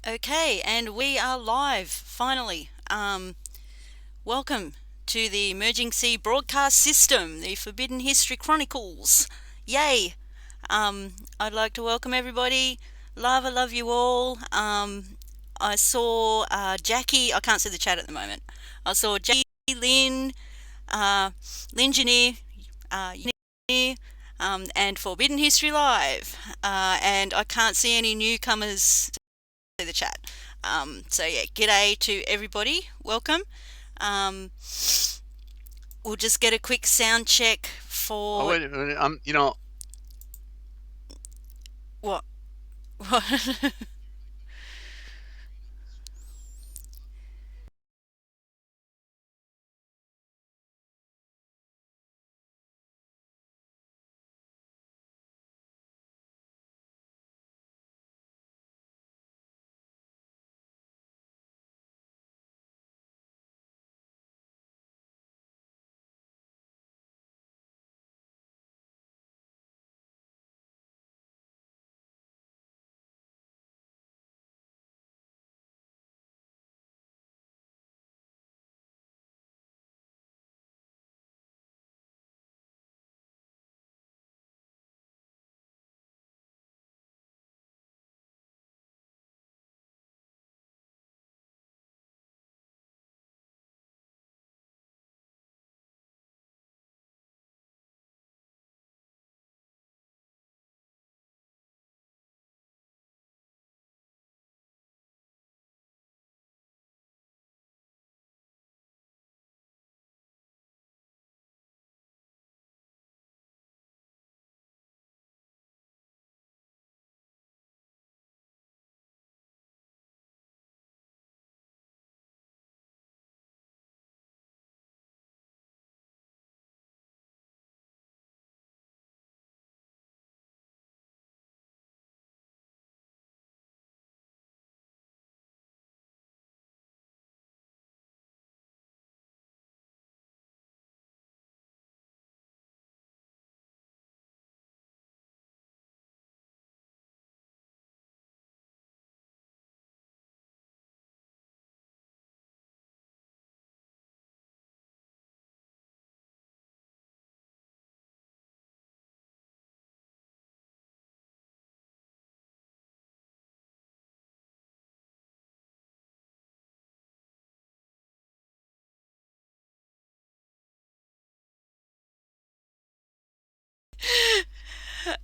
Okay, and we are live finally. Welcome to the Emerging Sea Broadcast System, the Forbidden History Chronicles. Yay! I'd like to welcome everybody. I love you all. I saw Jackie. I can't see the chat at the moment. I saw Jackie, Lynn, Lingineer, and Forbidden History Live. And I can't see any newcomers to the chat. So yeah, g'day to everybody. Welcome. Um, we'll just get a quick sound check Oh, for wait a minute. what? What?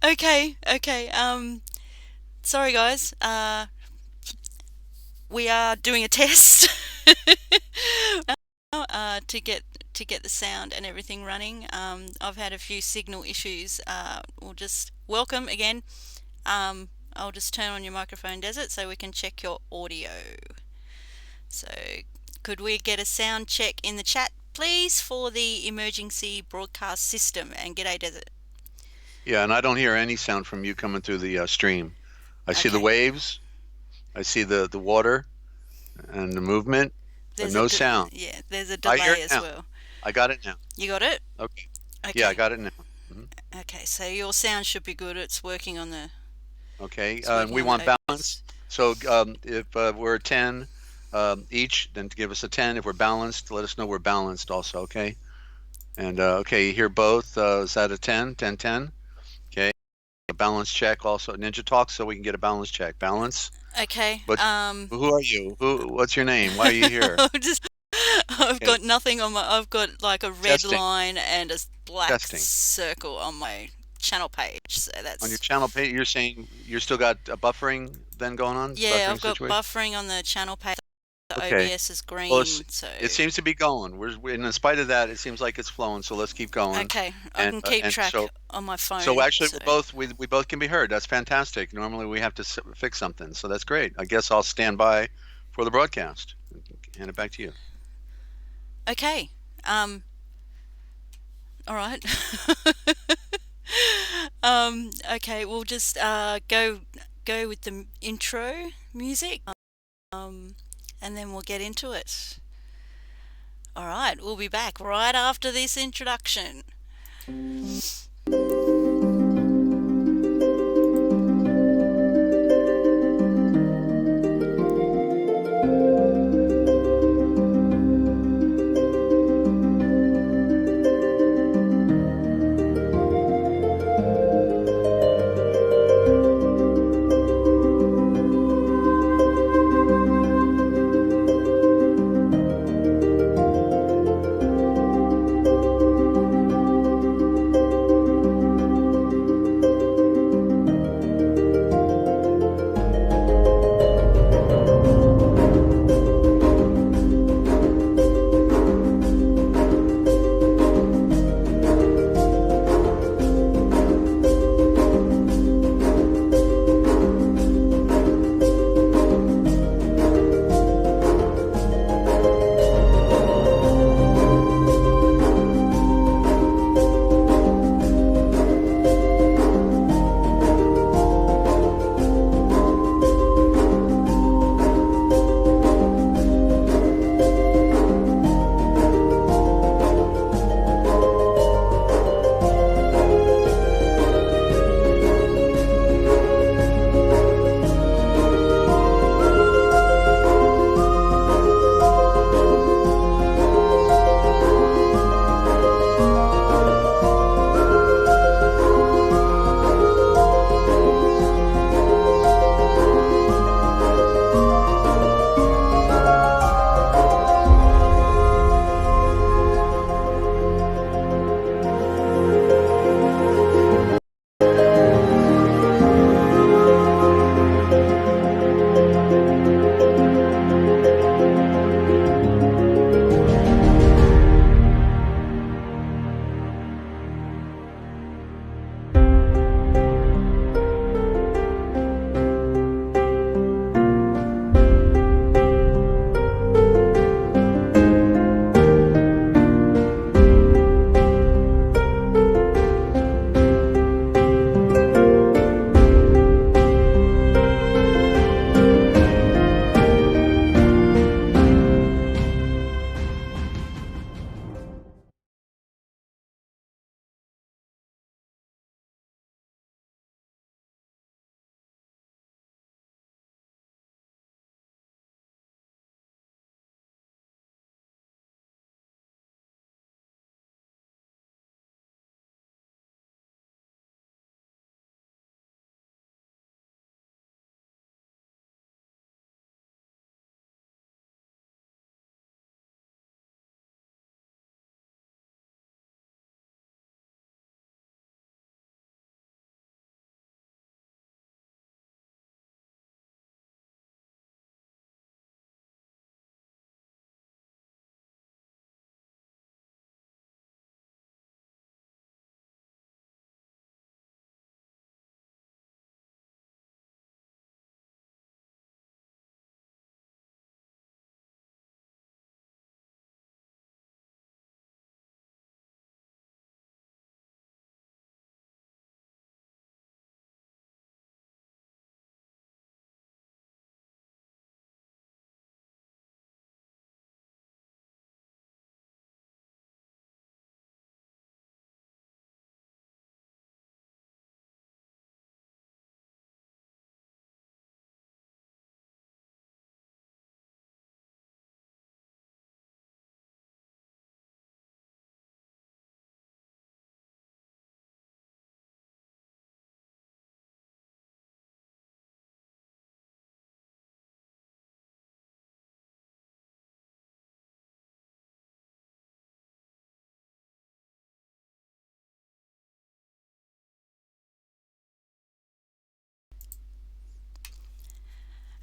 Okay. Sorry guys. We are doing a test to get the sound and everything running. I've had a few signal issues. We'll just welcome again. I'll just turn on your microphone, Desert, so we can check your audio. So, could we get a sound check in the chat, please, for the emergency broadcast system? And g'day, Desert. Yeah, and I don't hear any sound from you coming through the stream. I see the Okay. waves, I see the water and the movement, but There's a no sound. yeah. There's a I hear delay it as now. well. I got it now. You got it? Okay. Yeah, I Okay. got it now. Mhm. Okay. So your sound should be good. It's working on the. Okay. It's working We on the want balance. OBS. So if we're 10 each, then to give us a 10. If we're balanced, let us know we're balanced also. Okay. And okay, you hear both. Is that a 10? 10, 10? Okay. A balance check also. Ninja Talk, so we can get a balance check. Balance. Okay. What's who are you? What's your name? Why are you here? Just I've Okay, got nothing on my. I've got like a red testing, line and a black testing. circle on my channel page. So On your that's channel page, you're saying you're still got a buffering then going on, yeah. buffering I've got situation? buffering on the channel page. The Okay. OBS is Well, green. So it seems to be going. And in spite of that, it seems like it's flowing. So let's keep going. okay, I can keep And track on my so phone. actually So we both can be heard. That's fantastic. Normally we have to fix something, so that's great. I guess I'll stand by for the broadcast. Hand it back to you. okay. All right. Okay, we'll just go with the intro music. And then we'll get into it. All right, we'll be back right after this introduction.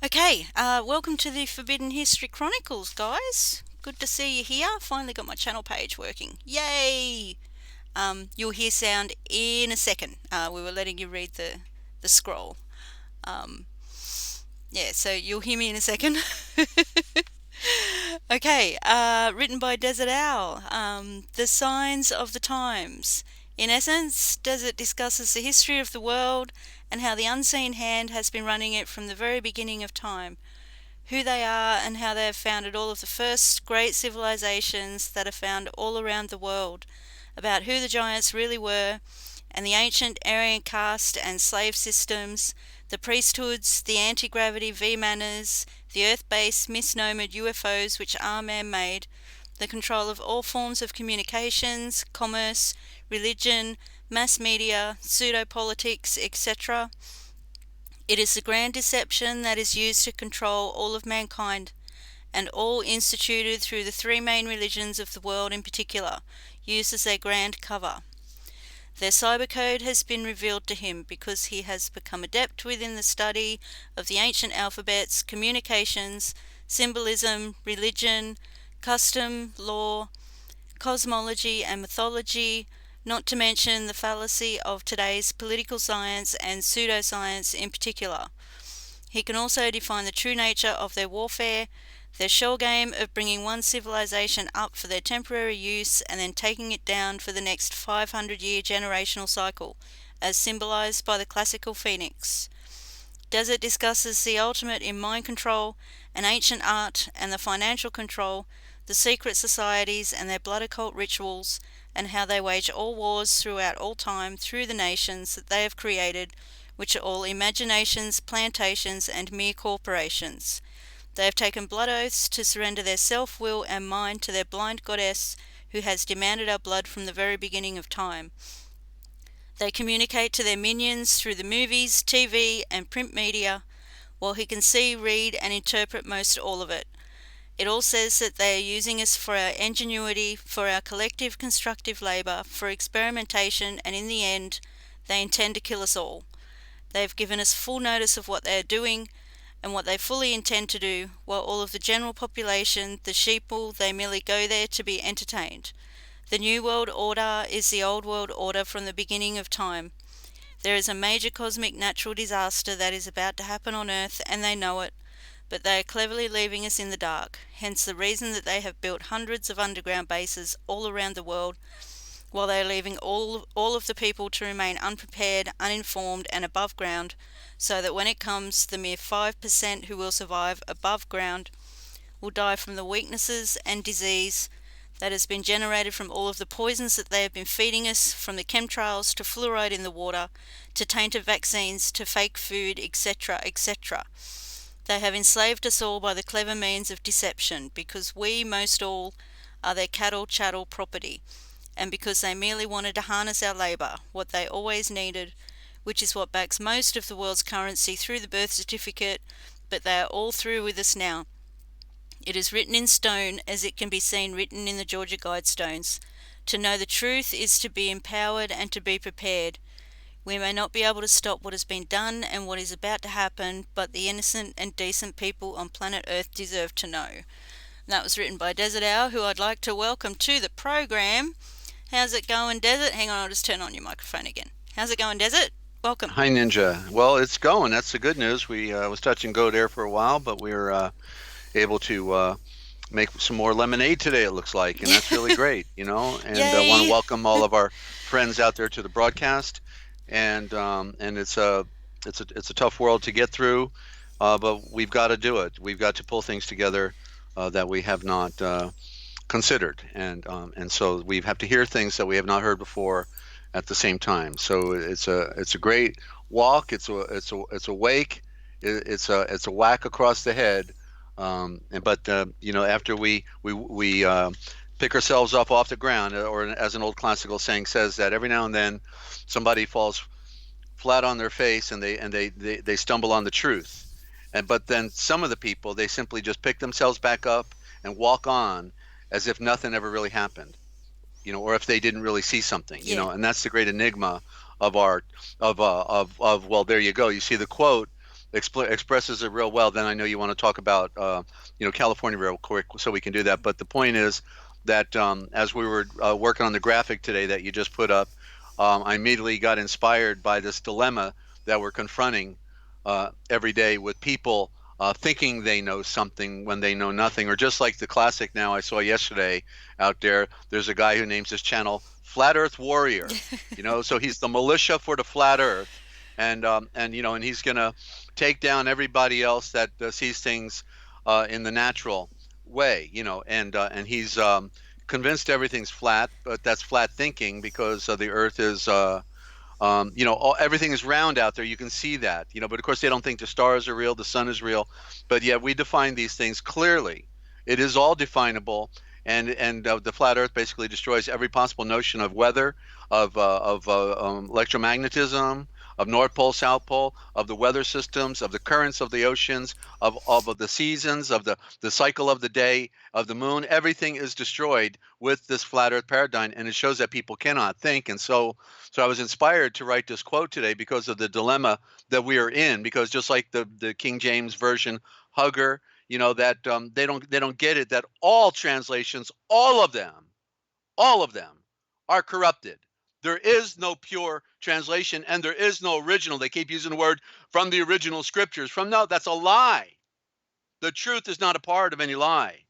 Okay, welcome to the Forbidden History Chronicles, guys. Good to see you here. Finally got my channel page working. Yay! You'll hear sound in a second. We were letting you read the scroll. Um, yeah, so you'll hear me in a second. Okay, written by Dezert-Owl. The Signs of the Times. In essence, Desert discusses the history of the world and how the unseen hand has been running it from the very beginning of time, who they are and how they have founded all of the first great civilizations that are found all around the world, about who the giants really were, and the ancient Aryan caste and slave systems, the priesthoods, the anti-gravity V-manners, the Earth-based misnomered UFOs which are man-made, the control of all forms of communications, commerce, religion, mass media, pseudo-politics, etc. It is the grand deception that is used to control all of mankind, and all instituted through the three main religions of the world in particular, used as their grand cover. Their cybercode has been revealed to him because he has become adept within the study of the ancient alphabets, communications, symbolism, religion, custom, law, cosmology and mythology, not to mention the fallacy of today's political science and pseudoscience in particular. He can also define the true nature of their warfare, their shell game of bringing one civilization up for their temporary use and then taking it down for the next 500-year generational cycle, as symbolized by the classical phoenix. Desert discusses the ultimate in mind control and ancient art and the financial control, the secret societies and their blood occult rituals, and how they wage all wars throughout all time through the nations that they have created, which are all imaginations, plantations, and mere corporations. They have taken blood oaths to surrender their self-will and mind to their blind goddess who has demanded our blood from the very beginning of time. They communicate to their minions through the movies, TV, and print media, while he can see, read, and interpret most all of it. It all says that they are using us for our ingenuity, for our collective constructive labour, for experimentation, and in the end, they intend to kill us all. They have given us full notice of what they are doing, and what they fully intend to do, while all of the general population, the sheeple, they merely go there to be entertained. The New World Order is the Old World Order from the beginning of time. There is a major cosmic natural disaster that is about to happen on Earth, and they know it, but they are cleverly leaving us in the dark, hence the reason that they have built hundreds of underground bases all around the world, while they are leaving all of the people to remain unprepared, uninformed, and above ground, so that when it comes, the mere 5% who will survive above ground will die from the weaknesses and disease that has been generated from all of the poisons that they have been feeding us, from the chemtrails to fluoride in the water, to tainted vaccines, to fake food, etc., etc. They have enslaved us all by the clever means of deception, because we, most all, are their cattle, chattel, property, and because they merely wanted to harness our labour, what they always needed, which is what backs most of the world's currency through the birth certificate, but they are all through with us now. It is written in stone, as it can be seen written in the Georgia Guidestones. To know the truth is to be empowered and to be prepared. We may not be able to stop what has been done and what is about to happen, but the innocent and decent people on planet Earth deserve to know. And that was written by Dezert-Owl, who I'd like to welcome to the program. How's it going, Desert? Hang on, I'll just turn on your microphone again. How's it going, Desert? Welcome. Hi, Ninja. Well, it's going. That's the good news. We was touch and go there for a while, but we were able to make some more lemonade today, it looks like, and that's really great, you know. And I want to welcome all of our friends out there to the broadcast. And it's a tough world to get through, but we've got to do it. We've got to pull things together that we have not considered, and so we have to hear things that we have not heard before at the same time. So it's a great walk. It's a wake. It's a whack across the head. But you know, after we pick ourselves up off the ground, or as an old classical saying says, that every now and then somebody falls flat on their face and they stumble on the truth. But then some of the people, they simply just pick themselves back up and walk on as if nothing ever really happened, you know, or if they didn't really see something, you know. And that's the great enigma of art, well, there you go. You see the quote expresses it real well. Then I know you want to talk about California real quick, so we can do that. But the point is that as we were working on the graphic today that you just put up, I immediately got inspired by this dilemma that we're confronting every day with people thinking they know something when they know nothing, or just like the classic now I saw yesterday out there. There's a guy who names his channel Flat Earth Warrior. So he's the militia for the flat Earth, and he's gonna take down everybody else that sees things in the natural way, and he's convinced everything's flat, but that's flat thinking because the Earth is everything is round out there. You can see that, but of course they don't think the stars are real, the sun is real, but yet we define these things clearly. It is all definable, and the flat Earth basically destroys every possible notion of weather, of electromagnetism, of North Pole, South Pole, of the weather systems, of the currents of the oceans, of the seasons, of the cycle of the day, of the moon. Everything is destroyed with this flat Earth paradigm, and it shows that people cannot think. And so I was inspired to write this quote today because of the dilemma that we are in. Because just like the King James version hugger, that they don't get it, that all translations, all of them are corrupted. There is no pure translation, and there is no original. They keep using the word from the original scriptures. No, that's a lie. The truth is not a part of any lie.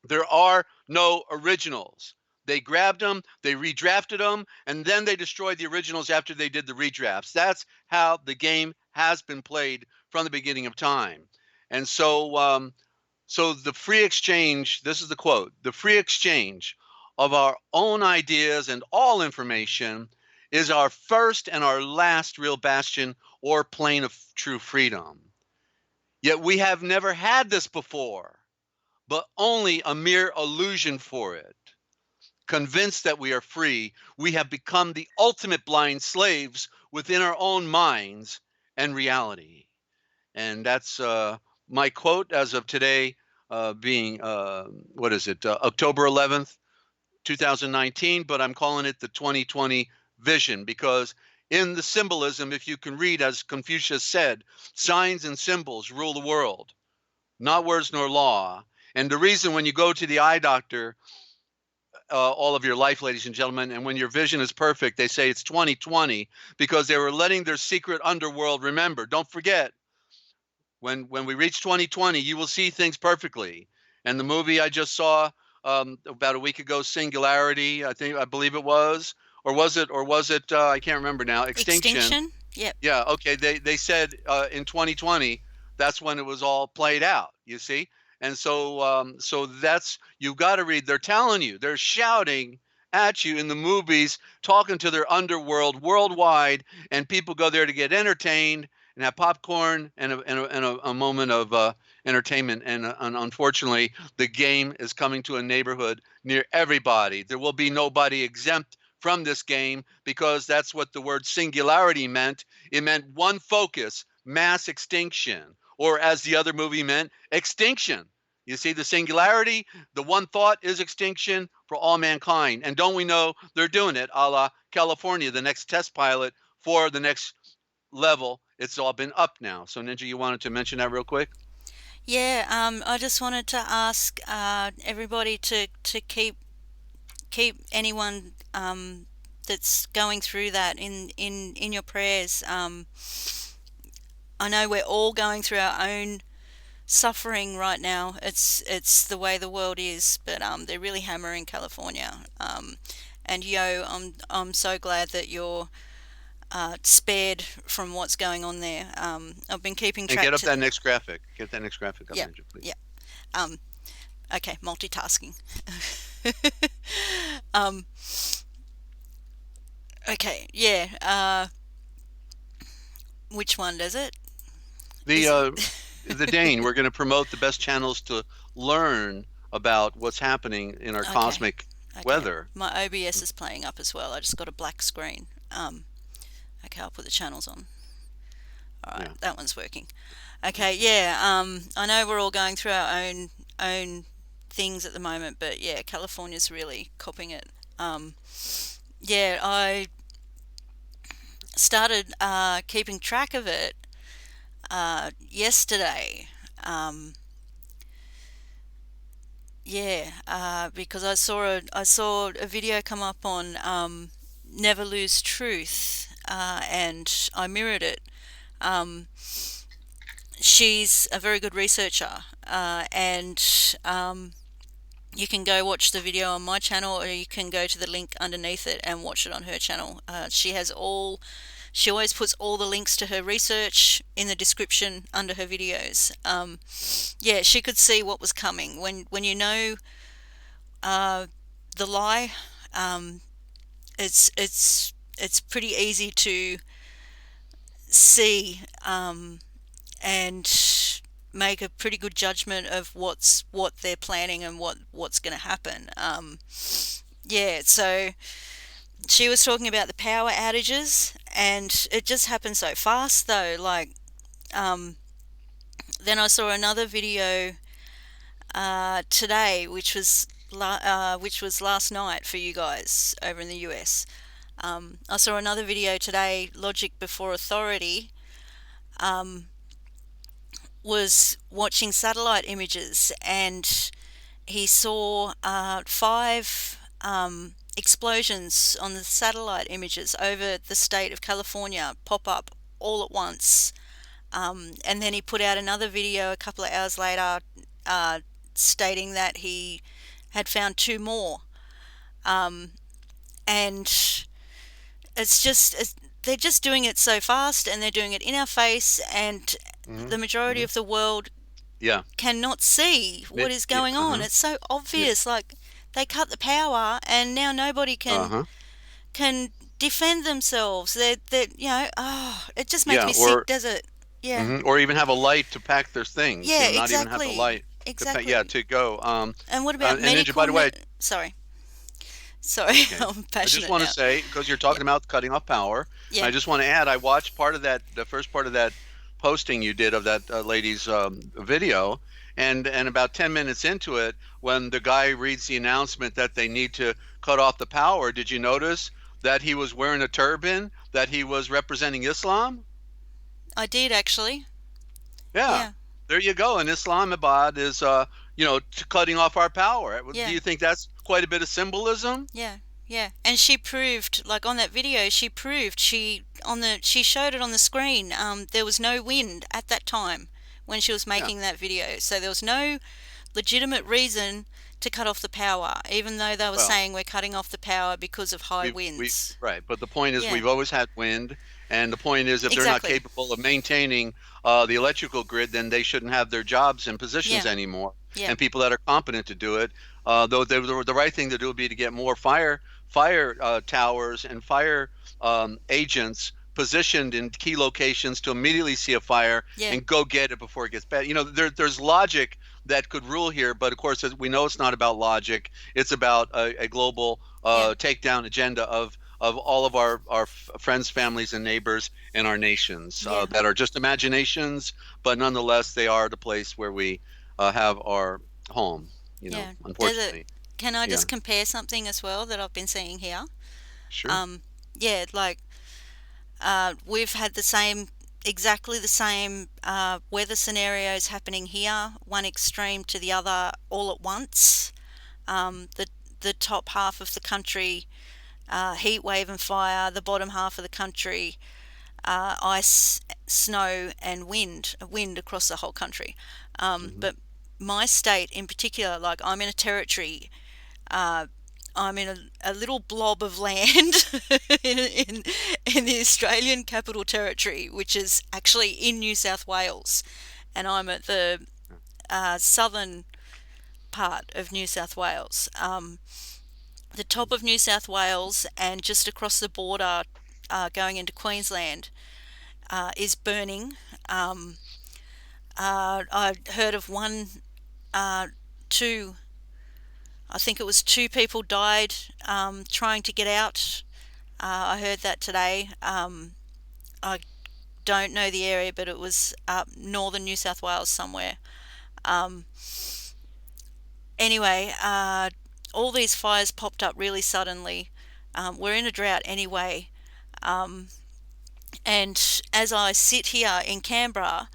There are no originals. They grabbed them, they redrafted them, and then they destroyed the originals after they did the redrafts. That's how the game has been played from the beginning of time. And so the free exchange, this is the quote, the free exchange of our own ideas and all information is our first and our last real bastion or plane of true freedom. Yet we have never had this before, but only a mere illusion for it. Convinced that we are free, we have become the ultimate blind slaves within our own minds and reality. And that's my quote as of today, being, October 11th, 2019, but I'm calling it the 2020 vision because in the symbolism, if you can read, as Confucius said, signs and symbols rule the world, not words nor law. And the reason when you go to the eye doctor all of your life, ladies and gentlemen, and when your vision is perfect, they say it's 2020 because they were letting their secret underworld remember. Don't forget, when we reach 2020, you will see things perfectly. And the movie I just saw about a week ago, Singularity, I believe it was, or was it? I can't remember now. Extinction. Yep. Yeah. Okay. They said in 2020, that's when it was all played out. You see. And so that's, you've got to read. They're telling you, they're shouting at you in the movies, talking to their underworld worldwide, and people go there to get entertained and have popcorn and a moment of entertainment. And unfortunately, the game is coming to a neighborhood near everybody. There will be nobody exempt from this game because that's what the word singularity meant. It meant one focus, mass extinction. Or as the other movie meant, extinction. You see, the singularity, the one thought is extinction for all mankind. And don't we know they're doing it, a la California, the next test pilot for the next level. It's all been up now. So Ninja, you wanted to mention that real quick? Yeah, I just wanted to ask everybody to keep anyone that's going through that in your prayers. I know we're all going through our own suffering right now. It's the way the world is, but they're really hammering California. And I'm so glad that you're spared from what's going on there. I've been keeping And track. get up that next graphic. Get that next graphic up, Yeah, Ninja, please. yeah. Okay, multitasking. um, okay, yeah. Which one does it? The Dane. We're going to promote the best channels to learn about what's happening in our cosmic weather. My OBS is playing up as well. I just got a black screen. Okay, I'll put the channels on. All right, that one's working. Okay, yeah. I know we're all going through our own things at the moment, but yeah, California's really copping it. Yeah, I started keeping track of it yesterday. Um, because I saw a video come up on Never Lose Truth, and I mirrored it. Um, she's a very good researcher, and you can go watch the video on my channel, or you can go to the link underneath it and watch it on her channel. She always puts all the links to her research in the description under her videos. Yeah, she could see what was coming. When you know the lie, um, it's pretty easy to see, and make a pretty good judgment of what they're planning and what's going to happen. Yeah, so she was talking about the power outages, and it just happened so fast though. Um, then I saw another video today, which was last night for you guys over in the US. I saw another video today, Logic Before Authority, um, was watching satellite images, and he saw five explosions on the satellite images over the state of California pop up all at once. And then he put out another video a couple of hours later, stating that he had found two more. And they're just doing it so fast, and they're doing it in our face, and Hmm. the majority Hmm. of the world Yeah. cannot see what is going on. Uh-huh. It's so Yeah. obvious. Like, they cut the power, and now nobody Uh-huh. can defend themselves. Oh, it just makes Yeah. me sick, does it? Yeah. Or even have a light to pack their things. Yeah, Not even have the exactly. light to yeah, Exactly. to go. And what about And Ninja, by medical the way, sorry. Sorry, okay. I'm I just passionate want to now. say, because you're Yeah. talking about cutting off power, and Yeah. I just want to add, I watched part of that, the first part of that posting you did of that lady's video, and about 10 minutes into it, when the guy reads the announcement that they need to cut off the power, did you notice that he was wearing a turban, that he was representing Islam? I did actually. Yeah, Yeah. there you go. And Islamabad is, cutting off our power. Do Yeah. you think that's quite a bit of symbolism? Yeah, yeah. And she proved, like on that video, she showed it on the screen. There was no wind at that time when she was Yeah. making that video. So there was no legitimate reason to cut off the power, even though they were Well, saying we're cutting off the power because of high we winds. right, but the point is Yeah, we've always had wind, and the point is if they're not exactly. capable of maintaining the electrical grid, then they shouldn't have their jobs and positions Yeah, anymore. yeah, And people that are competent to do it, though the right thing to do would be to get more fire towers and fire agents positioned in key locations to immediately see a fire yeah, and go get it before it gets bad. There's logic that could rule here, but of course, as we know, it's not about logic. It's about a global yeah, takedown agenda of all of our friends, families, and neighbors in our nations yeah, that are just imaginations, but nonetheless, they are the place where we have our home. yeah. Does it? Unfortunately. Can I Yeah, just compare something as well that I've been seeing here? sure. Um, yeah, like we've had exactly the same weather scenarios happening here, one extreme to the other all at once. The top half of the country, heat wave and fire; the bottom half of the country, ice, snow, and wind across the whole country. Hmm. But my state in particular, like I'm in a territory. Uh, I'm in a little blob of land in the Australian Capital Territory, which is actually in New South Wales, and I'm at the southern part of New South Wales. The top of New South Wales and just across the border, going into Queensland, is burning. Um, I heard of two. I think it was two people died trying to get out. I heard that today. I don't know the area, but it was up northern New South Wales somewhere. Um, anyway, all these fires popped up really suddenly. We're in a drought anyway, um, and as I sit here in Canberra,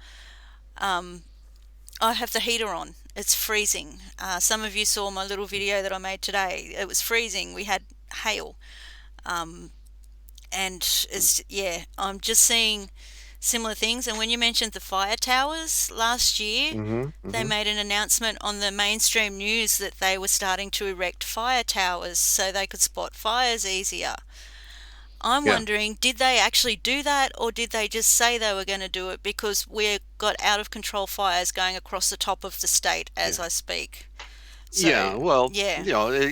I have the heater on. It's freezing. Some of you saw my little video that I made today. It was freezing. We had hail. And it's, yeah, I'm just seeing similar things. And when you mentioned the fire towers last year, Mm-hmm. they Mm-hmm. made an announcement on the mainstream news that they were starting to erect fire towers so they could spot fires easier. I'm Yeah. wondering, did they actually do that, or did they just say they were going to do it because we've got out of control fires going across the top of the state as Yeah. I speak? So, Yeah, well, yeah, one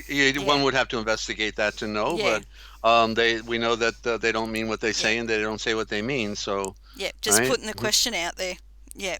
yeah, would have to investigate that to know, yeah, but we know that they don't mean what they yeah, say and they don't say what they mean. So, yeah. Just right? putting the question out there. Yeah,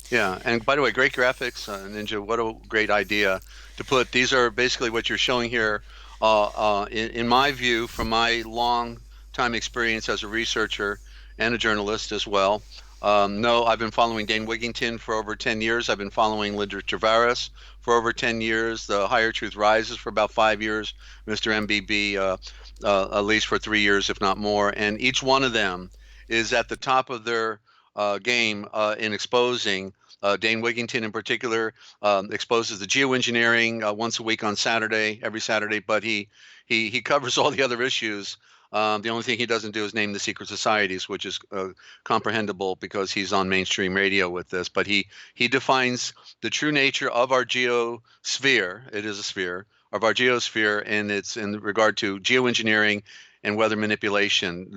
Yeah, and by the way, great graphics, Ninja. What a great idea to put. These are basically what you're showing here. In my view, from my long time experience as a researcher and a journalist as well. No, I've been following Dane Wigington for over 10 years. I've been following Deborah Tavares for over 10 years. The Higher Truth Rises for about 5 years. Mr. MBB, at least for 3 years, if not more. And each one of them is at the top of their game in exposing. Dane Wigington, in particular, exposes the geoengineering once a week on Saturday, every Saturday, but he covers all the other issues. The only thing he doesn't do is name the secret societies, which is comprehensible because he's on mainstream radio with this. But he defines the true nature of our geosphere. It is a sphere of our geosphere, and it's in regard to geoengineering and weather manipulation.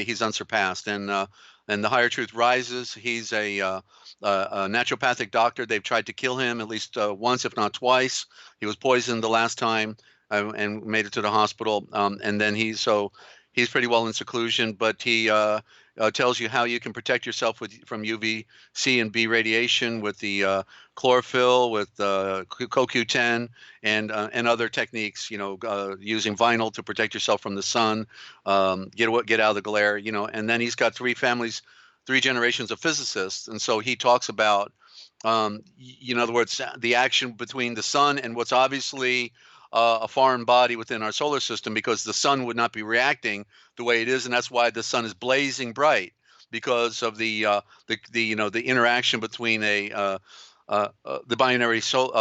He's unsurpassed, and the Higher Truth Rises. He's a naturopathic doctor. They've tried to kill him at least once, if not twice. He was poisoned the last time and made it to the hospital. And then he's pretty well in seclusion, but he tells you how you can protect yourself from UVC and B radiation with the chlorophyll, with CoQ10, and other techniques. Using vinyl to protect yourself from the sun, get out of the glare. And then he's got three generations of physicists, and so he talks about, in other words, the action between the sun and what's obviously a foreign body within our solar system, because the sun would not be reacting the way it is, and that's why the sun is blazing bright, because of the interaction between the binary star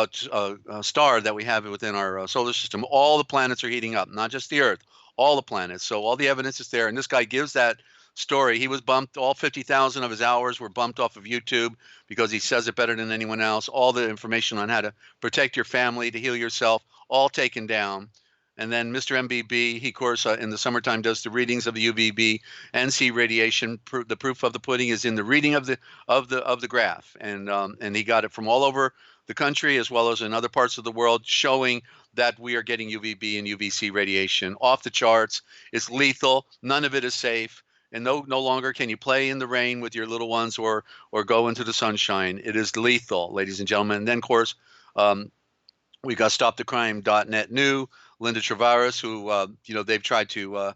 that we have within our solar system. All the planets are heating up, not just the Earth, all the planets. So all the evidence is there, and this guy gives that story. He was bumped. All 50,000 of his hours were bumped off of YouTube because he says it better than anyone else. All the information on how to protect your family, to heal yourself, all taken down. And then Mr. MBB, he of course in the summertime does the readings of the UVB and C radiation. The proof of the pudding is in the reading of the graph, and he got it from all over the country as well as in other parts of the world, showing that we are getting UVB and UVC radiation off the charts. It's lethal. None of it is safe. And no longer can you play in the rain with your little ones or go into the sunshine. It is lethal, ladies and gentlemen. And then, of course, we got StopTheCrime.net new Linda Tavares, who they've tried to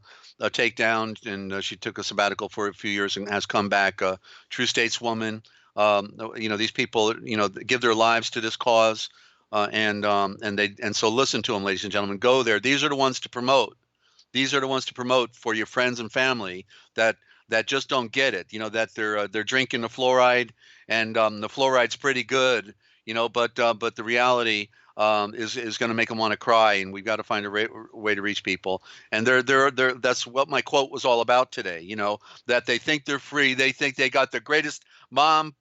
take down, and she took a sabbatical for a few years and has come back. True stateswoman. These people give their lives to this cause, and so listen to them, ladies and gentlemen. Go there. These are the ones to promote. These are the ones to promote for your friends and family that just don't get it. That they're drinking the fluoride, and the fluoride's pretty good. But the reality is going to make them want to cry, and we've got to find a way to reach people. And they're that's what my quote was all about today. That they think they're free. They think they got the greatest mom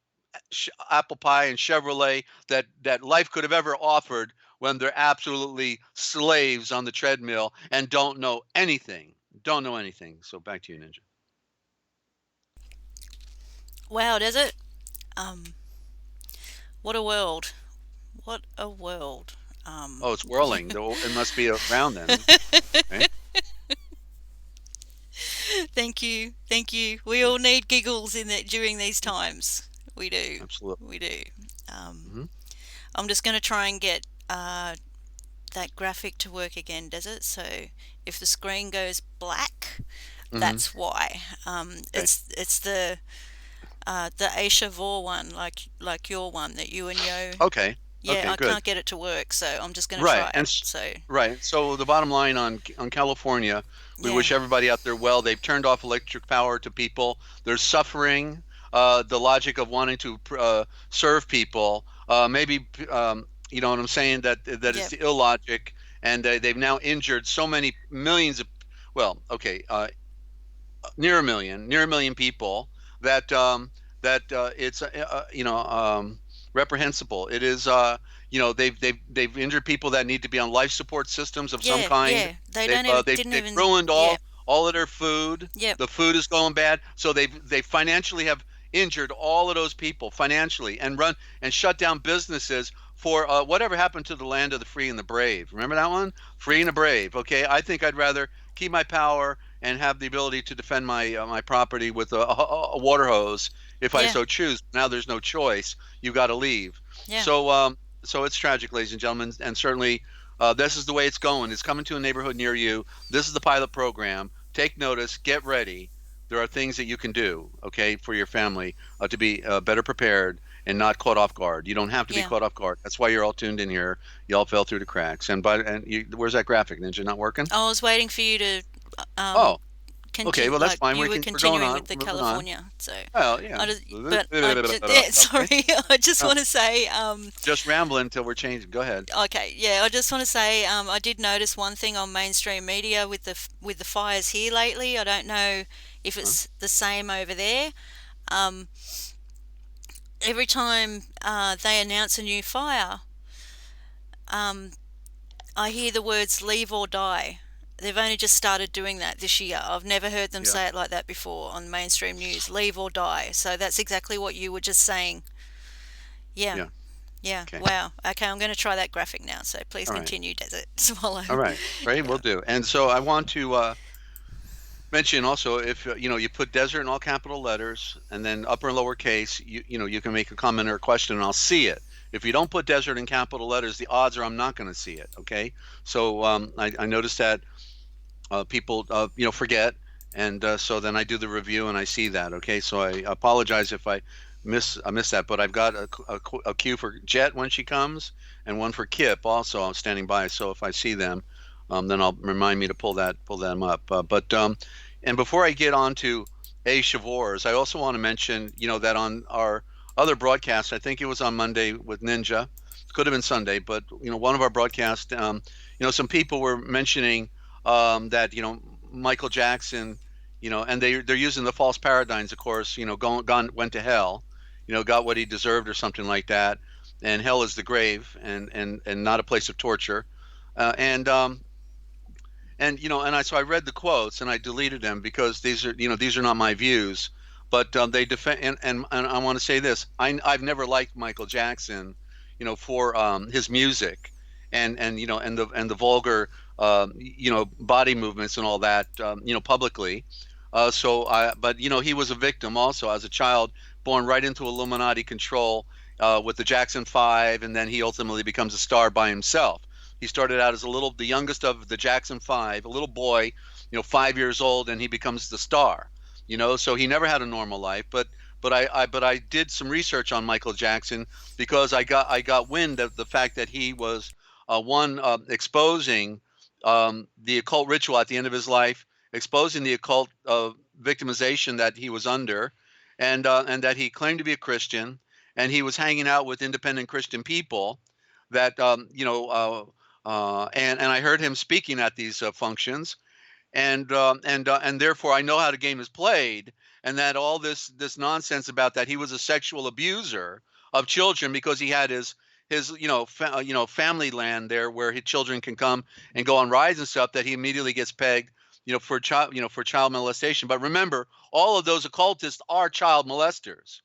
apple pie and Chevrolet that life could have ever offered, when they're absolutely slaves on the treadmill and don't know anything. Don't know anything. So back to you, Ninja. wow, does it? Um, what a world! What a world! Um, Oh, it's whirling. It must be around then, right? thank you, thank you. We all need giggles during these times. We do, Absolutely. we do. Um, Hmm. I'm just going to try and get that graphic to work again, does it? So if the screen goes black, Hmm. that's why. Okay. It's the ASHAVOR one, like your one that you and Yo Okay. Yeah, Okay, I good. can't get it to work, so I'm just going to Right. try And it. So, right. So the bottom line on California, we yeah, wish everybody out there well. They've turned off electric power to people. They're suffering. The logic of wanting to serve people, maybe you know what I'm saying, that is yep, the illogic, and they've now injured so many millions of, well, okay, near a million people, that it's reprehensible. It is they've injured people that need to be on life support systems of some yeah, kind. yeah. They They've don't even, didn't they've even, ruined yeah, all of their food. yep, The food is going bad, so they financially have injured all of those people financially, and run and shut down businesses for whatever happened to the land of the free and the brave. Remember that one? Free and the brave. Okay, I think I'd rather keep my power and have the ability to defend my property with a water hose if I yeah, so choose. Now there's no choice. You got to leave. yeah, So it's tragic, ladies and gentlemen, and certainly this is the way it's going. It's coming to a neighborhood near you. This is the pilot program. Take notice. Get ready. There are things that you can do, okay, for your family to be better prepared and not caught off guard. You don't have to be yeah. caught off guard. That's why you're all tuned in here. You all fell through the cracks. Where's that graphic, Ninja? Not working? I was waiting for you to um Oh, okay. Well, that's like fine. you were We're going continuing on. with the We're moving on. California. So Well, yeah. I just, but I just, yeah, Okay. sorry. I just No, want to say just rambling until we're changing. Go ahead. okay, yeah, I just want to say I did notice one thing on mainstream media with with the fires here lately. I don't know if Huh? it's the same over there. Um, every time they announce a new fire, um, I hear the words "leave or die." They've only just started doing that this year. I've never heard them Yeah. say it like that before on mainstream news. Leave or die. So that's exactly what you were just saying. Yeah, Yeah. yeah. Okay. Wow. Okay, I'm going to try that graphic now. So please All right. continue, Desert Swallow. All right. Great. We'll Yeah. do. And so I want to mention also, if you put desert in all capital letters and then upper and lower case, you can make a comment or a question and I'll see it. If you don't put desert in capital letters, the odds are I'm not going to see it. Okay. So I noticed that people forget, and so then I do the review and I see that. Okay, so I apologize if I miss that, but I've got a cue for Jet when she comes, and one for Kip also. I'm standing by, so if I see them, then I'll remind me to pull them up. And before I get on to ASHAVORs, I also want to mention that on our other broadcast, I think it was on Monday with Ninja, it could have been Sunday, but one of our broadcasts, some people were mentioning that Michael Jackson, and they're using the false paradigms, of course. Gone went to hell, got what he deserved or something like that, and hell is the grave, and not a place of torture, and I read the quotes and I deleted them because these are not my views, but they defend, and I want to say this: I've never liked Michael Jackson, for his music, and the vulgar body movements and all that, publicly. But he was a victim also as a child, born right into Illuminati control with the Jackson Five, and then he ultimately becomes a star by himself. He started out as the youngest of the Jackson Five, a little boy, 5 years old, and he becomes the star. So he never had a normal life. But I did some research on Michael Jackson because I got wind of the fact that he was one exposing the occult ritual at the end of his life, exposing the occult victimization that he was under, and that he claimed to be a Christian, and he was hanging out with independent Christian people that and I heard him speaking at these functions, and therefore I know how the game is played, and that all this nonsense about that he was a sexual abuser of children because he had his family land there where his children can come and go on rides and stuff, that he immediately gets pegged for child molestation. But remember, all of those occultists are child molesters,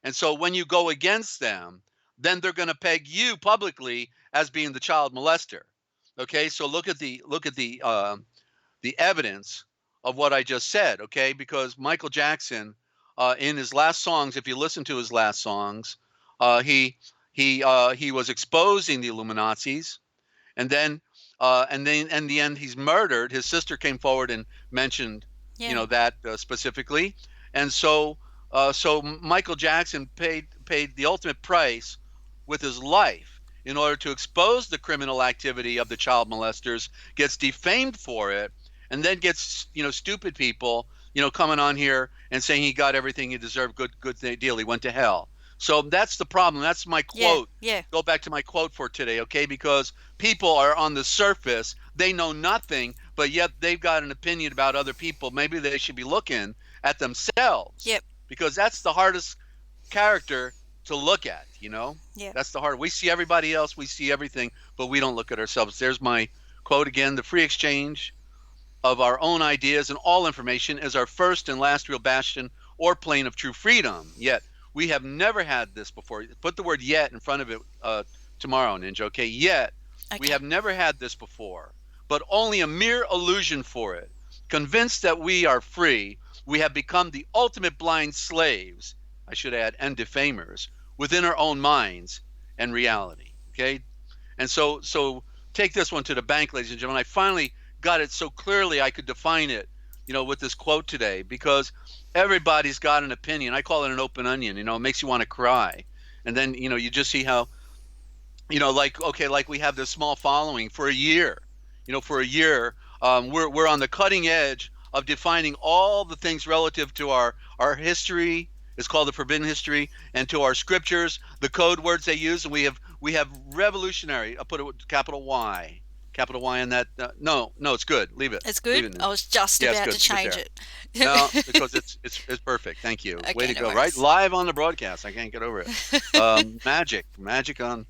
and so when you go against them, then they're going to peg you publicly as being the child molester. Okay, so look at the evidence of what I just said, okay? Because Michael Jackson, in his last songs, if you listen to his last songs, he was exposing the Illuminazis, and then in the end, he's murdered. His sister came forward and mentioned, Yeah. that specifically, and so Michael Jackson paid the ultimate price with his life. in order to expose the criminal activity of the child molesters, gets defamed for it, and then gets, stupid people, coming on here and saying he got everything he deserved. Good deal. He went to hell. So that's the problem. That's my Yeah, quote. yeah, Go back to my quote for today, okay? Because people are on the surface. They know nothing, but yet they've got an opinion about other people. Maybe they should be looking at themselves, yep, because that's the hardest character to look at, yep. That's the hard. We see everybody else, we see everything, but we don't look at ourselves. There's my quote again: the free exchange of our own ideas and all information is our first and last real bastion or plane of true freedom. Yet we have never had this before. Put the word "yet" in front of it tomorrow, Ninja. Okay, yet we Okay. have never had this before, but only a mere illusion for it. Convinced that we are free, we have become the ultimate blind slaves, I should add, and defamers within our own minds and reality. Okay, and so take this one to the bank, ladies and gentlemen. I finally got it so clearly I could define it, with this quote today, because everybody's got an opinion. I call it an open onion. It makes you want to cry. And then, you just see how, like we have this small following for a year. For a year, we're on the cutting edge of defining all the things relative to our history. It's called the forbidden history, and to our scriptures, the code words they use, and we have revolutionary. I'll put it with capital Y in that. No, it's good. Leave it. It's Leave good. it. I was just Yeah, it's about good. to Leave change there. it. No, because it's perfect. Thank you. Way Okay, to no go. Right, worries. live on the broadcast. I can't get over it. Magic on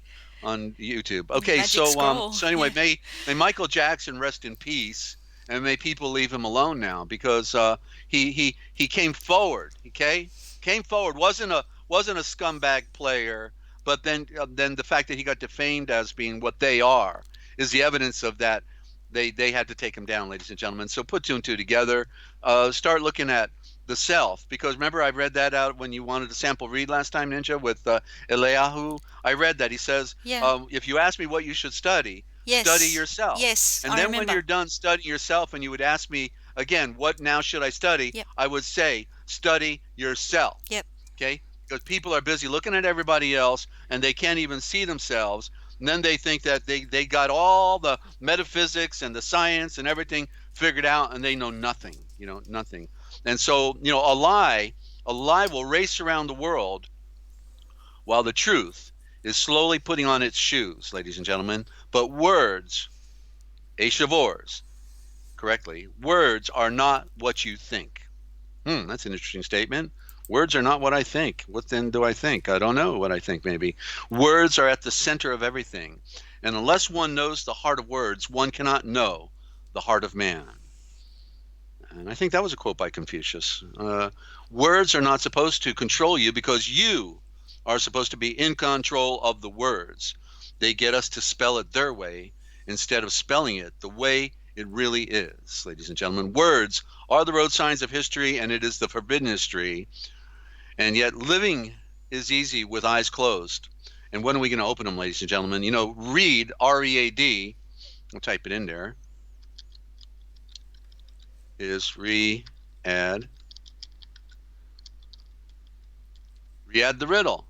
YouTube. Okay, Magic scroll. so anyway, Yeah. may Michael Jackson rest in peace, and may people leave him alone now, because he came forward. Okay, came forward. Wasn't a scumbag player, but then the fact that he got defamed as being what they are is the evidence of that. They had to take him down, ladies and gentlemen. So put two and two together. Start looking at the self, because remember I read that out when you wanted a sample read last time, Ninja, with Eliyahu. I read that. He says, Yeah. if you ask me what you should study Yes. yourself. Yes, And I then when remember. you're done studying yourself and you would ask me again, what now should I study? Yep. I would say, study yourself. Yep. Okay? Because people are busy looking at everybody else and they can't even see themselves. And then they think that they got all the metaphysics and the science and everything figured out, and they know nothing, nothing. And so, a lie will race around the world while the truth is slowly putting on its shoes, ladies and gentlemen. But words, ASHAVORs, correctly, words are not what you think. That's an interesting statement. Words are not what I think. What then do I think? I don't know what I think, maybe. Words are at the center of everything. And unless one knows the heart of words, one cannot know the heart of man. And I think that was a quote by Confucius. Words are not supposed to control you, because you are supposed to be in control of the words. They get us to spell it their way instead of spelling it the way it really is, ladies and gentlemen. Words are the road signs of history, and it is the forbidden history. And yet living is easy with eyes closed. And when are we going to open them, ladies and gentlemen? Read, R-E-A-D, I'll type it in there, is re-add the riddle.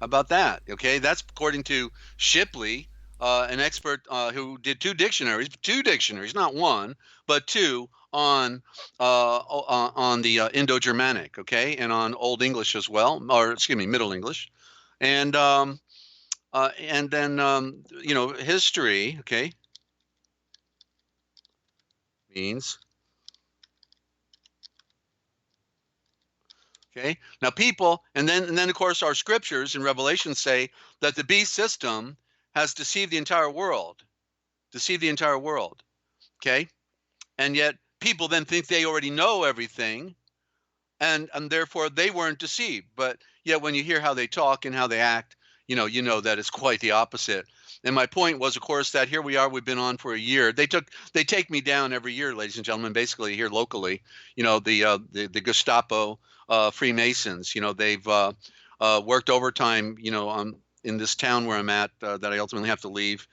How about that? Okay, that's according to Shipley, an expert who did two dictionaries, not one, but two, on the Indo-Germanic, okay, and on Old English as well, or excuse me, Middle English, and then history, okay, means. Okay. Now people, and then of course our scriptures in Revelation say that the beast system has deceived the entire world. Okay. And yet people then think they already know everything, and therefore they weren't deceived. But yet when you hear how they talk and how they act, you know that it's quite the opposite. And my point was, of course, that here we are, we've been on for a year. They take me down every year, ladies and gentlemen, basically here locally. The Gestapo, Freemasons, they've worked overtime, in this town where I'm at, that I ultimately have to leave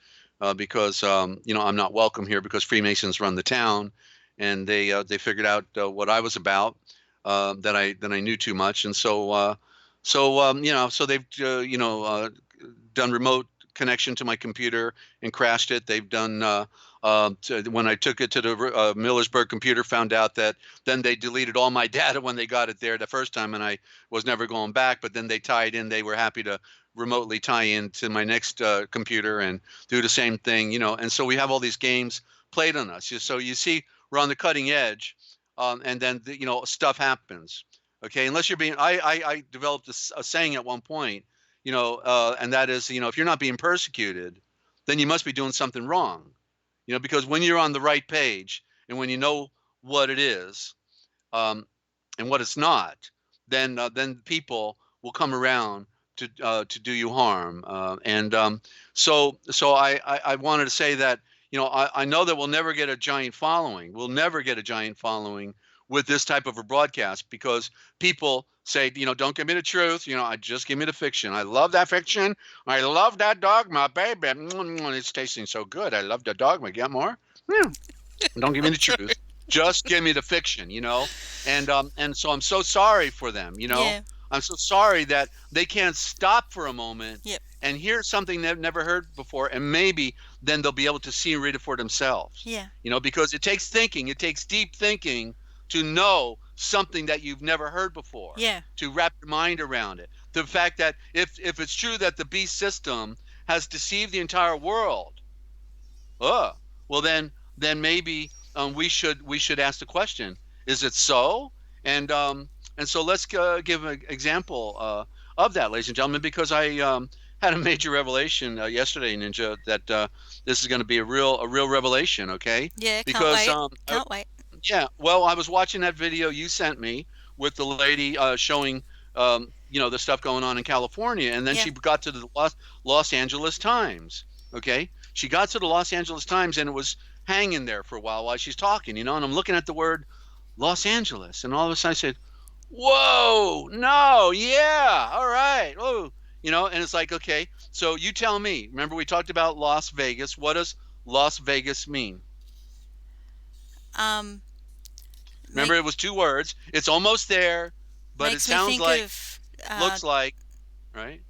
because I'm not welcome here, because Freemasons run the town, and they figured out what I was about, that I knew too much, and so they've done remote connection to my computer and crashed it. They've done when I took it to the Millersburg computer, found out that then they deleted all my data when they got it there the first time, and I was never going back. But then they tied in. They were happy to remotely tie into my next computer and do the same thing, And so we have all these games played on us. So you see, we're on the cutting edge, and then stuff happens. Okay, unless you're being, I developed a saying at one point, and that is, if you're not being persecuted, then you must be doing something wrong, because when you're on the right page and when you know what it is, and what it's not, then people will come around to do you harm. So I wanted to say that, I know that we'll never get a giant following. We'll never get a giant following with this type of a broadcast, because people say, don't give me the truth, I just give me the fiction. I love that fiction. I love that dogma, baby. It's tasting so good. I love the dogma. Get more? Don't give me the truth. Just give me the fiction, And so I'm so sorry for them, Yeah. I'm so sorry that they can't stop for a moment Yep. and hear something they've never heard before, and maybe then they'll be able to see and read it for themselves. Yeah. Because it takes thinking, it takes deep thinking to know something that you've never heard before. Yeah. To wrap your mind around it. The fact that if it's true that the beast system has deceived the entire world, well then maybe we should ask the question: is it so? And so let's give an example of that, ladies and gentlemen, because I had a major revelation yesterday, Ninja, that this is going to be a real revelation. Okay? Yeah. Because can't wait. yeah, well, I was watching that video you sent me with the lady showing the stuff going on in California, and then Yeah. she got to the Los Angeles Times. Okay, she got to the Los Angeles Times, and it was hanging there for a while she's talking, and I'm looking at the word Los Angeles, and all of a sudden I said, whoa, no, yeah, all right, oh, and it's like, okay, so you tell me. Remember, we talked about Las Vegas. What does Las Vegas mean? Remember, it was two words. It's almost there, but it sounds like, looks like, right?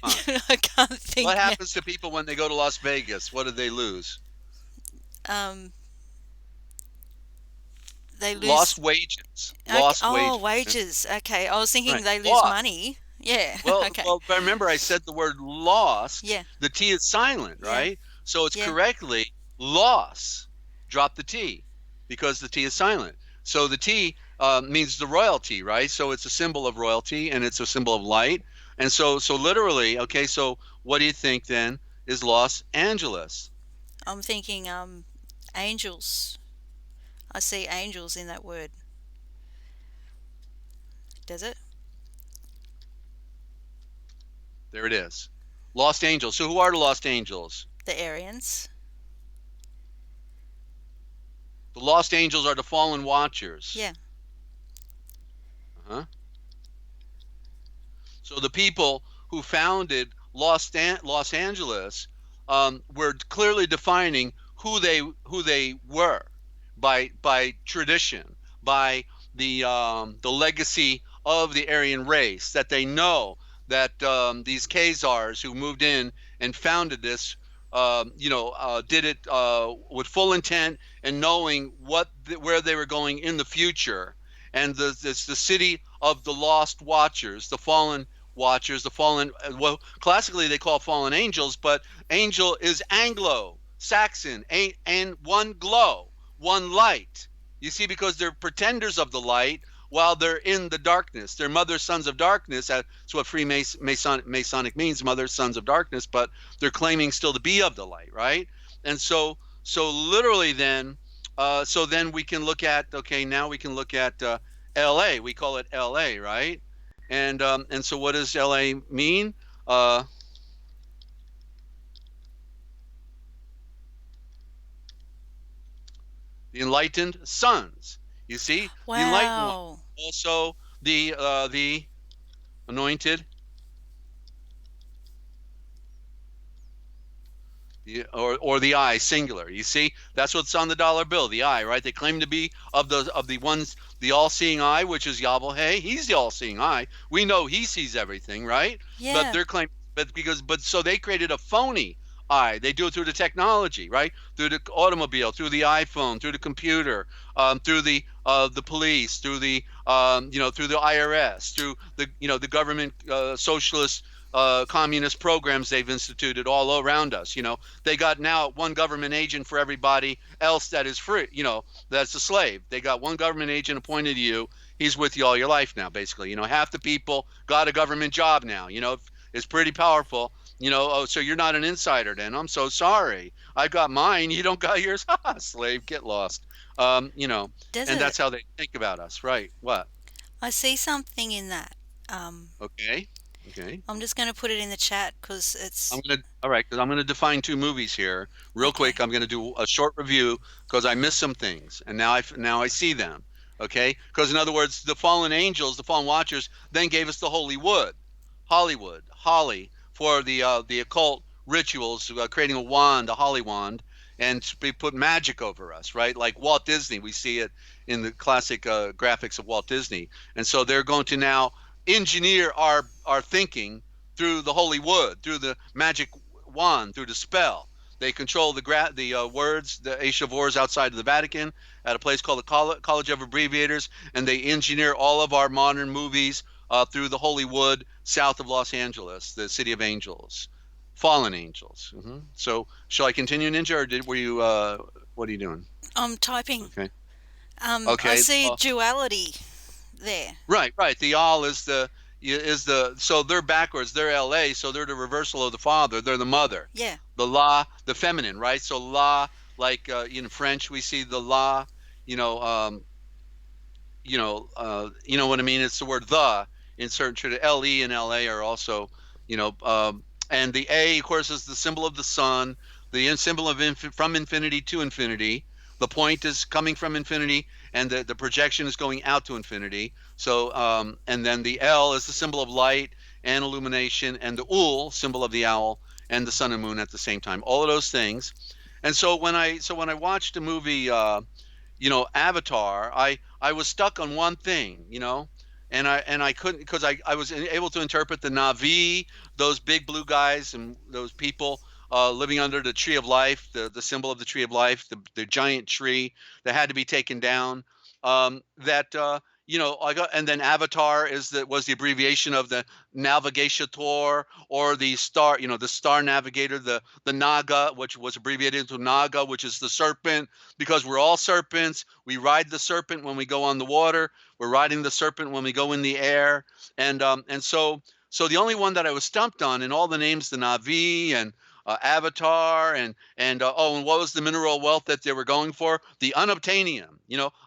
I can't think. What happens to people when they go to Las Vegas? What do they lose? They lose Lost wages. wages. Okay, I was thinking Right. they lose Lost. money. Yeah. Well, okay. well, but remember I said the word lost. Yeah. The T is silent, Yeah. right? So it's Yeah. correctly loss. Drop the T because the T is silent. So the T means the royalty, right? So it's a symbol of royalty, and it's a symbol of light. And so literally, okay, so what do you think then is Los Angeles? I'm thinking angels. I see angels in that word. Does it? There it is. Lost angels. So who are the lost angels? The Aryans. The lost angels are the fallen watchers. Yeah. Uh-huh. So the people who founded Los Angeles were clearly defining who they were by tradition, by the legacy of the Aryan race, that they know that these Khazars who moved in and founded this, did it with full intent and knowing where they were going in the future. And the city of the lost watchers, the fallen watchers, the fallen, well, classically they call fallen angels, but angel is Anglo-Saxon, and one glow, one light. You see, because they're pretenders of the light while they're in the darkness. They're mother sons of darkness. That's what Masonic means, mother sons of darkness, but they're claiming still to be of the light, right? And so literally then, so then we can look at, okay, now we can look at LA. We call it LA, right? And so what does LA mean? The enlightened sons. You see? Wow. The enlightened one. Also the anointed, or the eye, singular. You see, that's what's on the dollar bill, the eye, right? They claim to be of the ones, the all-seeing eye, which is Yahweh. He's the all-seeing eye. We know he sees everything, right? Yeah. But they're claiming but so they created a phony eye. They do it through the technology, right? Through the automobile, through the iPhone, through the computer, through the police, through the through the IRS, through the government socialist communist programs they've instituted all around us. They got now one government agent for everybody else that is free. That's a slave. They got one government agent appointed to you. He's with you all your life now, basically. Half the people got a government job now. It's pretty powerful. Oh, so you're not an insider then. I'm so sorry. I got mine. You don't got yours. Slave, get lost. And Desert, that's how they think about us, right? What? I see something in that. Um, Okay. Okay. I'm just going to put it in the chat because it's All right, because I'm gonna define two movies here real quick. okay. I'm gonna do a short review because I missed some things, and now I see them. Okay, because in other words, the fallen angels, the fallen watchers, then gave us the holy wood, Holly, for the occult rituals, creating a wand, a holly wand, and put magic over us, right? Like Walt Disney, we see it in the classic graphics of Walt Disney, and so they're going to now engineer our thinking through the holy wood, through the magic wand, through the spell. They control the words, the ASHAVORs outside of the Vatican at a place called the College of Abbreviators, and they engineer all of our modern movies through the holy wood south of Los Angeles, the city of angels, fallen angels. So, shall I continue, Ninja, or were you? What are you doing? I'm typing. Okay. I Okay. see duality there. Right, right. The all is the so they're backwards. They're LA, so they're the reversal of the father. They're the mother. Yeah. The la, the feminine, right? So la, like in French, we see the la. You know, you know what I mean. It's the word the in certain le and la are also, you know, and the a, of course, is the symbol of the sun. The symbol of from infinity to infinity. The point is coming from infinity, and the projection is going out to infinity. So, and then the L is the symbol of light and illumination, and the Ul, symbol of the owl, and the sun and moon at the same time. All of those things. And so when I watched the movie, Avatar, I was stuck on one thing, and I couldn't, because I was able to interpret the Na'vi, those big blue guys and those people living under the tree of life, the symbol of the tree of life, the giant tree that had to be taken down. That I got, and then Avatar was the abbreviation of the Navigator, or the star, the star navigator, the Naga, which was abbreviated into Naga, which is the serpent, because we're all serpents. We ride the serpent when we go on the water. We're riding the serpent when we go in the air, and so the only one that I was stumped on in all the names, the Navi and Avatar, and what was the mineral wealth that they were going for? The unobtainium.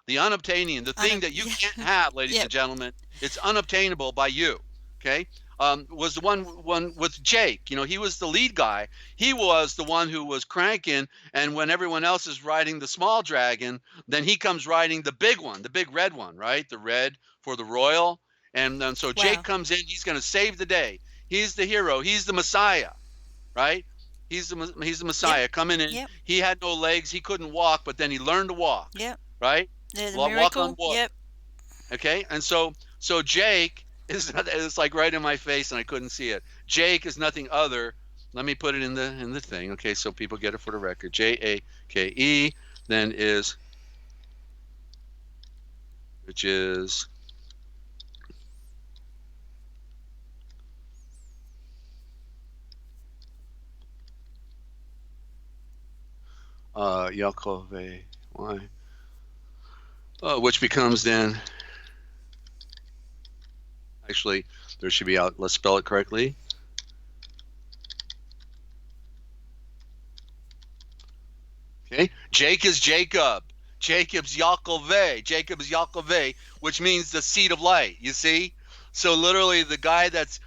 The unobtainium, the thing that you can't have, ladies Yep. and gentlemen. It's unobtainable by you. Okay. Was the one with Jake. He was the lead guy. He was the one who was cranking, and when everyone else is riding the small dragon, then he comes riding the big one, the big red one, right? The red for the royal. And then so Jake Wow. comes in. He's going to save the day. He's the hero. He's the Messiah, right? He's the Yep. Messiah coming in. Yep. He had no legs. He couldn't walk, but then he learned to walk, Yep. right? There's a Walk on miracle. water. Yep. Okay, and so Jake it's like right in my face, and I couldn't see it. Jake is nothing other. Let me put it in the thing. Okay, so people get it for the record. Jake, then is, which is Yaakov, why? Which becomes then, actually, there should be out. Let's spell it correctly. Okay, Jake is Jacob. Jacob's Yaakov, which means the seed of light. You see, so literally the guy that's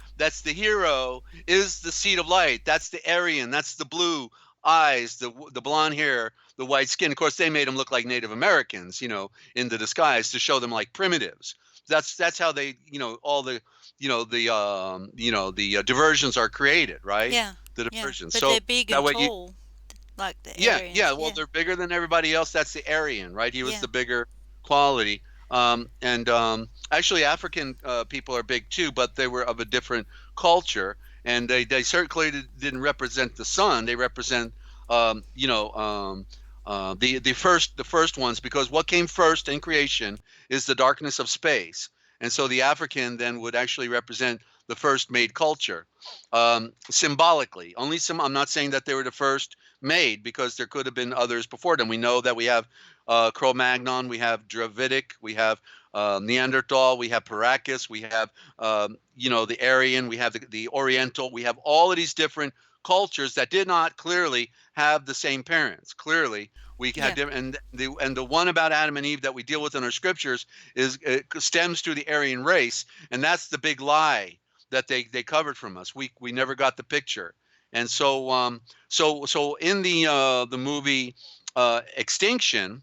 the hero is the seed of light. That's the Aryan. That's the blue eyes, the blonde hair, the white skin. Of course, they made them look like Native Americans, in the disguise to show them like primitives. That's how they, all the, the diversions are created, right? Yeah. The Yeah. diversions. But So they're big that and way you, tall, like the yeah, yeah. Aryans. Well, Yeah. they're bigger than everybody else. That's the Aryan, right? He was Yeah. the bigger quality. And actually, African people are big too, but they were of a different culture. and they certainly didn't represent the sun. They represent the first ones, because what came first in creation is the darkness of space, and so the African then would actually represent the first made culture, symbolically. Only some. I'm not saying that they were the first made, because there could have been others before them. We know that we have Cro-Magnon, we have Dravidic, we have Neanderthal, we have Paracas, we have the Aryan, we have the Oriental, we have all of these different cultures that did not clearly have the same parents. Clearly, we had different, and the one about Adam and Eve that we deal with in our scriptures is it stems through the Aryan race, and that's the big lie that they covered from us. We never got the picture, and so in the movie Extinction,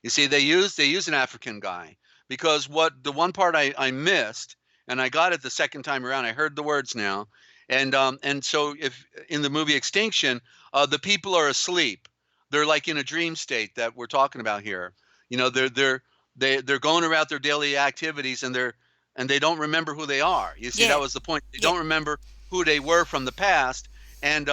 you see, they use an African guy, because what the one part I missed, and I got it the second time around. I heard the words now, and so if in the movie Extinction, the people are asleep. They're like in a dream state that we're talking about here. They're going about their daily activities, and they don't remember who they are. You see, that was the point. They don't remember who they were from the past. And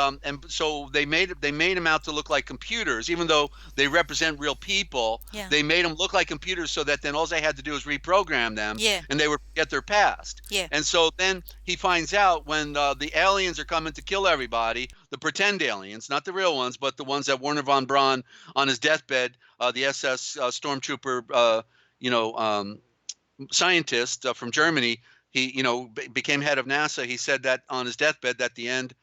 so they made them out to look like computers, even though they represent real people. Yeah. They made them look like computers, so that then all they had to do is reprogram them, and they would forget their past. Yeah. And so then he finds out when the aliens are coming to kill everybody, the pretend aliens, not the real ones, but the ones that Werner von Braun on his deathbed, the SS stormtrooper, scientist from Germany, he became head of NASA. He said that on his deathbed, that the end.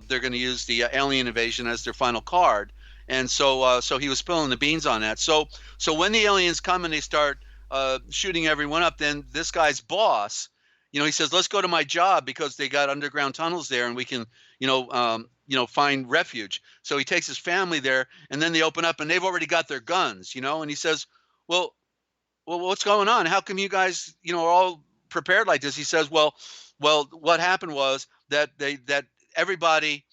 They're going to use the alien invasion as their final card, and so he was spilling the beans on that. So when the aliens come and they start shooting everyone up, then this guy's boss, he says, "Let's go to my job, because they got underground tunnels there, and we can, find refuge." So he takes his family there, and then they open up, and they've already got their guns, and he says, "Well, what's going on? How come you guys, are all prepared like this?" He says, "Well, what happened was that everybody,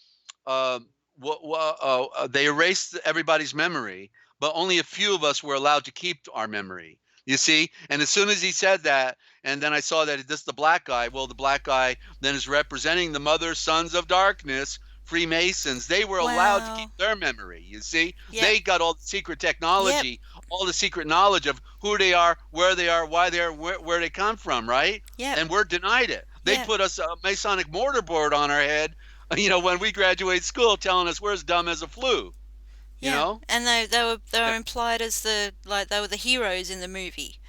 they erased everybody's memory, but only a few of us were allowed to keep our memory." You see? And as soon as he said that, and then I saw that this the black guy. Well, the black guy then is representing the Mother Sons of Darkness, Freemasons. They were allowed to keep their memory. You see? They got all the secret technology, all the secret knowledge of who they are, where they are, why they are, where they come from, right? And we're denied it. They put us a Masonic mortarboard on our head, when we graduate school, telling us we're as dumb as a flu. And they were implied as they were the heroes in the movie.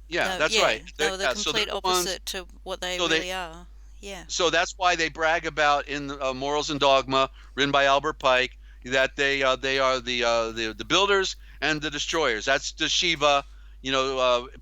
That's right. They were the complete opposite to what they really are. Yeah. So that's why they brag about in Morals and Dogma, written by Albert Pike, that they are the builders and the destroyers. That's the Shiva,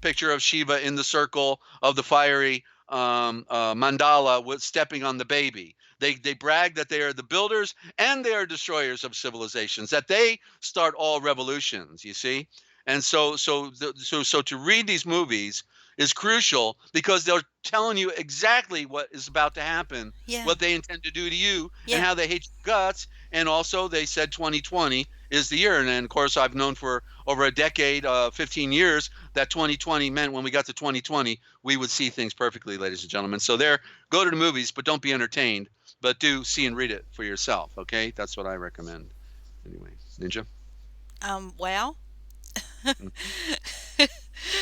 picture of Shiva in the circle of the fiery mandala with stepping on the baby. They brag that they are the builders and they are destroyers of civilizations, that they start all revolutions, you see? And so to read these movies is crucial, because they're telling you exactly what is about to happen, what they intend to do to you, and how they hate your guts. And also they said 2020 is the year. And then, of course, I've known for over a decade, 15 years, that 2020 meant when we got to 2020, we would see things perfectly, ladies and gentlemen. So go to the movies, but don't be entertained. But do see and read it for yourself, okay? That's what I recommend. Anyway, Ninja? Wow.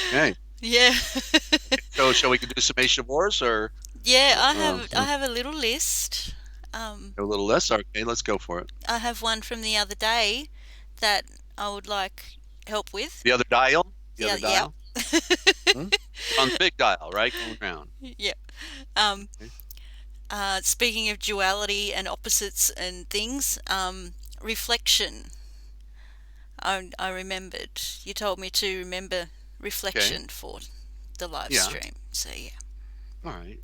Okay. Yeah. So shall we do summation of wars, or? Yeah, I have a little list. A little list? Okay, let's go for it. I have one from the other day that I would like help with. The other dial? The other dial? Yeah. On the big dial, right? Going around. Yeah. Speaking of duality and opposites and things, reflection. I remembered. You told me to remember reflection for the live stream. So, yeah. All right.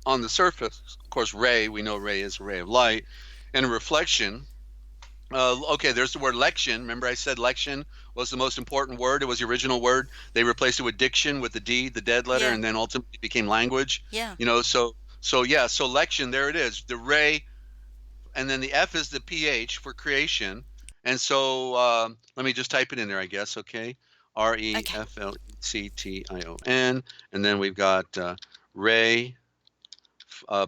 On the surface, of course, ray, we know ray is a ray of light. And a reflection, there's the word lection. Remember I said lection was the most important word. It was the original word. They replaced it with diction, with the D, the dead letter, and then ultimately became language. Yeah. So lection, there it is. The ray, and then the F is the PH for creation. And so let me just type it in there, I guess, okay? REFLECTION. And then we've got ray,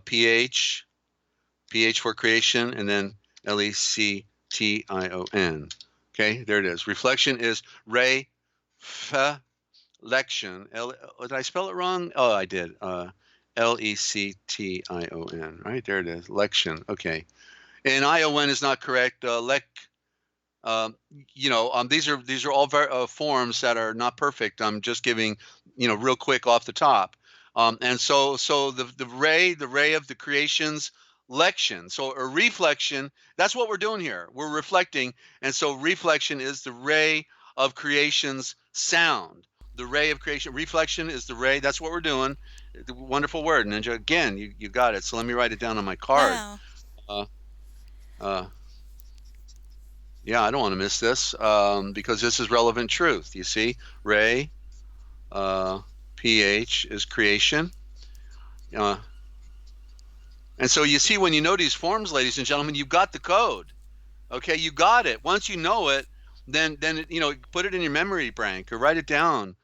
pH, pH for creation, and then Lection. Okay, there it is. Reflection is ray, lection. Did I spell it wrong? Oh, I did. Lection. Right there it is. Lection. Okay. And ION is not correct. These are all forms that are not perfect. I'm just giving, real quick off the top. And so the ray of the creation's lection. So a reflection, that's what we're doing here. We're reflecting. And so reflection is the ray of creation's sound. The ray of creation. Reflection is the ray. That's what we're doing. The wonderful word, Ninja. Again, you got it. So let me write it down on my card. Wow. Yeah, I don't want to miss this because this is relevant truth. You see, ray, pH is creation. And so you see, when you know these forms, ladies and gentlemen, you've got the code. Okay, you got it. Once you know it, then put it in your memory bank or write it down.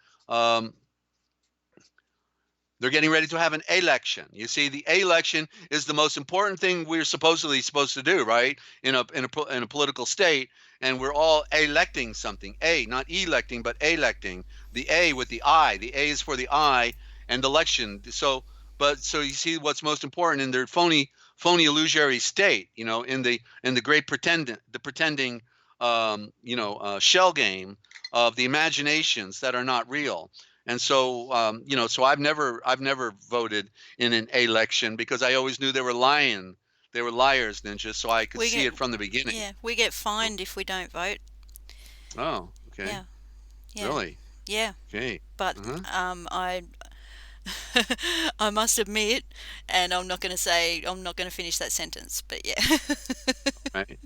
They're getting ready to have an election. You see, the election is the most important thing we're supposedly supposed to do, right? In a political state, and we're all electing something. Not electing, but electing. The A with the I. The A is for the I, and election. So you see, what's most important in their phony illusory state, in the great pretending, shell game of the imaginations that are not real. And so, so I've never voted in an election because I always knew they were lying. They were liars, Ninja, so I could see it from the beginning. Yeah, we get fined if we don't vote. Oh, okay. Yeah. Really? Yeah. Okay. But I must admit, and I'm not going to finish that sentence, but yeah. Right.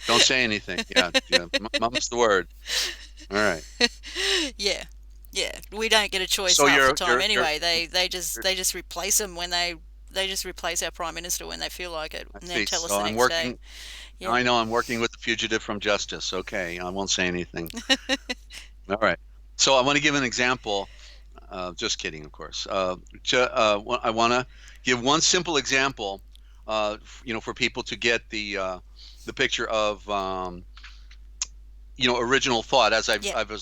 Don't say anything. Yeah. Mum's the word. All right. Yeah. We don't get a choice half the time anyway. They just replace them when they just replace our prime minister when they feel like it, and then tell us the next day. Yeah. I know I'm working with the fugitive from justice. Okay, I won't say anything. All right. So I want to give an example. Just kidding, of course. I want to give one simple example, for people to get the picture of original thought. As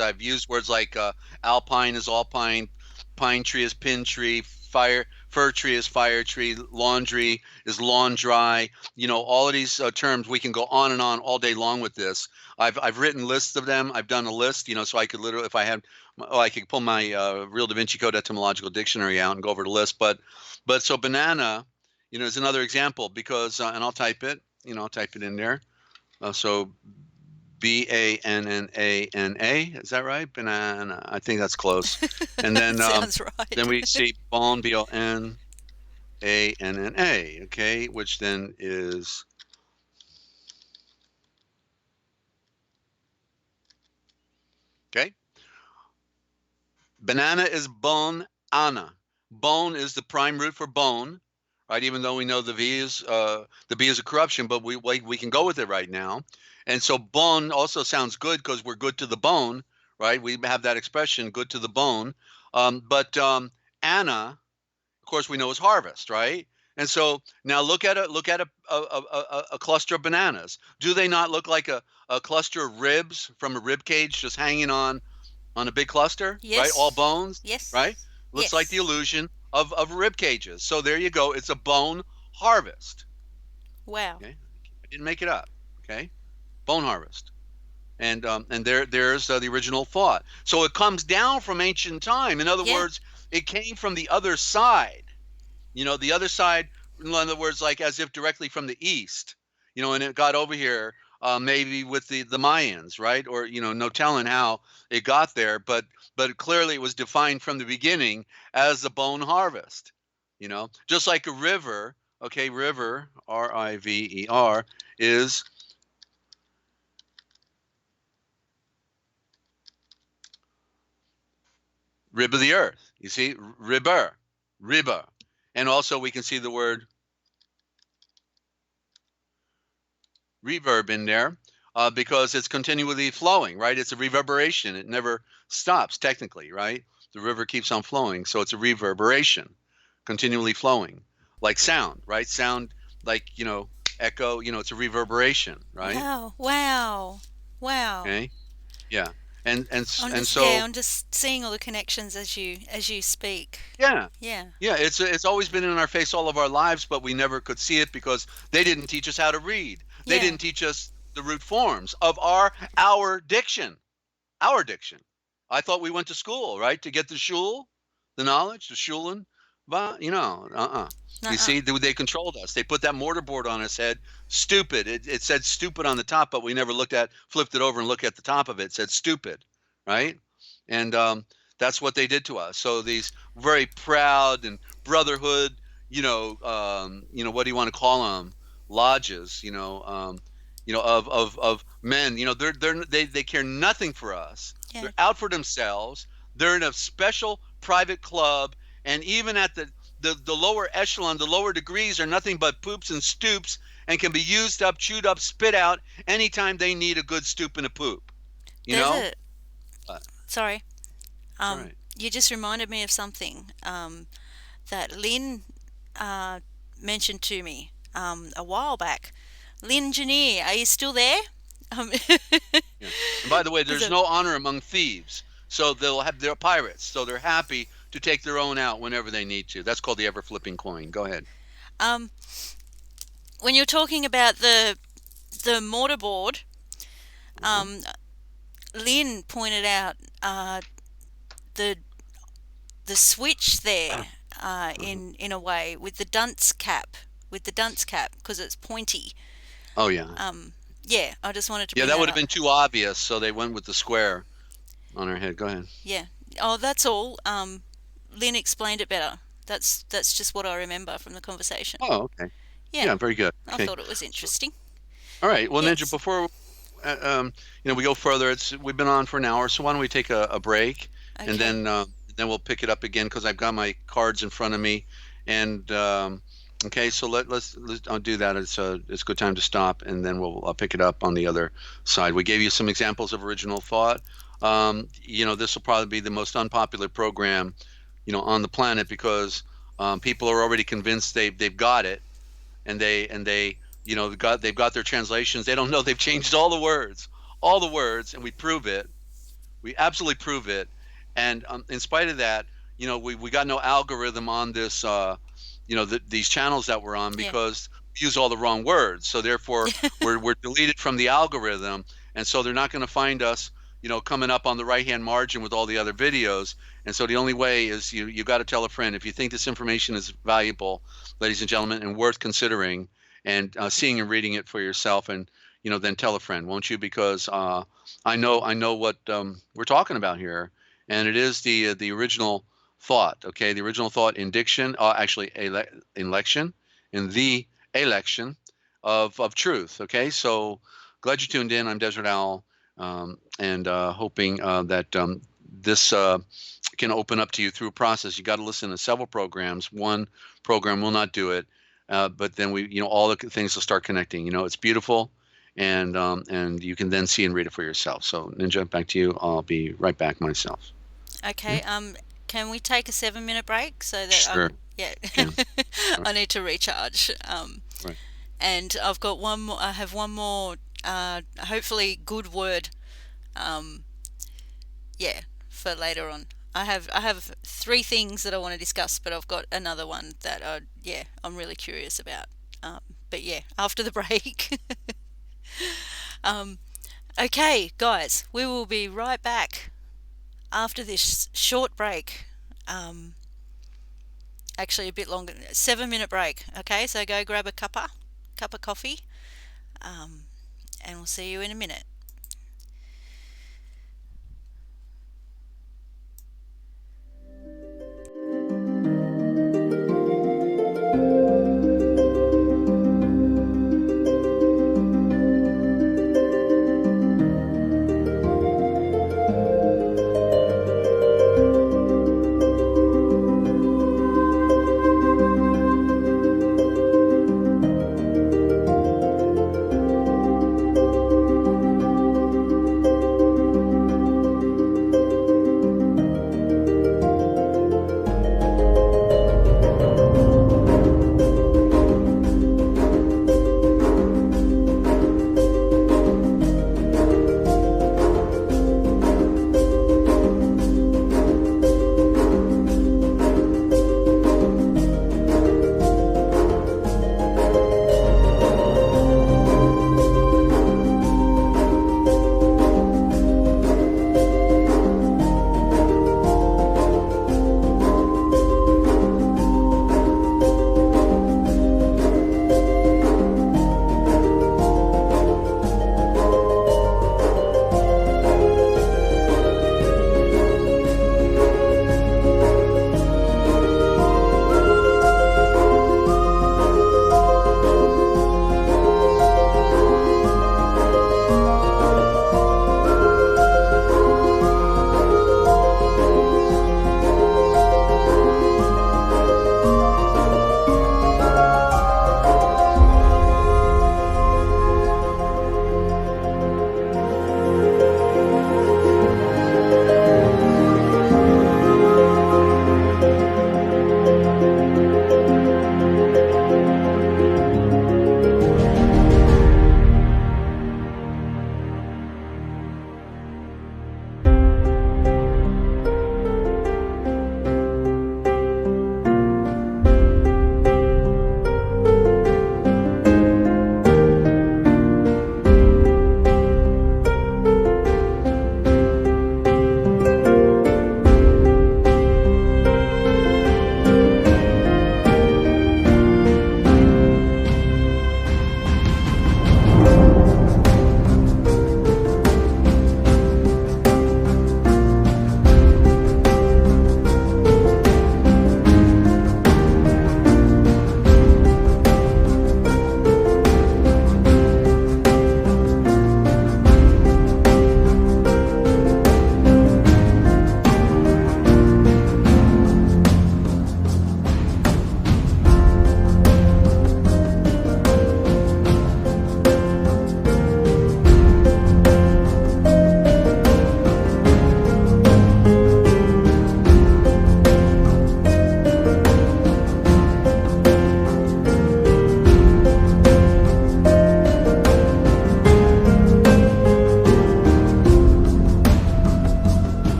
I've used words like alpine is alpine, pine tree is pin tree, fir tree is fire tree, laundry is lawn dry. All of these terms, we can go on and on all day long with this. I've written lists of them. I've done a list, so I could literally, if I had, I could pull my Real Da Vinci Code etymological dictionary out and go over the list. But so banana, is another example because, and I'll type it, I'll type it in there. So Bannana, is that right? Banana. I think that's close. And then sounds right. Then we see bone, Bonanna, okay, which then is okay. Banana is bone ana. Bone is the prime root for bone, right? Even though we know the B is a corruption, but we can go with it right now. And so bone also sounds good because we're good to the bone, right? We have that expression, good to the bone. But Anna, of course, we know is harvest, right? And so now look at a cluster of bananas. Do they not look like a cluster of ribs from a rib cage just hanging on a big cluster, yes. Right? All bones, yes, right? Looks like the illusion of rib cages. So there you go. It's a bone harvest. Wow. Okay? I didn't make it up. Okay. Bone harvest, and there's the original thought. So it comes down from ancient time. In other words, it came from the other side. The other side. In other words, like as if directly from the east. And it got over here maybe with the Mayans, right? Or no telling how it got there, but clearly it was defined from the beginning as the bone harvest. Just like a river. Okay, river, R-I-V-E-R, is rib of the earth. You see, river. And also we can see the word reverb in there because it's continually flowing, right? It's a reverberation. It never stops technically, right? The river keeps on flowing, so it's a reverberation. continually flowing, like sound, right? Sound, like, echo, it's a reverberation, right? Wow, wow, wow. Okay. Yeah. And Yeah, so, I'm just seeing all the connections as you speak. yeah. Yeah, Yeah, it's always been in our face all of our lives, but we never could see it because they didn't teach us how to read. They yeah, didn't teach us the root forms of our diction. Our diction. I thought we went to school, right, to get the shul, the knowledge, the shulen, but You nuh-uh. see, they controlled us. They put that mortarboard on us head. Stupid. It said stupid on the top, but we never flipped it over and looked at the top of it. It said stupid, right? And that's what they did to us. So these very proud and brotherhood, what do you want to call them? Lodges, of men. They care nothing for us. Yeah, They're out for themselves. They're in a special private club, and even at the lower echelon, the lower degrees are nothing but poops and stoops, and can be used up, chewed up, spit out anytime they need a good stoop and a poop. You there's know? a. Uh, Sorry. it's all right. You just reminded me of something that Lynn mentioned to me a while back. Lynn Janier, are you still there? Um, Yeah. And by the way, there's there's a no honor among thieves, so they're pirates, so they're happy to take their own out whenever they need to. That's called the ever flipping coin. Go ahead. um, when you're talking about the mortarboard, Uh-huh. um, Lynn pointed out the the switch there Uh-huh. in a way with the dunce cap because it's pointy. Oh yeah. Yeah, I just wanted to Yeah, bring that that would have up. been too obvious, so they went with the square on her head. Go ahead. Yeah. Oh, that's all. Lynn explained it better. That's just what I remember from the conversation. Oh, okay. Yeah, Yeah, very good. I Okay. thought it was So, interesting. all right. Well, Ninja, Yes. before we go further, we've been on for an hour, so why don't we take a break, and Okay. then we'll pick it up again because I've got my cards in front of me, and okay, so let's I'll do that. It's a good time to stop, and then I'll pick it up on the other side. We gave you some examples of original thought. This will probably be the most unpopular program, on the planet because people are already convinced they've got it, and they they've got their translations. They don't know they've changed all the words, and we prove it. We absolutely prove it. And in spite of that, we got no algorithm on this, these channels that we're on Yeah. because we use all the wrong words. So therefore, we're deleted from the algorithm, and so they're not going to find us, coming up on the right hand margin with all the other videos. And so the only way is you got to tell a friend if you think this information is valuable, ladies and gentlemen, and worth considering and seeing and reading it for yourself, and then tell a friend, won't you? Because I know what we're talking about here, and it is the original thought. Okay, the original thought in diction, actually, election, in the election of truth. Okay, so glad you tuned in. I'm Dezert-Owl, and hoping that this can open up to you through a process. You got to listen to several programs. One program will not do it, but then all the things will start connecting. It's beautiful, and you can then see and read it for yourself. So Ninja, back to you. I'll be right back myself. Okay. Can we take a 7 minute break so that Sure. yeah, Can. All I need to recharge. right. And I've got one more. I have one more. Hopefully, good word. Um, yeah, for later on. I have three things that I want to discuss, but I've got another one that I'm really curious about. But yeah, after the break. um, okay, guys, we will be right back after this short break. Um, actually, a bit longer. 7 minute break. Okay, so go grab a cup of coffee, um, and we'll see you in a minute.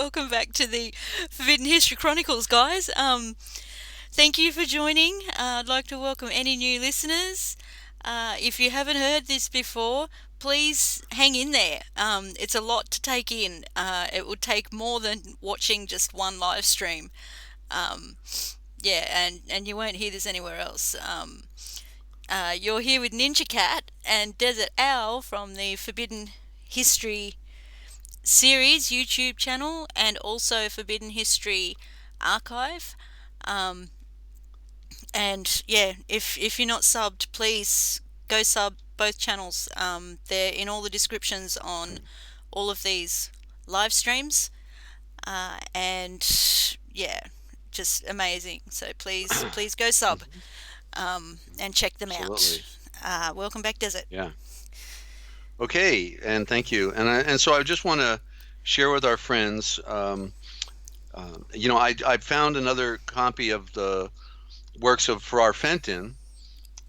welcome back to the Forbidden History Chronicles, guys. Thank you for joining. I'd like to welcome any new listeners. If you haven't heard this before, please hang in there. It's a lot to take in. It would take more than watching just one live stream. Um, yeah, and you won't hear this anywhere else. You're here with NinjaCat and Dezert-Owl from the Forbidden History series YouTube channel and also Forbidden History archive. And yeah, if you're not subbed, please go sub both channels. They're in all the descriptions on all of these live streams. And yeah, just amazing. So please go sub and check them Absolutely. out. Welcome back, Desert. Yeah. Okay, and thank you. And so I just want to share with our friends. I found another copy of the works of Farrar Fenton,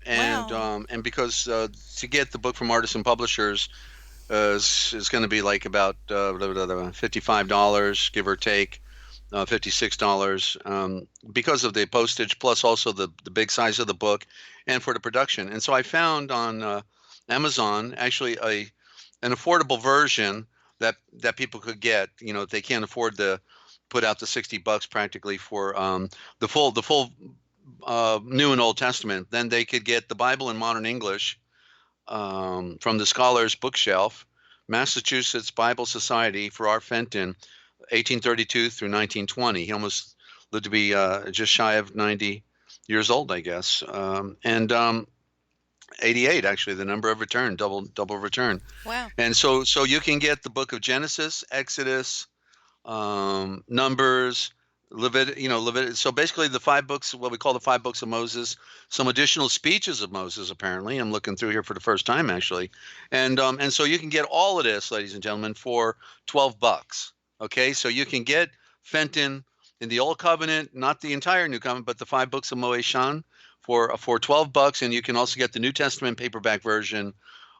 and Wow. and because to get the book from Artisan Publishers is going to be like about $55, give or take, $56, because of the postage plus also the big size of the book and for the production. And so I found on Amazon actually an affordable version that people could get. If they can't afford to put out the $60 practically for the full New and Old Testament, then they could get the Bible in Modern English from the Scholars Bookshelf, Massachusetts Bible Society, Farrar Fenton, 1832 through 1920. He almost lived to be just shy of 90 years old, I guess, and 88 actually, the number of return, double return. Wow. And so you can get the book of Genesis, Exodus, Numbers, Leviticus. So basically the 5 books, what we call the 5 books of Moses, some additional speeches of Moses, apparently. I'm looking through here for the first time, actually. And so you can get all of this, ladies and gentlemen, for $12. Okay, so you can get Fenton in the Old Covenant, not the entire New Covenant, but the 5 books of Moeshan for $12, and you can also get the New Testament paperback version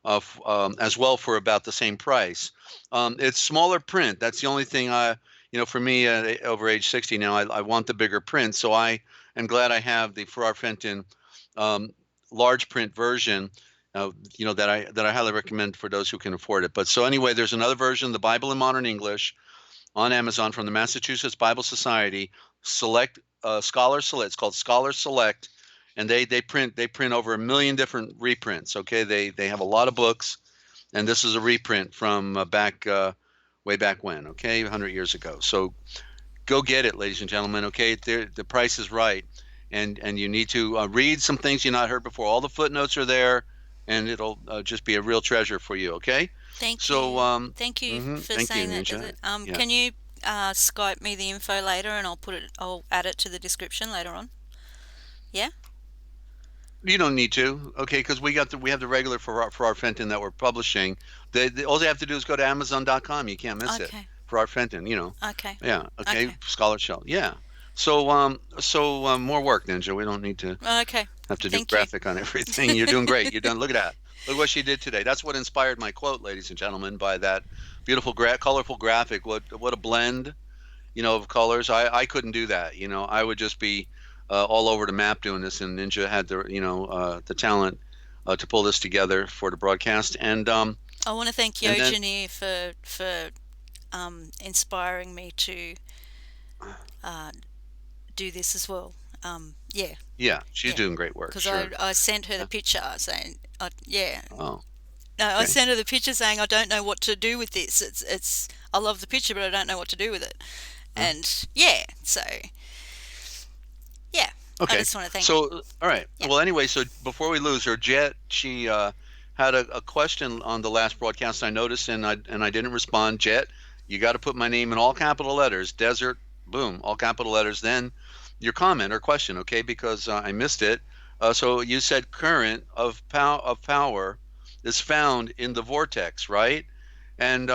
of as well for about the same price. It's smaller print. That's the only thing for me over age 60 now, I want the bigger print. So I am glad I have the Farrar Fenton large print version, that I highly recommend for those who can afford it. But so anyway, there's another version, the Bible in Modern English, on Amazon from the Massachusetts Bible Society. Select Scholar Select. It's called Scholar Select, and they print over 1 million different reprints. Okay, they have a lot of books, and this is a reprint from way back when. Okay, 100 years ago. So go get it, ladies and gentlemen. Okay, the price is right, and you need to read some things you've not heard before. All the footnotes are there, and it'll just be a real treasure for you. Okay. Thank So you. Thank you for thank you, saying that, Ninja. Desert. Yeah. Can you Skype me the info later, and I'll add it to the description later on. Yeah. You don't need to, okay, because we have the regular for our Fenton that we're publishing. All they have to do is go to Amazon.com. You can't miss it Okay. for our Fenton. Okay. Yeah, okay, Okay. Scholar Shell. Yeah. So more work, Ninja. We don't need to Okay. have to do Thank you. graphic on everything. You're doing great. You're done. Look at that. Look what she did today. That's what inspired my quote, ladies and gentlemen, by that beautiful colorful graphic. What a blend, of colors. I couldn't do that. I would just be all over the map doing this, and Ninja had the talent to pull this together for the broadcast. And I want to thank and then Eugenie for inspiring me to uh, do this as well. Yeah. yeah, she's Yeah. doing great work. Because Sure. I sent her the Yeah. picture saying, yeah. Oh, No, I okay. sent her the picture saying I don't know what to do with this. It's I love the picture, but I don't know what to do with it. Huh? And yeah, so yeah, I Okay. just want to thank. So all right. Yeah. Well, anyway, so before we lose her, Jet, she had a question on the last broadcast I noticed, and I didn't respond. Jet, you got to put my name in all capital letters. Desert, boom, all capital letters. Then your comment or question, okay? Because I missed it. So you said current of power is found in the vortex, right? And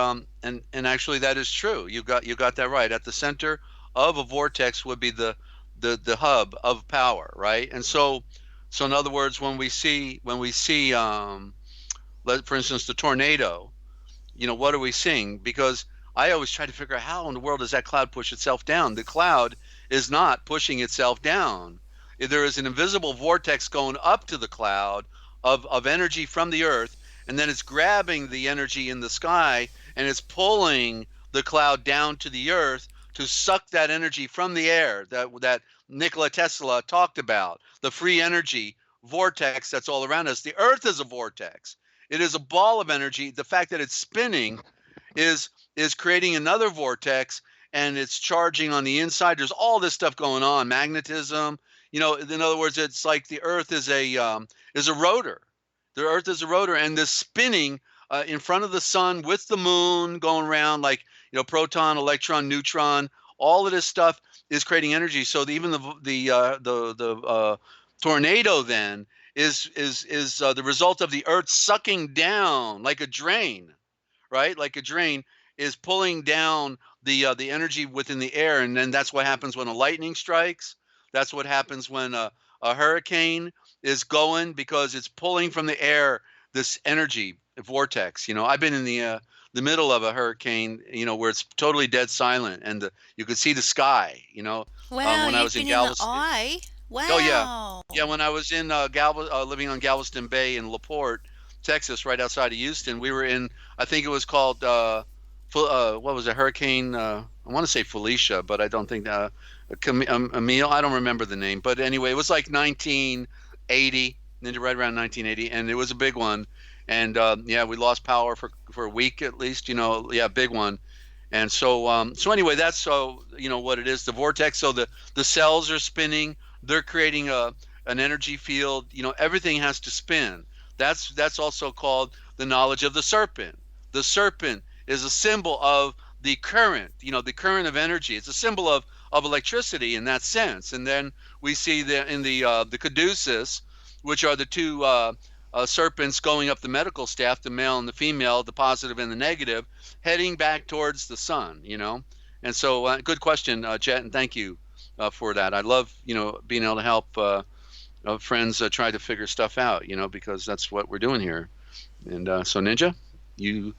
actually that is true. You got that right. At the center of a vortex would be the hub of power, right? And so in other words, when we see for instance, the tornado, what are we seeing? Because I always try to figure out how in the world does that cloud push itself down. The cloud is not pushing itself down. There is an invisible vortex going up to the cloud of energy from the earth, and then it's grabbing the energy in the sky and it's pulling the cloud down to the earth to suck that energy from the air that Nikola Tesla talked about, the free energy vortex that's all around us. The earth is a vortex. It is a ball of energy. The fact that it's spinning is creating another vortex, and it's charging on the inside. There's all this stuff going on, magnetism. In other words, it's like the earth is a rotor. The earth is a rotor, and this spinning in front of the sun with the moon going around, like proton, electron, neutron. All of this stuff is creating energy. So even the tornado then is the result of the earth sucking down like a drain, right? Like a drain is pulling down the energy within the air, and then that's what happens when a lightning strikes. That's what happens when a hurricane is going, because it's pulling from the air this energy vortex. I've been in the middle of a hurricane, where it's totally dead silent, and you could see the sky. Wow, when I you've was in been in the Galveston. eye? Oh yeah, Wow. yeah. When I was in living on Galveston Bay in LaPorte, Texas, right outside of Houston, we were in. I think it was called what was it? Hurricane. I want to say Felicia, but I don't think Emile. I don't remember the name, but anyway, it was like 1980, right around 1980, and it was a big one. And yeah, we lost power for a week at least. Yeah, big one. And so anyway, that's what it is. The vortex. So the cells are spinning. They're creating an energy field. Everything has to spin. That's also called the knowledge of the serpent. The serpent is a symbol of the current. The current of energy. It's a symbol of electricity in that sense. And then we see in the caduceus, which are the two serpents going up the medical staff, the male and the female, the positive and the negative, heading back towards the sun. And so good question, Jet, and thank you for that. I love being able to help friends try to figure stuff out, because that's what we're doing here. And so Ninja, you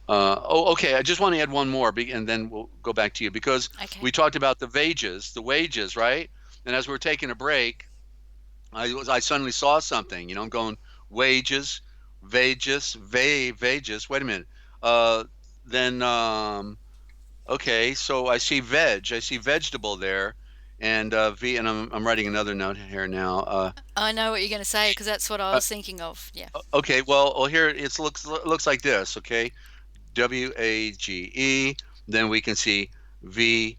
okay, I just want to add one more, and then we'll go back to you, because Okay. we talked about the wages, right? And as we're taking a break, I suddenly saw something. I'm going wages, wages. Wait a minute. Then okay, so I see vegetable there, and and I'm writing another note here now. I know what you're going to say, because that's what I Uh, was thinking of. Yeah. okay, well here it looks like this. Okay, WAGE. Then we can see VEGA.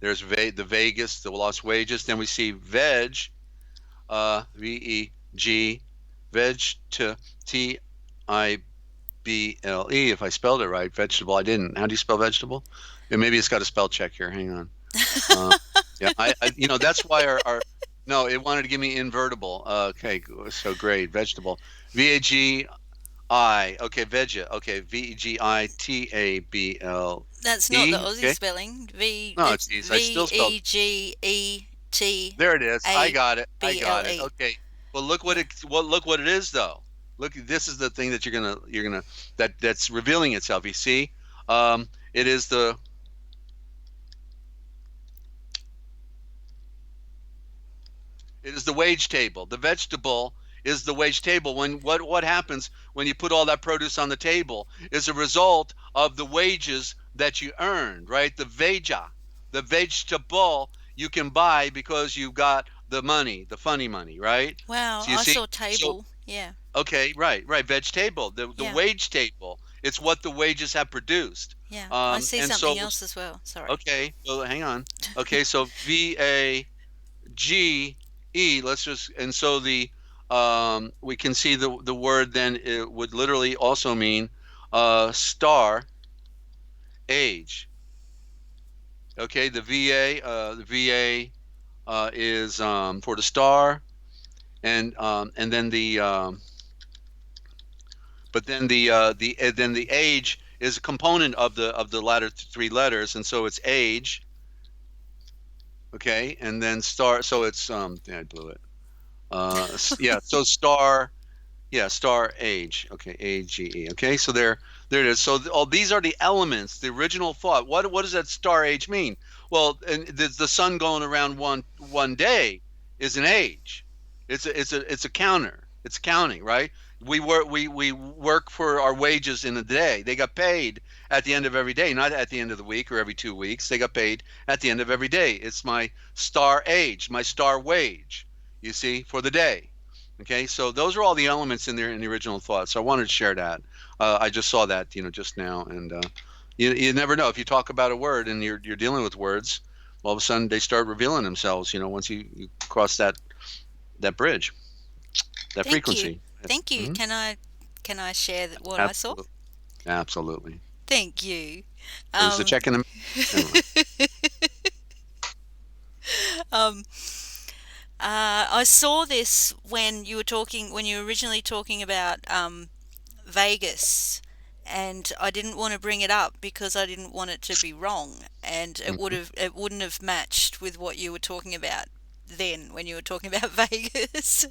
There's the Vegas, the lost wages. Then we see veg, VEG, veg to TIBLE. If I spelled it right, vegetable. I didn't. How do you spell vegetable? And maybe it's got a spell check here. Hang on. Yeah, that's why our no, it wanted to give me invertible. Okay, so great. Vegetable. VAGI. Okay, veggie. Okay, VEGITABLE. That's not the Aussie Okay. spelling. Oh, It's geez, I still spelled. VEGETABLE. There it is. I got it. Okay. Well, look what it is though. Look, this is the thing that you're gonna that's revealing itself. You see, it is the wage table. The vegetable is the wage table. When what happens when you put all that produce on the table is a result of the wages that you earned, right? The vegetable you can buy because you got the money, the funny money, right? Wow, So you I see, saw so table. Yeah. okay, right, veg table, the Yeah. wage table. It's what the wages have produced. Yeah. I see And something so else as well. Sorry. okay, well hang on. Okay, so VAGE. Let's just and so the we can see the word then it would literally also mean star age. Okay, the VA is for the star, and then the age is a component of the latter three letters, and so it's age. Okay, and then star. So it's yeah, I blew it. Yeah, so star. Yeah, star age. Okay, AGE. Okay, so they're There it is. So all these are the elements, the original thought. What does that star age mean? Well, and the sun going around one day is an age. It's a counter. It's counting, right? We work for our wages in a day. They got paid at the end of every day, not at the end of the week or every 2 weeks. They got paid at the end of every day. It's my star age, my star wage, you see, for the day. Okay, so those are all the elements in there in the original thought. So I wanted to share that. I just saw that, just now, and you never know if you talk about a word and you're dealing with words. All of a sudden, they start revealing themselves. Once you cross that bridge, that Thank you. frequency. Thank you. Mhm. Can I share what I saw? Absolutely, absolutely. Thank you. It was the Um, check in the anyway. um, I saw this when you were originally talking about Vegas, and I didn't want to bring it up because I didn't want it to be wrong, and Mhm. it wouldn't have matched with what you were talking about then when you were talking about Vegas.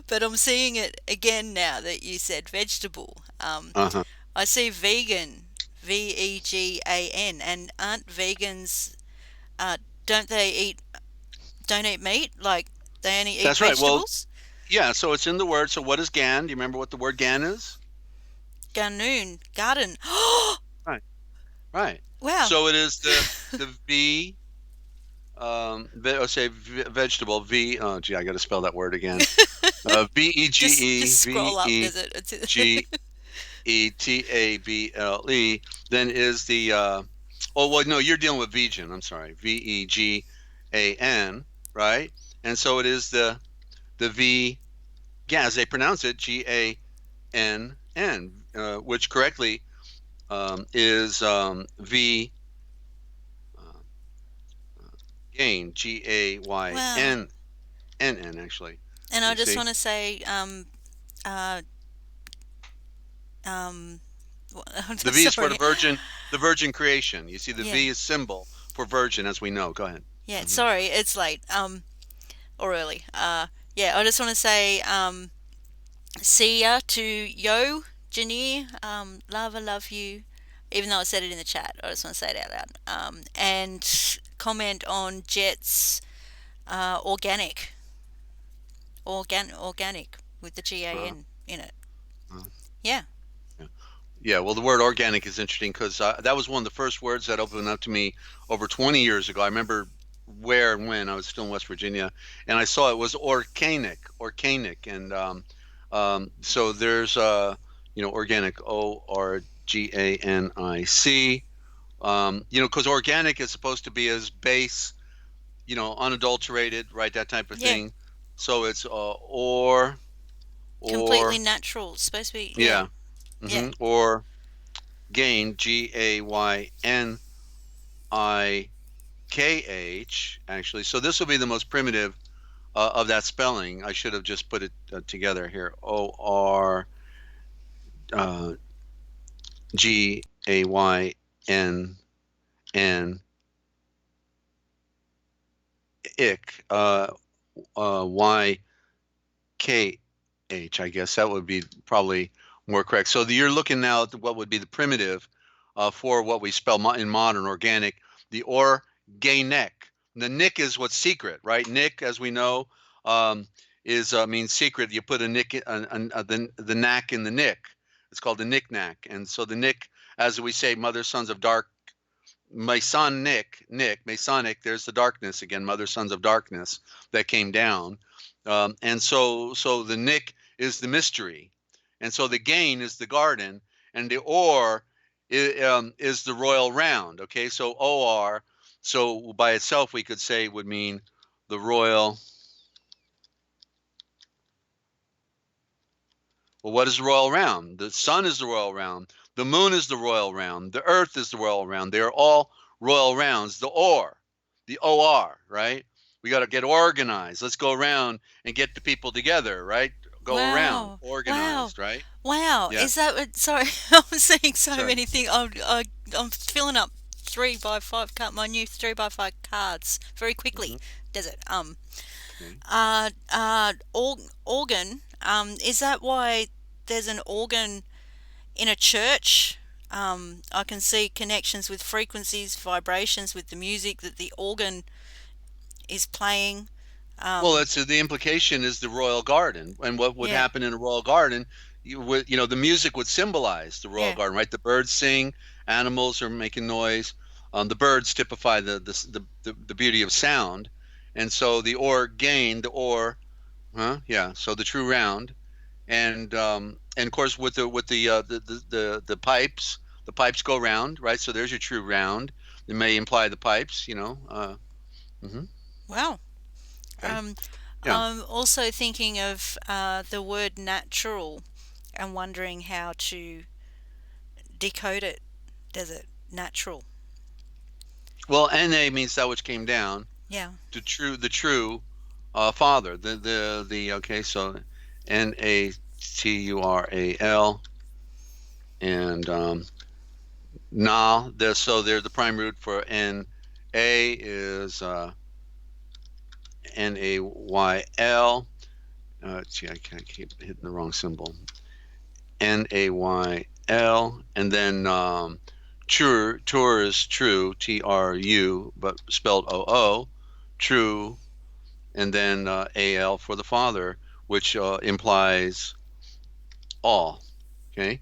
But I'm seeing it again now that you said vegetable. Uh-huh. I see vegan, Vegan, and aren't vegans? Uh, don't they don't eat meat? Like they only eat That's right. Well, vegetables? yeah. So it's in the word. So what is GAN? Do you remember what the word GAN is? Ganoon, garden. Right. Right. Wow. So it is the V. Say vegetable. V. Oh, gee, I got to spell that word again. Just Vege, scroll up, V E does it? G ETABLE. Then is the oh well no, you're dealing with vegan. I'm sorry. VEGAN, right? And so it is the V, yeah, as they pronounce it, GANN, which correctly is V uh, gain, Wow. GAYNNN actually. And I You just see? want to say, uh, um, I'm The V is for sorry. the virgin creation. You see, the Yeah, V is symbol for virgin, as we know. Go ahead. yeah. Hmm. Sorry, it's late. Or early. Yeah. I just want to say, see ya to Yo, Janine. Love, I love you. Even though I said it in the chat, I just want to say it out loud. And comment on Jet's organic, organic with the Uh, GAN in it. uh, Yeah. yeah. Yeah, well, the word organic is interesting because that was one of the first words that opened up to me over 20 years ago. I remember where and when I was still in West Virginia, and I saw it was organic, and so there's organic, ORGANIC, because organic is supposed to be as base, unadulterated, right? That type of Yeah. thing. So it's Completely or natural. It's supposed to be, yeah. yeah, Yeah. or gain, GAYNIKH, actually. So this will be the most primitive of that spelling. I should have just put it together here. ORGAYNN ick YKH. I guess that would be probably more correct. So you're looking now at what would be the primitive for what we spell in modern organic, the organic. The nick is what's secret, right? Nick, as we know, um, is means secret. You put a nick, the knack in the nick. It's called the knick-knack. And so the nick, as we say, mother sons of dark, Masonic, there's the darkness again, mother sons of darkness that came down. And so the nick is the mystery. And so the gain is the garden, and the or is the royal round. Okay, so OR, so by itself we could say would mean the royal. Well, what is the royal round? The sun is the royal round. The moon is the royal round. The earth is the royal round. They are all royal rounds. The OR, right? We got to get organized. Let's go around and get the people together, right? Go around, Wow. Wow. organized, right? Wow. Yeah. Is that what? Sorry, I'm seeing so Sorry. many things. I'm filling up 3x5 my new 3x5 cards very quickly. Hmm. Does it? Okay. Organ. Is that why there's an organ in a church. I can see connections with frequencies, vibrations with the music that the organ is playing. Well, Um, that's the implication is the royal garden, and what would yeah, happen in a royal garden? The music would symbolize the royal yeah. garden, right? The birds sing, animals are making noise. The birds typify the beauty of sound, and so the organ, the or, huh? Yeah. So the true round, and of course with the pipes go round, right? So there's your true round. It may imply the pipes, hmm Wow. okay, Um, yeah. I'm also thinking of the word natural and wondering how to decode it. Does it natural? Well, Na means that which came down. Yeah. The true Father. The okay. So Natural, and Na. So there's the prime root for N. A is Nayl. See, I can't keep hitting the wrong symbol. Nayl, and then Tur is true, Tru, but spelled Oo, true, and then Al for the Father, which implies all. Okay,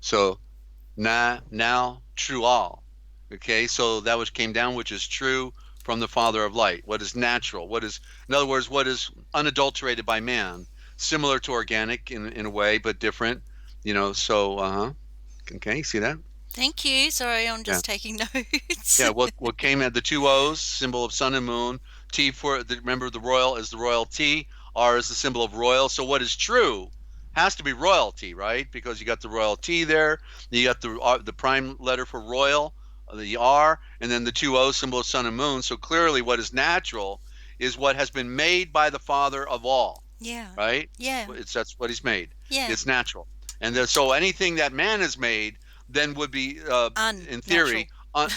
so now true all. Okay, so that which came down, which is true from the Father of light. What is natural? In other words, what is unadulterated by man, similar to organic in a way, but different. So Okay, see that? Thank you. Sorry, I'm Yeah. just taking notes. Yeah, what came at the two O's, symbol of sun and moon. T for remember the royal is the royalty. R is the symbol of royal. So what is true has to be royalty, right? Because you got the royalty there. You got the prime letter for royal, the R, and then the two O's, symbol of sun and moon. So clearly, what is natural is what has been made by the Father of all, Yeah. right? Yeah. That's what He's made. Yeah. It's natural, and so anything that man has made then would be, in Unnatural. theory,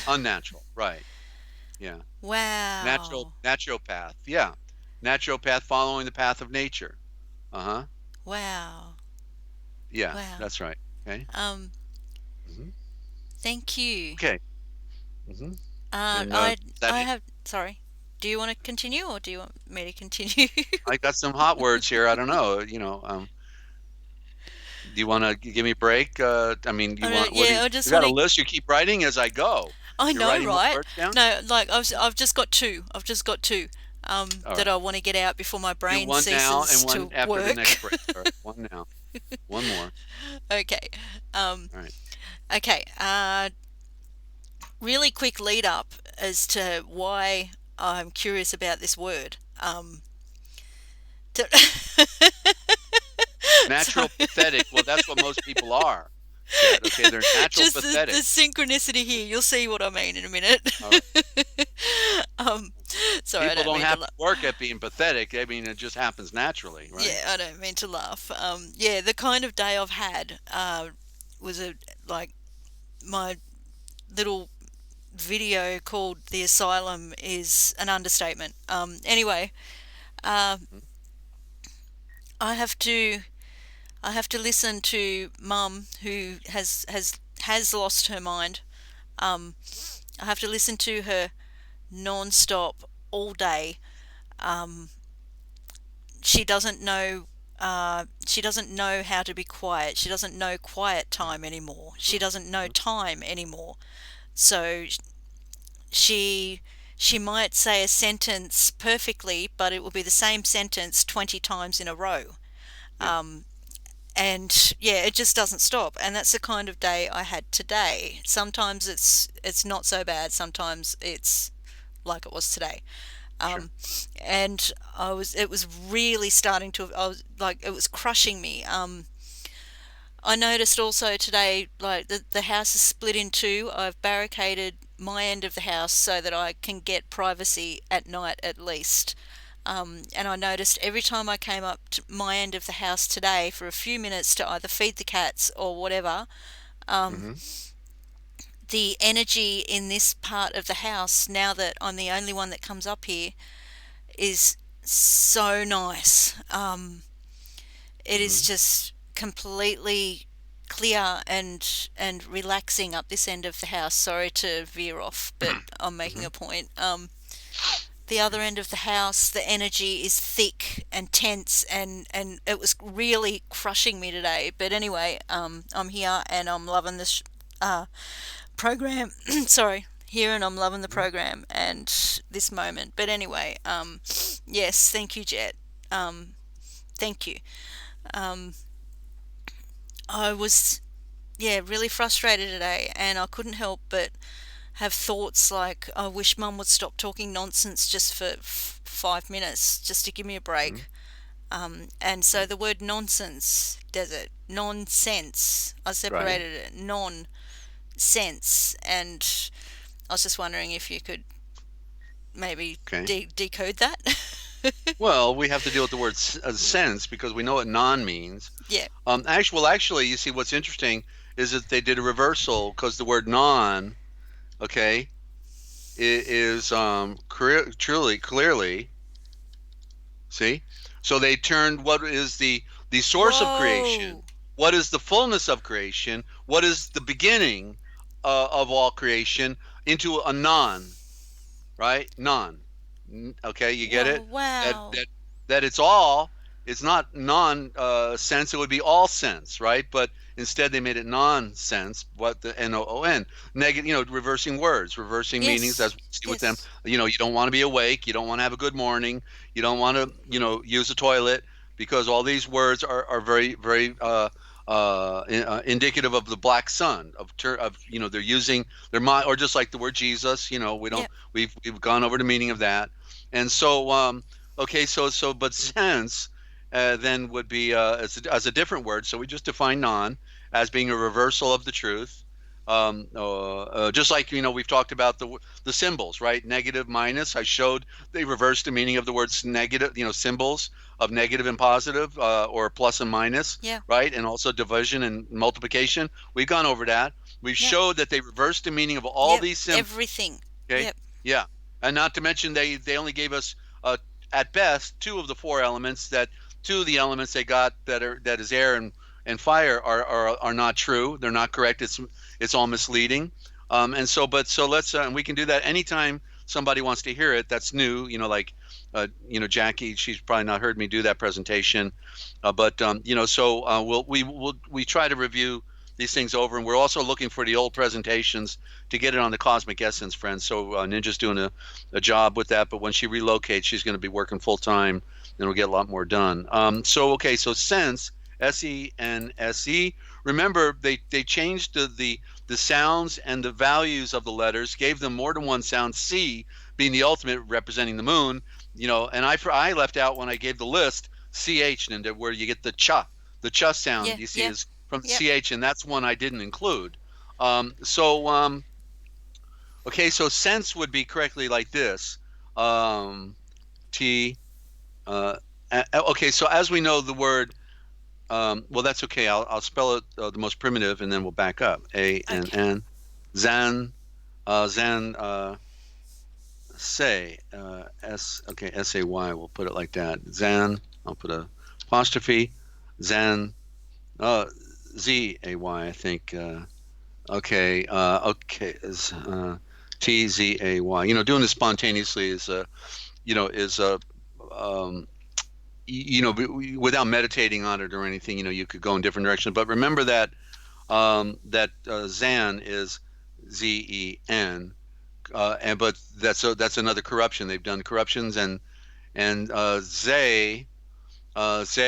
unnatural, right? Yeah, Wow. naturopath. Yeah, naturopath following the path of nature. Uh-huh. Wow. Yeah, Wow. that's right. Okay. Um, hmm Thank you. Okay. hmm And I that have, sorry. Do you want to continue or do you want me to continue? I got some hot words here. I don't know. Do you want to give me a break? I mean, I don't, what do yeah, I you just got want a to. list? You keep writing as I go. I You're know, writing more right? words down. No, like I've just got two. I've just got two. All That right. I want to get out before my Do brain one now and ceases one to after the work. next break. All right. One now. One more. Okay. Um, All right. okay. Really quick lead up as to why I'm curious about this word. To Natural Sorry. pathetic. Well, that's what most people are, Kat. Okay, they're natural Just the pathetic. synchronicity here. You'll see what I mean in a minute. All right. um, Sorry, I People don't don't mean to have to laugh. work at being pathetic. I mean, it just happens naturally, right? Yeah, I don't mean to laugh. Yeah, the kind of day I've had was like my little video called "The Asylum" is an understatement. Anyway, uh, Mhm. I have to I have to listen to Mum who has lost her mind. Um, I have to listen to her non-stop all day. Um, she doesn't know. She doesn't know how to be quiet. She doesn't know quiet time anymore. She doesn't know Mhm. time anymore. So she she might say a sentence perfectly, but it will be the same sentence 20 times in a row. Yeah, Um, and yeah, it just doesn't stop. And that's the kind of day I had today. Sometimes it's not so bad. Sometimes it's like it was today. sure. Um, and it was really starting to, I was like, it was crushing me. I noticed also today, like the house is split in two. I've barricaded my end of the house so that I can get privacy at night at least. And I noticed every time I came up to my end of the house today for a few minutes to either feed the cats or whatever, um, hmm the energy in this part of the house, now that I'm the only one that comes up here, is so nice. It hmm is just completely clear and relaxing up this end of the house. Sorry to veer off, but I'm making Mhm. a point. The other end of the house, the energy is thick and tense, and it was really crushing me today. But anyway, I'm here and I'm loving this program. Sorry, here, and I'm loving the program and this moment. But anyway, yes, thank you, Jet. Thank you. Um, I was, yeah, really frustrated today, and I couldn't help but have thoughts like, I wish Mum would stop talking nonsense just for 5 minutes, just to give me a Mhm. break. And so the word nonsense, desert, nonsense, I Right. separated it, nonsense, and I was just wondering if you could maybe Okay. decode that. Well, we have to deal with the word sense because we know what non means. Yeah. Actually, you see, what's interesting is that they did a reversal because the word non, okay, is truly clearly, see, so they turned what is the source of creation, Whoa. what is the fullness of creation, what is the beginning of all creation into a non, right? Non. Okay, you get Whoa. it? That Wow. that that it's all. It's not non sense. It would be all sense, right? But instead they made it nonsense. What the NOON negative? Reversing words, reversing meanings. As Yes. we see with them, Yes. you don't want to be awake. You don't want to have a good morning. You don't want to, use a toilet because all these words are very very indicative of the black sun of they're using their mind, or just like the word Jesus. We don't Yep. we've gone over the meaning of that, and so okay, but sense then would be as a different word. So we just define non as being a reversal of the truth. Just like we've talked about the symbols, right? Negative, minus. I showed they reversed the meaning of the words negative, symbols of negative and positive, or plus and minus, Yeah. right? And also division and multiplication. We've gone over that. We've Yep. showed that they reversed the meaning of all Yep. these symbols. Everything. Okay. Yep. Yeah. And not to mention they only gave us at best two of the four elements. That two of the elements they got that is air and fire are not true. They're not correct. It's all misleading. So let's and we can do that anytime somebody wants to hear it. That's new. Jackie. She's probably not heard me do that presentation, but so we try to review these things over, and we're also looking for the old presentations to get it on the Cosmic Essence, friends. So Ninja's doing a job with that, but when she relocates, she's going to be working full time, and we'll get a lot more done. Okay, so sense, SENSE. Remember, they changed the sounds and the values of the letters, gave them more than one sound. C being the ultimate, representing the moon. And I left out when I gave the list CH, Ninja, where you get the cha Yeah. sound. You see Yeah. is from Yep. CH, and that's one I didn't include. Okay, so sense would be correctly like this. Um, T. Uh, okay, so as we know, the word. Well, that's okay. I'll spell it the most primitive, and then we'll back up. Okay. ANN. Zan. Zan. Say. S. Okay. SAY. We'll put it like that. Zan. I'll put a apostrophe. Zan. Uh, ZAY. I think. Okay. Okay. TZAY. Doing this spontaneously is um, without meditating on it or anything. You could go in different directions. But remember that Zan is ZEN, but that's another corruption. They've done corruptions, and Zay, is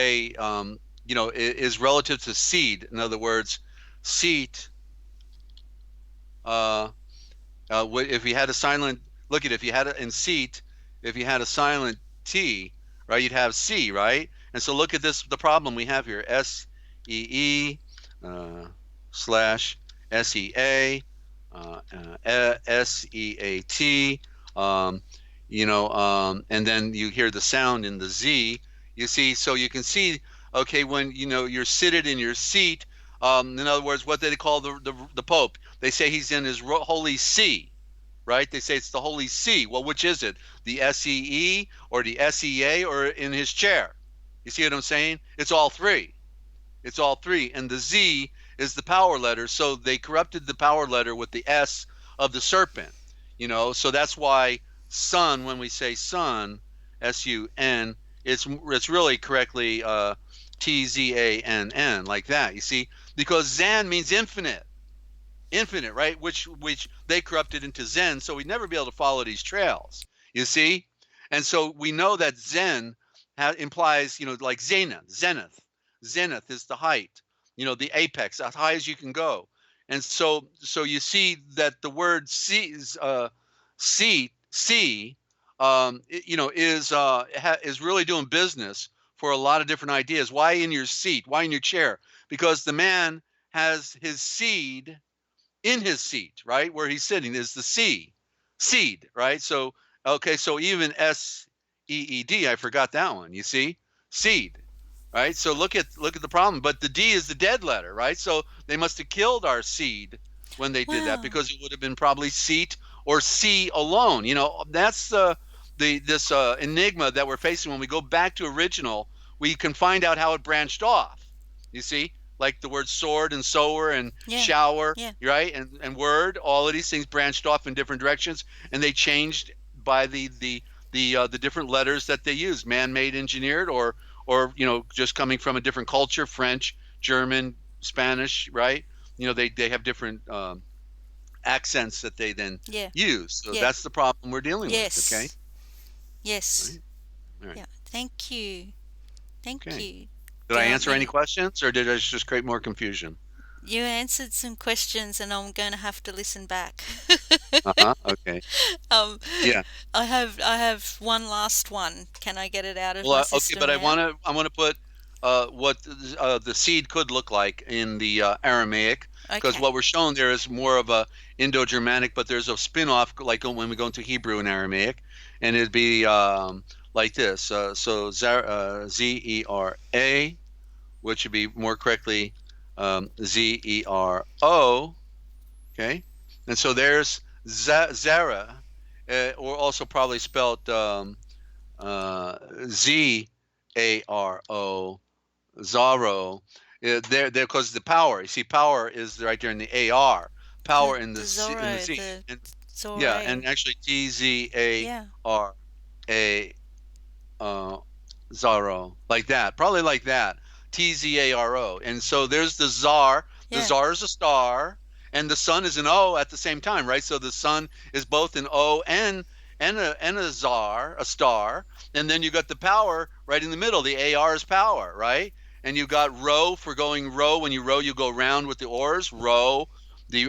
relative to seed. In other words, seat. Uh, if you had a silent look at if you had a in seat, if you had a silent T, right, you'd have C, right? And so look at this, the problem we have here: SEE slash SEA SEAT. And then you hear the sound in the Z. You see, so you can see, okay, when you're seated in your seat. In other words, what they call the Pope. They say he's in his holy see, right? They say it's the holy see. Well, which is it? The SEE or the SEA or in his chair? You see what I'm saying? It's all three. It's all three. And the Z is the power letter. So they corrupted the power letter with the S of the serpent, so that's why sun, when we say sun, S-U-N, it's really correctly T-Z-A-N-N, like that, you see, because Zan means infinite, right? Which they corrupted into Zen, so we'd never be able to follow these trails, you see? And so we know that Zen implies, like zenith is the height, the apex, as high as you can go. And so you see that the word seat, is really doing business for a lot of different ideas. Why in your seat? Why in your chair? Because the man has his seed in his seat, right? Where he's sitting is the seed, right? So, okay, so even S-E-E-D, I forgot that one, you see? Seed, right? So look at the problem. But the D is the dead letter, right? So they must have killed our seed when they did that, Wow. because it would have been probably seat or C alone. That's this enigma that we're facing. When we go back to original, we can find out how it branched off, you see? Like the word sword and sower and Yeah. shower, Yeah. right? And word, all of these things branched off in different directions, and they changed by the different letters that they use, man-made, engineered, or just coming from a different culture, French, German, Spanish, right? They have different accents that they then Yeah. use. So Yeah. that's the problem we're dealing with. Okay. Yes. Yes. Right. All right. Yeah. Thank you. Thank Okay. you. Did I answer any questions, or did I just create more confusion? You answered some questions, and I'm going to have to listen back. Uh-huh. Okay. um, Yeah. I have one last one. Can I get it out of Well, my okay, system but I now? want to put what the seed could look like in the Aramaic, because Okay. what we're showing there is more of a Indo-Germanic, but there's a spin-off like when we go into Hebrew and Aramaic, and it'd be like this. So Zera, which would be more correctly Zero. Okay, and so there's Zara, or also probably spelled Zaro, Zaro. There, because the power. You see, power is right there in the AR. The Power in the in the Zorro, Z. the And yeah, and Zorro. actually Yeah. Tzara, uh, Zaro, like that, probably like that. Tzaro. And so there's the Czar. The Yeah. Czar is a star, and the sun is an O at the same time, right? So the sun is both an O and a Czar, a star. And then you got the power right in the middle. The AR is power, right? And you got row for going row. When you row, you go round with the oars. Row, the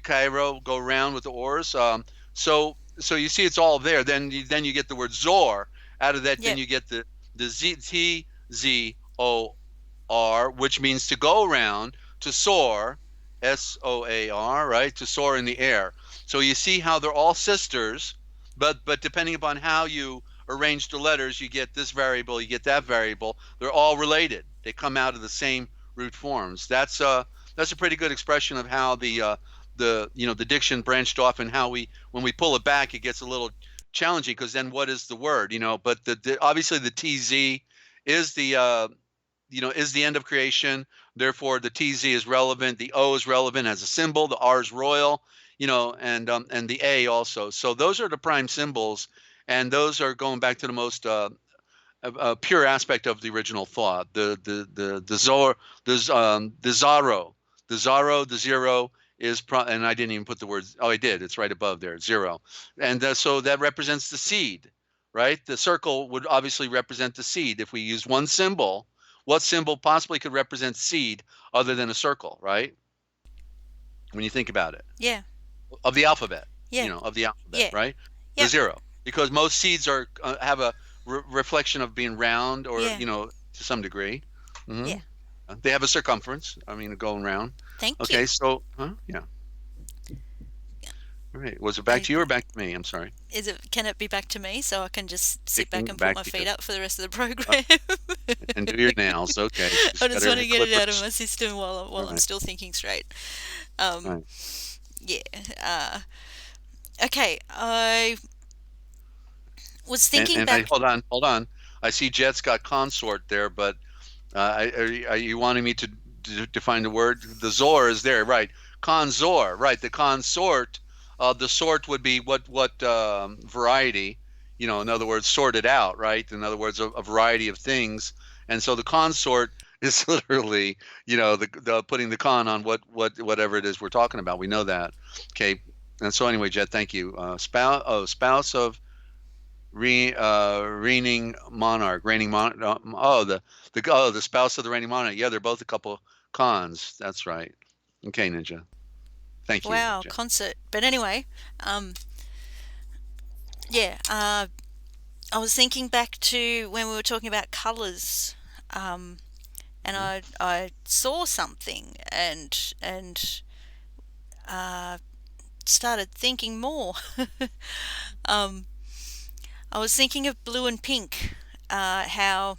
Cairo go round with the oars. So you see it's all there. Then you get the word Zor. Out of that, then Yep. you get the Tzor, which means to go around, to soar, SOAR, right? To soar in the air. So you see how they're all sisters, but depending upon how you arrange the letters, you get this variable, you get that variable. They're all related. They come out of the same root forms. That's a pretty good expression of how the diction branched off, and how when we pull it back, it gets a little challenging, because then what is the word? But obviously the TZ is the end of creation. Therefore, the TZ is relevant. The O is relevant as a symbol. The R is royal. And the A also. So those are the prime symbols, and those are going back to the most pure aspect of the original thought. The Zor, the Zaro, the zero is and I didn't even put the word. Oh, I did. It's right above there, zero, and so that represents the seed, right? The circle would obviously represent the seed. If we use one symbol, what symbol possibly could represent seed other than a circle, right? When you think about it, Yeah. of the alphabet, Yeah. of the alphabet, Yeah. right? The Yep. zero, because most seeds have a reflection of being round, or Yeah. to some degree. Yeah. hmm They have a circumference. I mean, going round. Thank you. Okay, so yeah. All right. Was it back I, to you or back to me? I'm sorry. can it be back to me so I can just sit It back can and put back my to feet you. up for the rest of the Uh, program? and do your nails. Okay. I She's got just want her to get it out of clippers. my system while All I'm right. still thinking straight. All Um, right. yeah. Okay. I was thinking And I back. hold on. I see Jet's got consort there, but are you wanting me to define the word. The zor is there, right? Consor, right? The consort. The sort would be what variety, in other words, sorted out, right? In other words, a variety of things. And so the consort is literally, the putting the con on whatever it is we're talking about. We know that. Okay. And so anyway, Jed, thank you. Spouse of reigning monarch. The spouse of the reigning monarch. Yeah, they're both a couple cons. That's right. Okay, Ninja. Thank you, Wow, Jed. concert. But anyway, um, yeah, I was thinking back to when we were talking about colours, um, and Mhm. I saw something and uh, started thinking more. um, I was thinking of blue and pink, how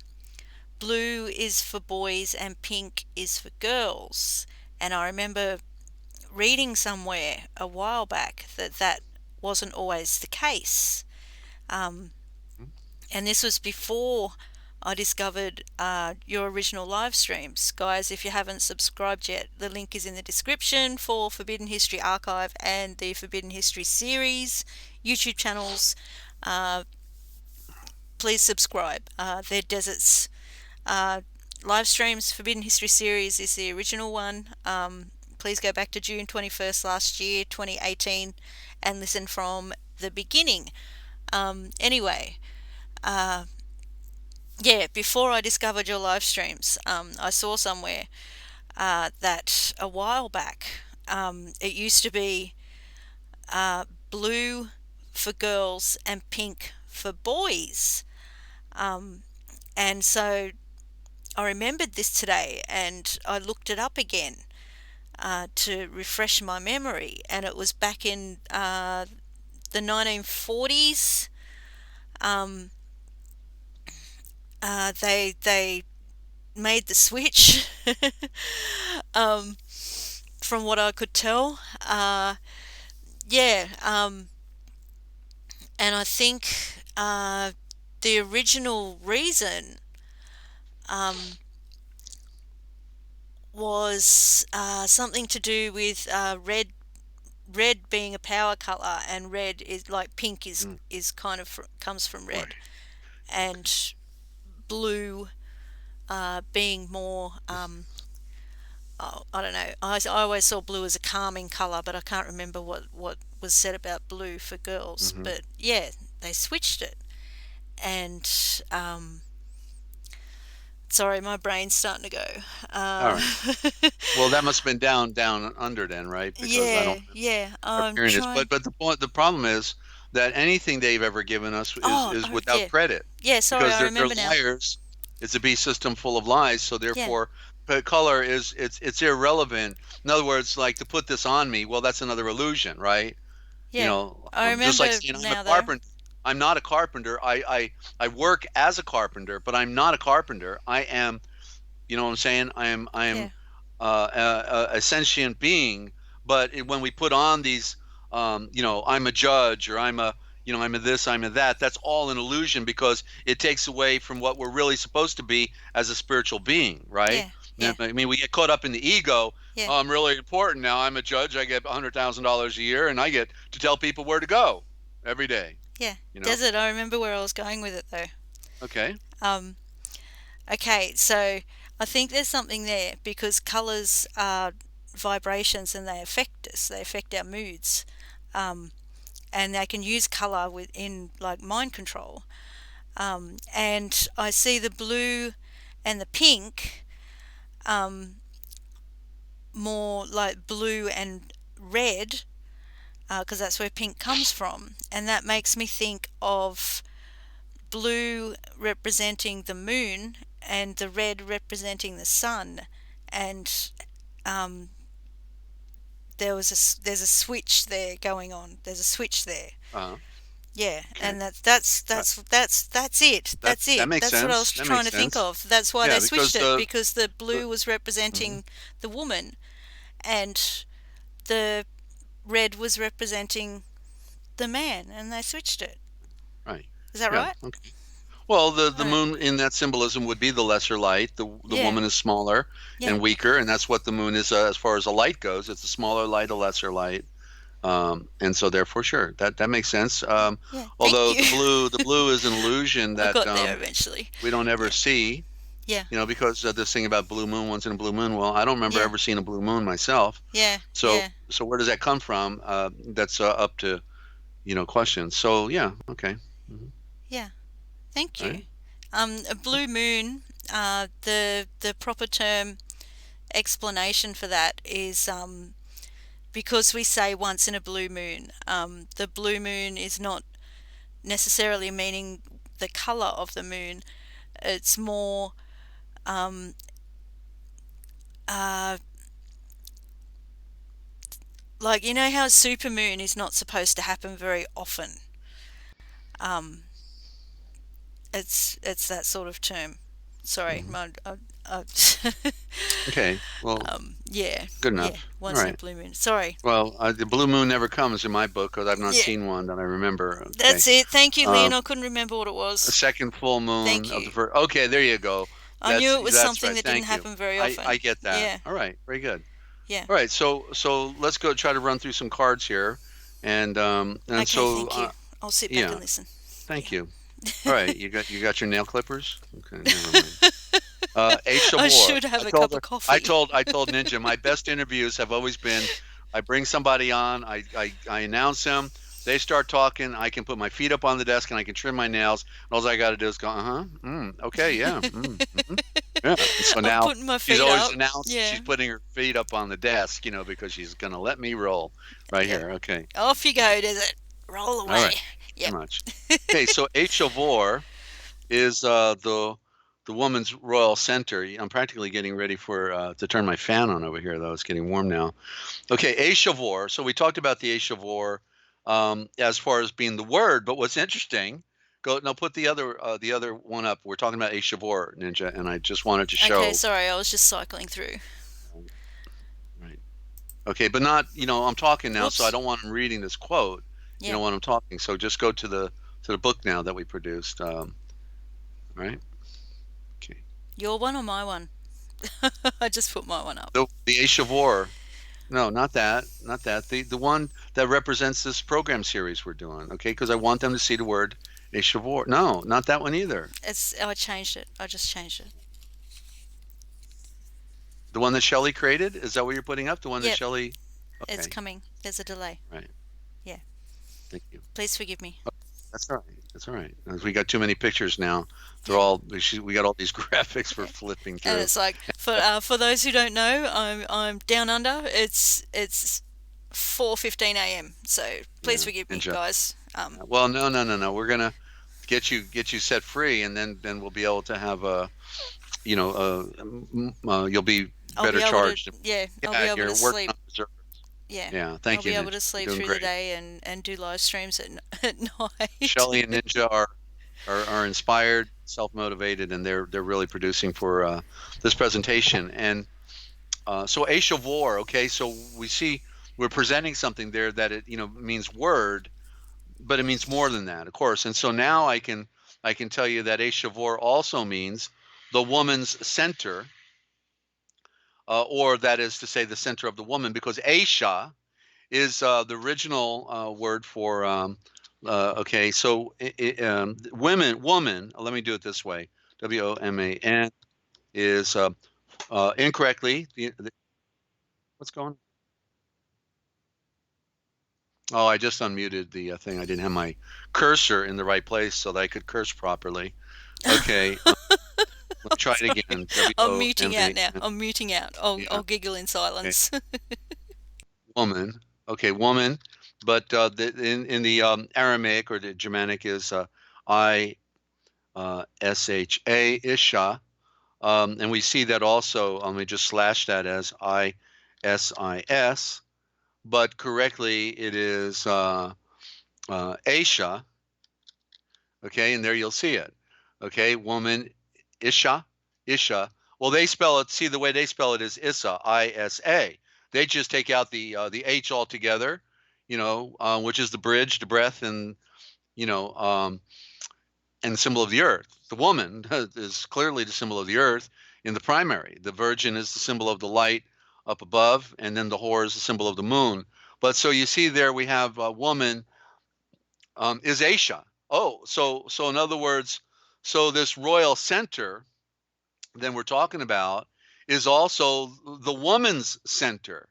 blue is for boys and pink is for girls. And I remember reading somewhere a while back that that wasn't always the case. Um, and this was before I discovered your original live streams. Guys, if you haven't subscribed yet, the link is in the description for Forbidden History Archive and the Forbidden History series YouTube channels. Uh, please subscribe. They're Desert's live streams. Forbidden History series is the original one. Please go back to June 21st last year, 2018, and listen from the beginning. Anyway, uh, yeah, before I discovered your live streams, I saw somewhere that a while back it used to be blue for girls and pink for boys. Um, and so I remembered this today and I looked it up again to refresh my memory, and it was back in the 1940s. Um, they made the switch, um, from what I could tell. Yeah, and I think the original reason um, was something to do with red being a power color, and red is like pink Mm, is kind of comes from red, right. and blue being more oh, I don't know. I always saw blue as a calming color, but I can't remember what was said about blue for girls. Hmm. But yeah, they switched it, and sorry, my brain's starting to go. All Uh, right. Well, that must have been down under then, right? Because I yeah, don't yeah. remember I'm hearing this. trying. The problem is that anything they've ever given us is Oh, without yeah, credit yeah. Sorry, because I they're remember now. liars. It's a beast system full of lies. So Yeah, therefore, color it's irrelevant. In other words, like to put this on me, well, that's another illusion, right? yeah. I Just like remember saying I'm a now though. carpenter. I'm not a carpenter. I work as a carpenter, but I'm not a carpenter. I am, you know what I'm saying? I am Yeah, a sentient being. But when we put on these, I'm a judge or I'm a this, I'm a that. That's all an illusion because it takes away from what we're really supposed to be as a spiritual being, right? yeah, yeah, I mean, we get caught up in the ego. yeah, Oh, I'm really important now. I'm a judge. I get $100,000 a year, and I get to tell people where to go every day. yeah. You know? Desert. I remember where I was going with it though. Okay. Um, Okay, so I think there's something there because colors are vibrations and they affect us. They affect our moods, um, and they can use color within like mind control. And I see the blue and the pink um, more like blue and red because that's where pink comes from, and that makes me think of blue representing the moon and the red representing the sun, and um, there's a switch there going on. There's a switch there. Uh, Yeah, okay. and That that's it. that That's that it. makes That's what I was sense. That trying makes to think sense. of. That's why they Yeah, switched because it because the the blue was mhm. representing the woman and the red was representing the man, and they switched it. Right. Is that Yeah. right? Okay. Well, the Right. moon in that symbolism would be the lesser light. The Yeah. woman is smaller Yeah. and weaker, and that's what the moon is as far as a light goes. It's a smaller light, a lesser light. And so therefore, sure, that makes sense. Yeah. Thank Although you. the blue is an illusion I that got there eventually. we don't ever Yeah. see, Yeah. because this thing about blue moon, once in a blue moon. Well, I don't remember Yeah. ever seeing a blue moon myself. Yeah. So Yeah. so where does that come from? That's up to questions. So yeah, okay, Yeah. Thank all right. you. A blue moon. The proper term explanation for that is because we say once in a blue moon. The blue moon is not necessarily meaning the color of the moon. It's more um, uh, like how a super moon is not supposed to happen very often. Um, it's that sort of term. Sorry, Mhm. I Okay, well, yeah, good yeah. enough. All Once in a right. blue moon. Sorry. Well, the blue moon never comes in my book because I've not Yeah, seen one that I remember. Okay. that's it. Thank you, Um, Lynn. I couldn't remember what it a was. second full moon Thank of the you. first. Okay, there you go. I knew That's it was that's something right. that didn't Thank you. happen very I often. get that. Yeah, All right, very good. yeah. All right, so let's go try to run through some cards here, and Okay, so thank you. I'll sit back yeah, and listen. thank Yeah. you. All right, you got your nail clippers? Okay, never mind. I ASHAVOR. should have I a told cup her. of coffee. I told Ninja my best interviews have always been I bring somebody on, I announce them, they start talking, I can put my feet up on the desk and I can trim my nails, and all I got to do is go, okay, yeah, yeah. And so I'm now putting my she's feet always up. announced Yeah, she's putting her feet up on the desk, because she's gonna let me roll right yep. here. Okay, Off you go, Desert. Roll all away. right, Yep. very much. Okay, so ASHAVOR is the woman's royal center. I'm practically getting ready for to turn my fan on over here, though. It's getting warm now. Okay, ASHAVOR. So we talked about the ASHAVOR as far as being the word, but what's interesting, go now put the other one up. We're talking about ASHAVOR, Ninja, and I just wanted to Okay, show. sorry, I was just cycling through. Right. Okay, but not, I'm talking now, so I Whoops. don't want him reading this quote, Yeah. when I'm talking. So just go to the book now that we produced. Right. Okay. Your one or my one? I just put my one up. The ASHAVOR. No, not that. Not that. The one that represents this program series we're doing, okay? Because I want them to see the word Ishavor. No, not that one either. I changed it. I just changed it. The one that Shelley created? Is that what you're putting up? The one that Yep, Shelley. it's Okay, coming. There's a delay. right. Yeah. Thank you. Please forgive me. Oh, that's all right. That's all right. We got too many pictures now. They're Yeah. all we got all these graphics we're Yeah. flipping And through. it's like for those who don't know, I'm down under. It's 4:15 a.m. So please Yeah, forgive me, Ninja. guys. Well, no, no, no, no. We're gonna get you set free, and then we'll be able to have a you'll be I'll be better able to charged. yeah, I'll be Yeah, able you're to working sleep. on reserve. Yeah. Yeah, I'll thank be you, able Ninja. to You're sleep doing through the great. day and do live streams at night. Shelly and Ninja are inspired, self-motivated, and they're really producing for this presentation. And so Aisha Vor, okay, so we see we're presenting something there that it means word, but it means more than that, of course. And so now I can tell you that Aisha Vor also means the woman's center, or that is to say the center of the woman, because Aisha is the original word for okay, so woman. Let me do it this way. WOMAN is incorrectly. What's going on? Oh, I just unmuted the thing. I didn't have my cursor in the right place so that I could curse properly. Okay, let me try it again. W I'm O muting M out A now. N. I'm muting out. I'll Yeah. I'll giggle in Okay. silence. Woman. Okay, woman. But in the Aramaic or the Germanic is I SHA, Isha. And we see that also, let me just slash that as ISIS, but correctly it is Aisha. Okay, and there you'll see it. Okay, woman, Isha, Isha. Well, they spell it, see the way they spell it is Issa, ISA. They just take out the H altogether, which is the bridge, the breath, and, you know, um, and the symbol of the earth. the woman is clearly the symbol of the earth in the primary. The virgin is the symbol of the light up above, and then the whore is the symbol of the moon. But so you see there we have a woman is Aisha. Oh, so in other words, so this royal center then we're talking about is also the woman's center,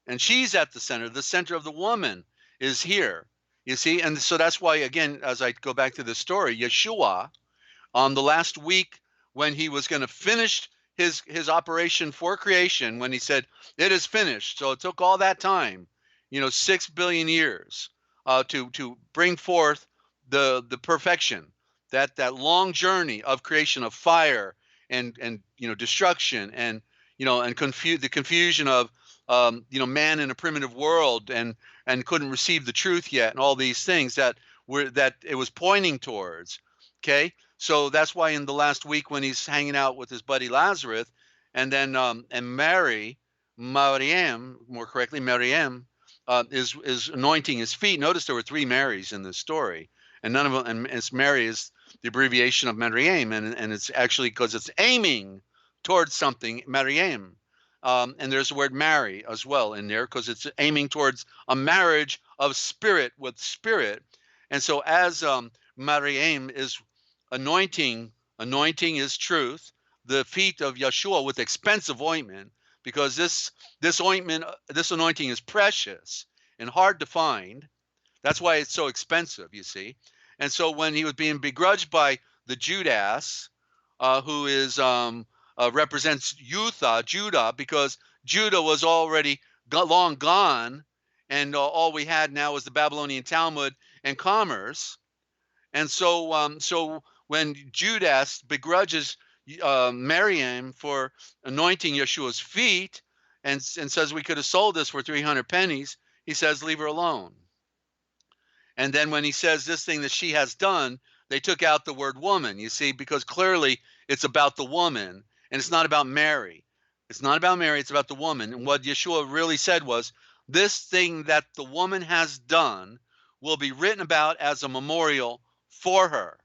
and she's at the center. The center of the woman is here. You see, and so that's why, again, as I go back to the story, Yeshua, on the last week when he was going to finish his operation for creation, when he said it is finished. So it took all that time, 6 billion years, to bring forth the perfection, that long journey of creation of fire and destruction and the confusion of man in a primitive world and couldn't receive the truth yet, and all these things that it was pointing towards. Okay, so that's why in the last week when he's hanging out with his buddy Lazarus, and then and Mariam, more correctly, Mariam, is anointing his feet. Notice there were 3 Marys in this story, and none of them. And it's Mary is the abbreviation of Mariam, and it's actually because it's aiming towards something, Mariam. And there's the word marry as well in there because it's aiming towards a marriage of spirit with spirit. And so as Mariam is anointing is truth, the feet of Yeshua with expensive ointment, because this ointment, this anointing is precious and hard to find. That's why it's so expensive, you see. And so when he was being begrudged by the Judas, who is represents Judah, because Judah was already long gone, and all we had now was the Babylonian Talmud and commerce. And so when Judas begrudges Mariam for anointing Yeshua's feet and says we could have sold this for 300 pennies, he says, leave her alone. And then when he says this thing that she has done, they took out the word woman, you see, because clearly it's about the woman, and it's not about Mary. It's not about Mary, it's about the woman. And what Yeshua really said was, this thing that the woman has done will be written about as a memorial for her,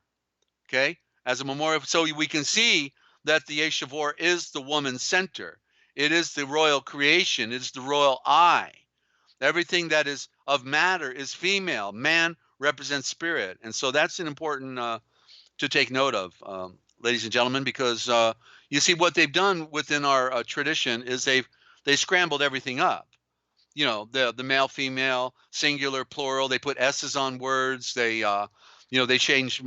okay? As a memorial. So we can see that the ASHAVOR is the woman's center. It is the royal creation. It is the royal eye. Everything that is of matter is female. Man represents spirit. And so that's an important to take note of, ladies and gentlemen, because you see what they've done within our tradition is they scrambled everything up. The male, female, singular, plural. They put S's on words. They they changed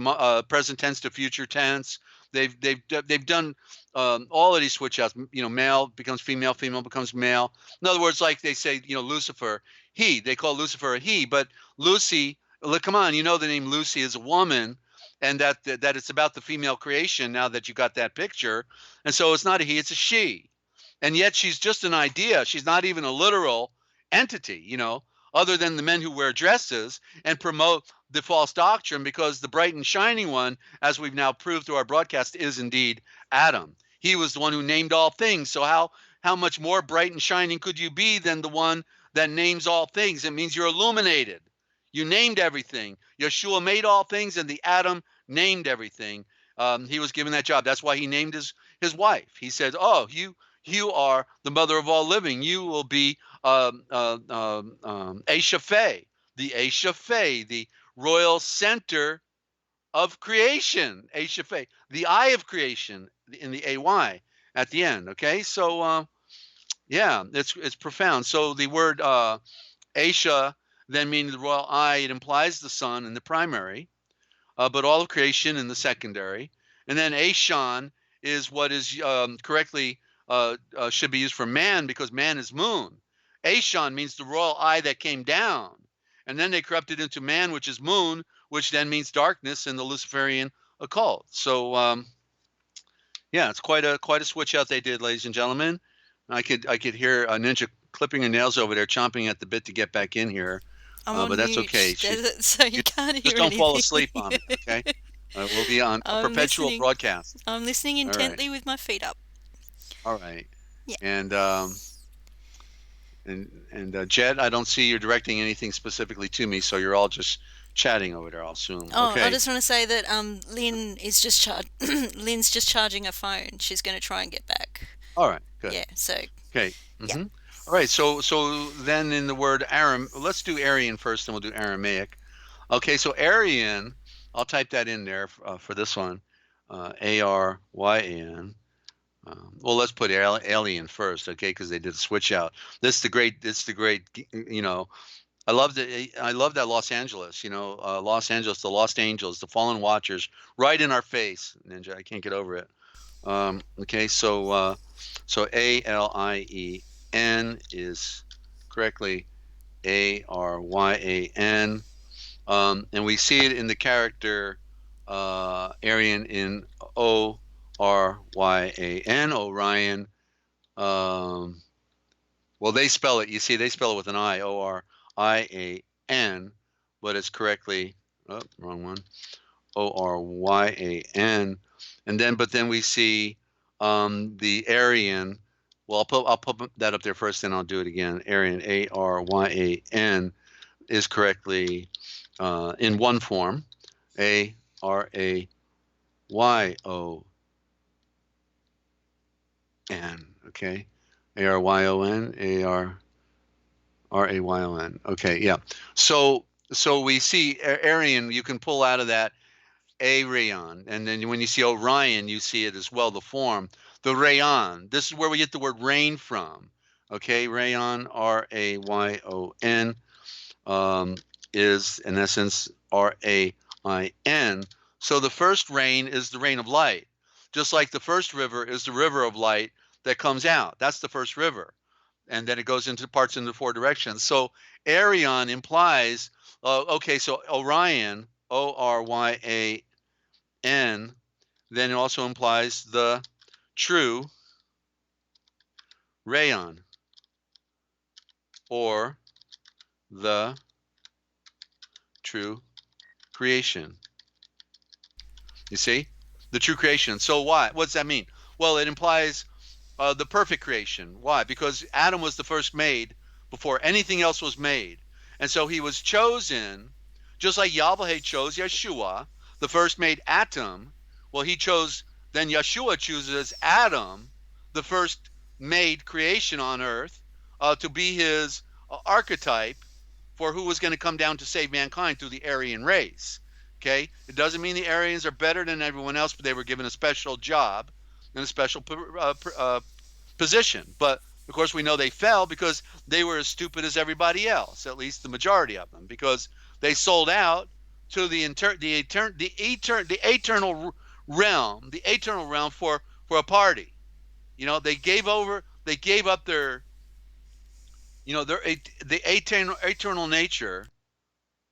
present tense to future tense. They've done all of these switch outs. Male becomes female, female becomes male. In other words, like they say, Lucifer, he. They call Lucifer a he, but Lucy. Look, come on, the name Lucy is a woman, and that it's about the female creation. Now that you got that picture, and so it's not a he, it's a she, and yet she's just an idea. She's not even a literal entity, other than the men who wear dresses and promote the false doctrine, because the bright and shining one, as we've now proved through our broadcast, is indeed Adam. He was the one who named all things. So how much more bright and shining could you be than the one that names all things? It means you're illuminated. You named everything. Yeshua made all things, and the Adam named everything. He was given that job. That's why he named his wife. He said, "Oh, you are the mother of all living. You will be ASHAVOR, the ASHAVOR, the royal center of creation. ASHAVOR, the eye of creation, in the AY at the end." Okay, so yeah, it's profound. So the word Asha then meaning the royal eye, it implies the sun in the primary, but all of creation in the secondary. And then Ashan is what is correctly should be used for man, because man is moon. Ashan means the royal eye that came down. And then they corrupted into man, which is moon, which then means darkness in the Luciferian occult. So yeah, it's quite a switch out they did, ladies and gentlemen. I could hear a Ninja clipping her nails over there, chomping at the bit to get back in here. But that's okay. So you can't hear just don't anything. fall asleep on me, okay? We'll be on a perpetual broadcast. I'm listening intently with my feet up. All right. Yeah. And Jed, I don't see you directing anything specifically to me, so you're all just chatting over there, I'll assume. Oh, I Okay. just want to say that Lynn is just Lynn's just charging her phone. She's going to try and get back. All right. Good. Yeah. So Okay. yeah. All right. So then in the word Aram, let's do Aryan first, and we'll do Aramaic. Okay. So Aryan, I'll type that in there for this one. Aryan. Well, let's put alien first, okay? Because they did a switch out. This the great. It's the great. You know, I loved it. I love that Los Angeles. You know, Los Angeles, the Lost Angels, the Fallen Watchers, right in our face. Ninja, I can't get over it. Okay, so Alien is correctly Aryan, and we see it in the character Aryan in Oryan, Orion. Um, well, they spell it. You see, they spell it with an I, Orian, but it's correctly wrong one, Oryan, and then we see the Aryan. Well, I'll put that up there first, then I'll do it again. Aryan, Aryan, is correctly in one form, Arayyon. Okay, Aryon, Rayon. Okay, yeah. So we see Aryan. You can pull out of that a rayon, and then when you see Orion, you see it as well. The form, the rayon. This is where we get the word rain from. Okay, rayon, Rayon, is in essence Rain. So the first rain is the rain of light, just like the first river is the river of light that comes out. That's the first river, and then it goes into parts in the four directions. So Arion implies, okay, so Orion, Oryan, then it also implies the true rayon, or the true creation. You see? The true creation. So why? What does that mean? Well, it implies the perfect creation. Why? Because Adam was the first made before anything else was made. And so he was chosen, just like Yahweh chose Yeshua, the first made Atom. Well, then Yeshua chooses Adam, the first made creation on earth, to be his archetype for who was going to come down to save mankind through the Aryan race. Okay? It doesn't mean the Aryans are better than everyone else, but they were given a special job and a special position. But of course, we know they fell because they were as stupid as everybody else, at least the majority of them, because they sold out to the eternal realm for a party. You know, they gave up their, the eternal nature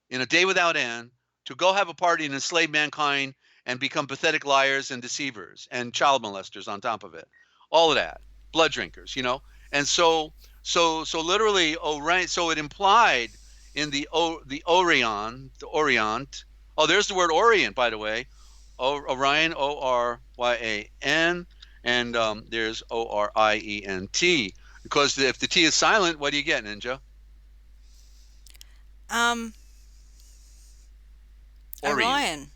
in a day without end to go have a party and enslave mankind and become pathetic liars and deceivers and child molesters on top of it. All of that. Blood drinkers, And so literally Orion, so it implied in the Orion, the Orient. Oh, there's the word Orient, by the way. Orion, Oryan, and there's Orient. Because if the T is silent, what do you get, Ninja? Um, Orient. Orion.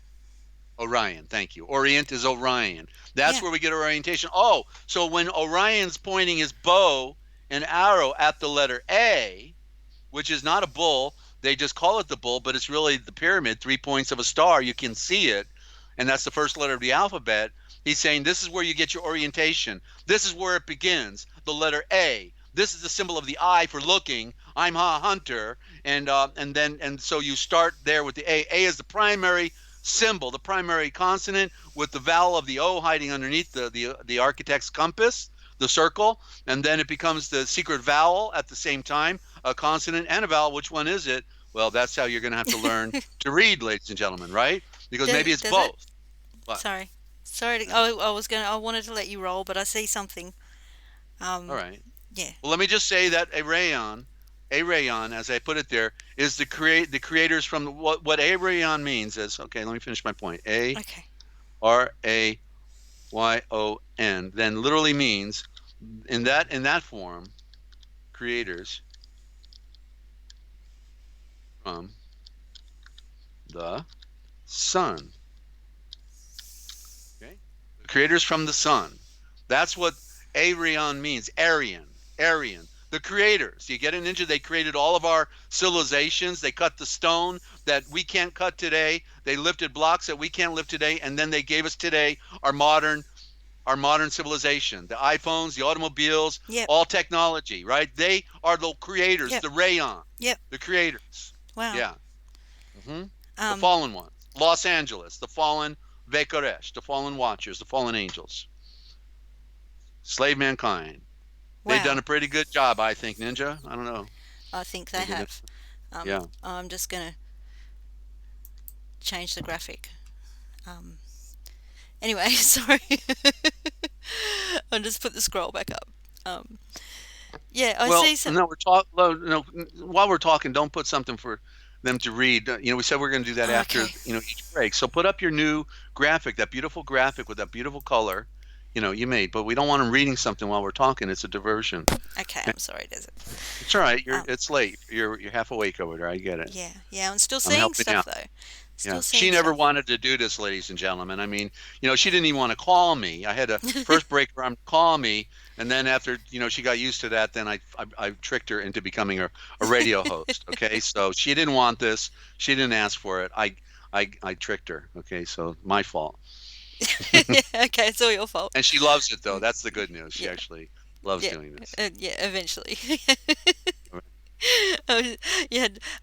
Orion, thank you. Orient is Orion. That's Yeah. where we get our orientation. Oh, so when Orion's pointing his bow and arrow at the letter A, which is not a bull, they just call it the bull, but it's really the pyramid, 3 points of a star. You can see it, and that's the first letter of the alphabet. He's saying this is where you get your orientation. This is where it begins, the letter A. This is the symbol of the eye for looking. I'm a hunter, and so you start there with the A. A is the primary symbol, the primary consonant, with the vowel of the O hiding underneath the architect's compass, the circle, and then it becomes the secret vowel at the same time, a consonant and a vowel. Which one is it? Well, that's how you're going to have to learn to read, ladies and gentlemen, right? Because maybe it's Does it? both. What? Sorry. Sorry. I wanted to let you roll, but I see something. All Um, right. yeah. Well, let me just say that a rayon, as I put it there, is the creators from what a rayon means is, okay, let me finish my point. Okay. Arayon then literally means in that form, creators from the sun. Okay? The creators from the sun. That's what Aryan means. Aryan. The creators. You get a ninja, they created all of our civilizations. They cut the stone that we can't cut today. They lifted blocks that we can't lift today, and then they gave us today our modern civilization, the iPhones, the automobiles, Yep. all technology, right? They are the creators, Yep. the Rayon, Yep. the creators. Wow. Yeah. hmm The Um. fallen ones. Los Angeles, the fallen Vekaresh, the fallen Watchers, the fallen angels. Slave mankind. They've done Wow. a pretty good job, I think, Ninja. I don't know. I think they Think they've have. yeah. I'm just gonna change the graphic. Um. Anyway, sorry. I'll just put the scroll back up. Um. Yeah, I Well, see some. no, we're talking. No, while we're talking, don't put something for them to read. We said we're going to do that after Okay. each break. So put up your new graphic, that beautiful graphic with that beautiful color, you made. But we don't want them reading something while we're talking. It's a diversion. Okay. I'm sorry, Desert. It's all right. Um. It's late. You're half awake over there. I get it. Yeah. Yeah. I'm still I'm seeing helping stuff out. though. Yeah, Still she seeing never stuff. wanted to do this, ladies and gentlemen. I mean, she didn't even want to call me. I had to first break her arm to call me, and then after, she got used to that, then I tricked her into becoming a radio host. Okay, so she didn't want this. She didn't ask for it. I tricked her. Okay, so my fault. Okay, it's all your fault. And she loves it though. That's the good news. She Yeah. actually loves Yeah. doing this. Yeah. Eventually. I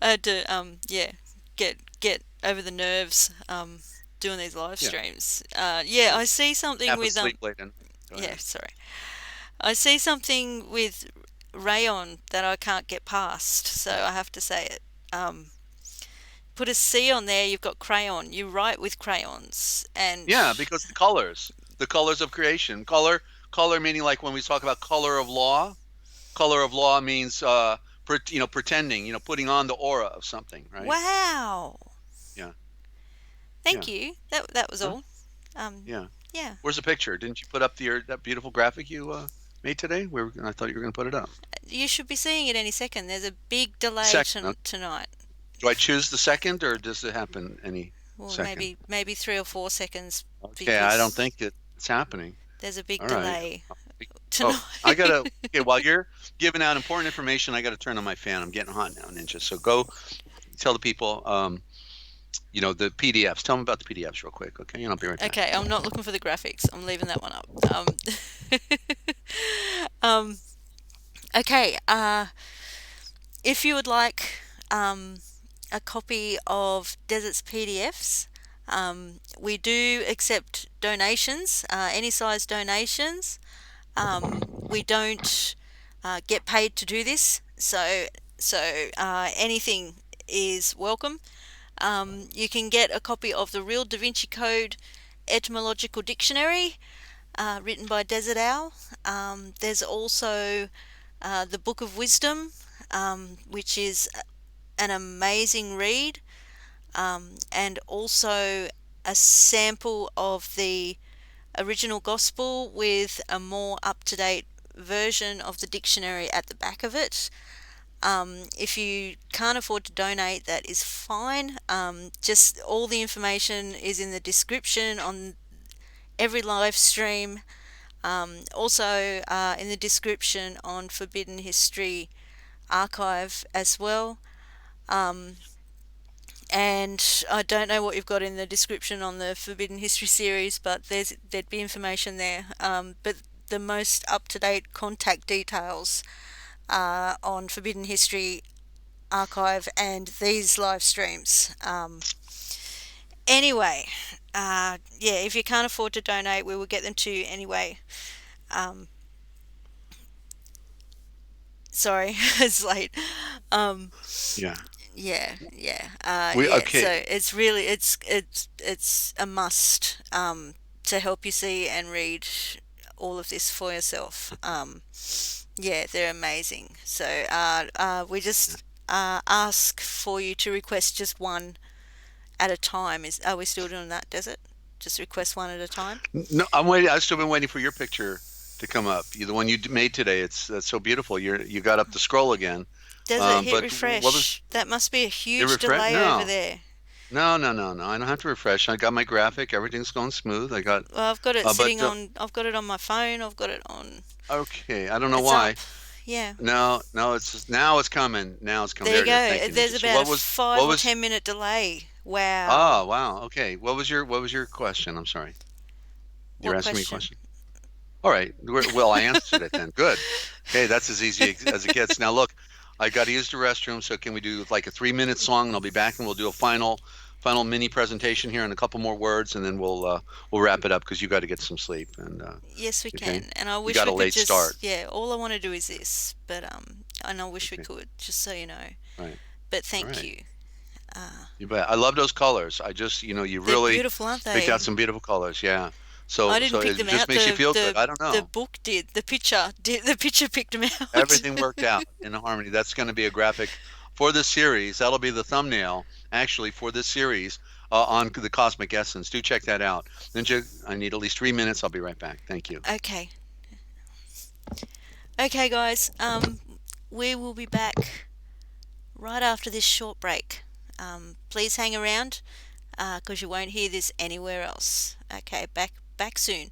I had to yeah get over the nerves doing these live Yeah, streams. Yeah, I see something half with asleep late. And go yeah, ahead. sorry. I see something with rayon that I can't get past, so I have to say it. Um, put a C on there, you've got crayon. You write with crayons and Yeah, because the colors of creation, color meaning like when we talk about color of law. Color of law means pretending, putting on the aura of something, right? wow. Yeah, Thank yeah, you. That was huh? all. Um, Yeah. yeah. Where's the picture? Didn't you put up that beautiful graphic you made today? I thought you were going to put it up. You should be seeing it any second. There's a big delay Second. Okay. tonight. Do I choose the second, or does it happen any Well, second? maybe 3 or 4 seconds Okay, I don't because think it's happening. there's a big All right. delay Oh, I tonight. gotta. Okay, while you're giving out important information, I got to turn on my fan. I'm getting hot now, Ninja. So go tell the people, the PDFs. Tell them about the PDFs real quick, okay? And I'll be right back. Okay, I'm not looking for the graphics. I'm leaving that one up. Um, okay. If you would like a copy of Desert's PDFs, we do accept donations, any size donations. We don't get paid to do this, so anything is welcome. You can get a copy of the Real Da Vinci Code Etymological Dictionary, written by Dezert-Owl. There's also the Book of Wisdom, which is an amazing read, and also a sample of the original gospel with a more up to date version of the dictionary at the back of it. If you can't afford to donate, that is fine. Just all the information is in the description on every live stream. Also, in the description on Forbidden History Archive as well. Um, and I don't know what you've got in the description on the Forbidden History series, but there'd be information there. But the most up to date contact details on Forbidden History Archive and these live streams. Anyway, yeah, if you can't afford to donate, we will get them to you anyway. Um, sorry, it's late. Um, Yeah. yeah. So Okay. it's a must to help you see and read all of this for yourself. Yeah, they're amazing. So we just ask for you to request just one at a time. Are we still doing that, Desert? Just request one at a time. No, I'm waiting. I've still been waiting for your picture to come up. The one you made today. That's so beautiful. You got up the scroll again. Desert, hit But what was refresh. That must be a it? huge Refresh? delay over No, there. No, no, no, no. I don't have to refresh. I got my graphic. Everything's going smooth. I got, Well, I've got it but sitting on. I've got it on my phone. I've got it on. okay. I don't know It's up. why. Yeah. No, no. Now it's coming. Now it's coming. There you There it is. go. Thank you, There's Ninja. So about a what five or was? 10 minute delay. Wow. Oh, wow. Okay. What was your question? I'm sorry. You're What asking me a question? question. All right. Well, I answered it then. Good. Okay, that's as easy as it gets. Now look, I got to use the restroom, so can we do like a 3 minute song and I'll be back and we'll do a final mini presentation here and a couple more words and then we'll wrap it up because you got to get some sleep and Yes, we okay. can. And I You wish got we a could late start. just, yeah, all I want to do is this. But, and I wish we Okay. could, just so you know. All right. But All thank right. you. Uh, You bet. I love those colors. I just, you they're really beautiful, aren't picked out they? some beautiful colors. Yeah. I So didn't pick it them just out. makes you feel good. I don't The know. book did. The picture did. The picture picked them out. Everything worked out in harmony. That's going to be a graphic for this series. That'll be the thumbnail, actually, for this series on the Cosmic Essence. Do check that out. Ninja, I need at least 3 minutes. I'll be right back. Thank you. Okay. Okay, guys. We will be back right after this short break. Please hang around, because you won't hear this anywhere else. Okay, back soon.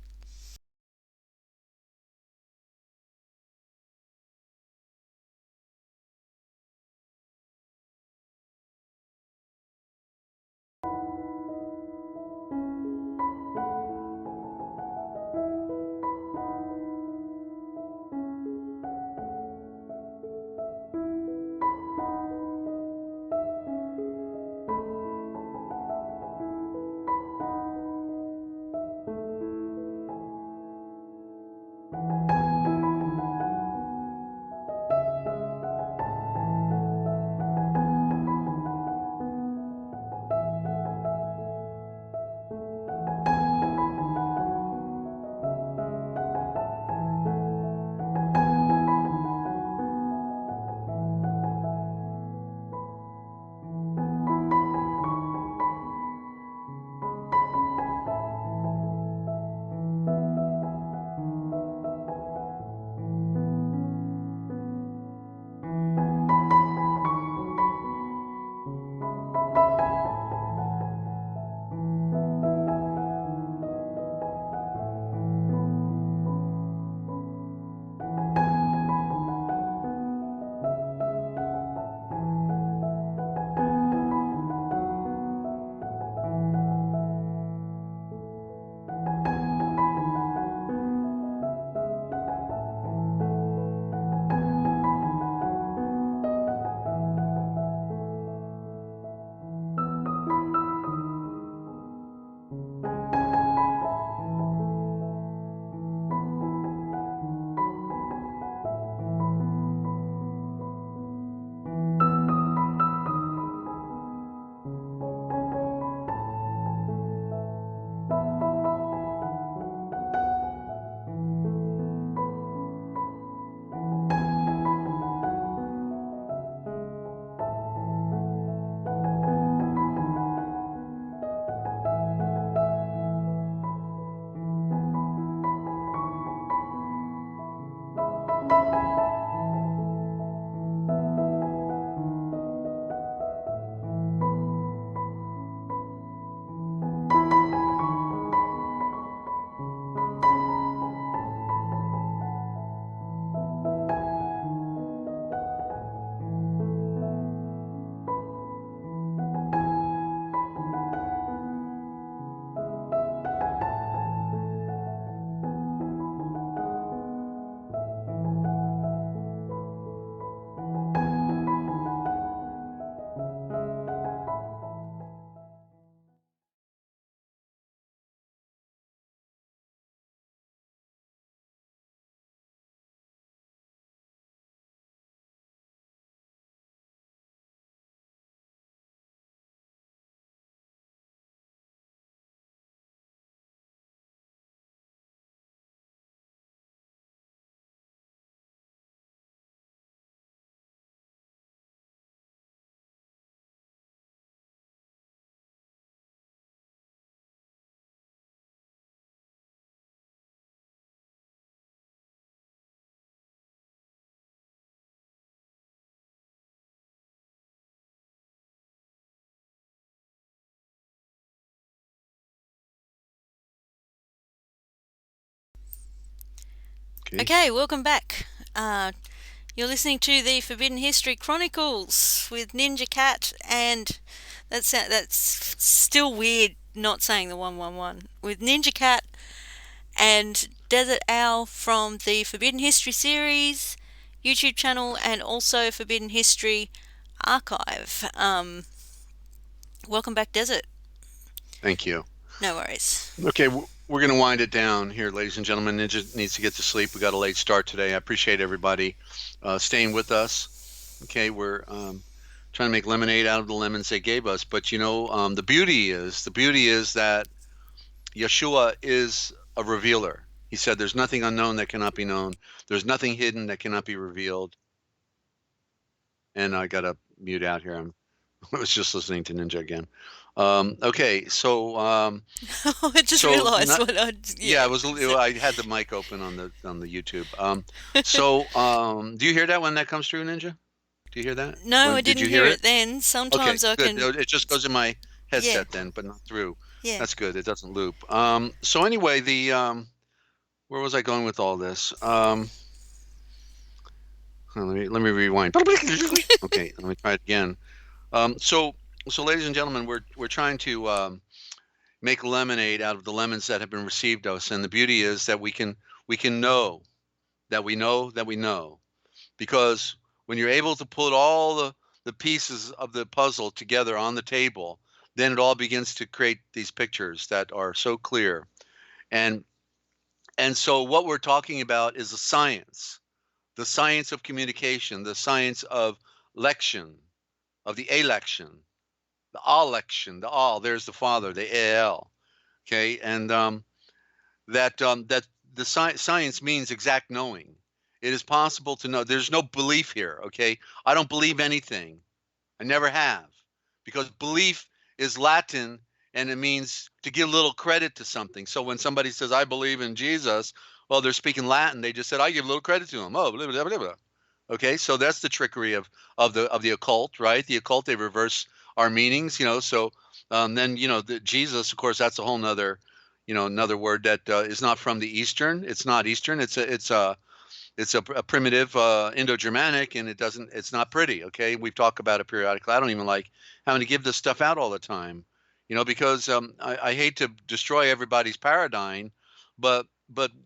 Okay, welcome back. You're listening to the Forbidden History Chronicles with NinjaCat, and that's still weird not saying the 111 with NinjaCat and Dezert-Owl from the Forbidden History series YouTube channel and also Forbidden History archive. Welcome back, Desert. Thank you. No worries. Okay, we're going to wind it down here, ladies and gentlemen. Ninja needs to get to sleep. We got a late start today. I appreciate everybody staying with us. Okay, we're trying to make lemonade out of the lemons they gave us. But the beauty is that Yeshua is a revealer. He said, "There's nothing unknown that cannot be known. There's nothing hidden that cannot be revealed." And I got to mute out here. I was just listening to Ninja again. Okay, so I just realized what I yeah, I had the mic open on the YouTube. Do you hear that when that comes through, Ninja? Do you hear that? No, I didn't hear it then. Sometimes okay, I good. can. No, it just goes in my headset then, but not through. Yeah. That's good. It doesn't loop. So anyway, where was I going with all this? Let me rewind. Okay, let me try it again. So ladies and gentlemen, we're trying to make lemonade out of the lemons that have been received us, and the beauty is that we can know that we know that we know, because when you're able to put all the pieces of the puzzle together on the table, then it all begins to create these pictures that are so clear. And so what we're talking about is the science of communication, the science of lection, of the election, the election, the all. There's the Father, the al. Okay, and that the science means exact knowing. It is possible to know. There's no belief here. Okay, I don't believe anything. I never have, because belief is Latin and it means to give little credit to something. So when somebody says, "I believe in Jesus," well, they're speaking Latin. They just said, "I give little credit to him." Oh, blah, blah, blah, blah. Okay, so that's the trickery of the occult, right? The occult, they reverse our meanings, So then the Jesus, of course, that's a whole nother, another word that is not from the Eastern. It's not Eastern. It's a primitive Indo-Germanic, and it's not pretty. Okay, we've talked about it periodically. I don't even like having to give this stuff out all the time, because I hate to destroy everybody's paradigm, but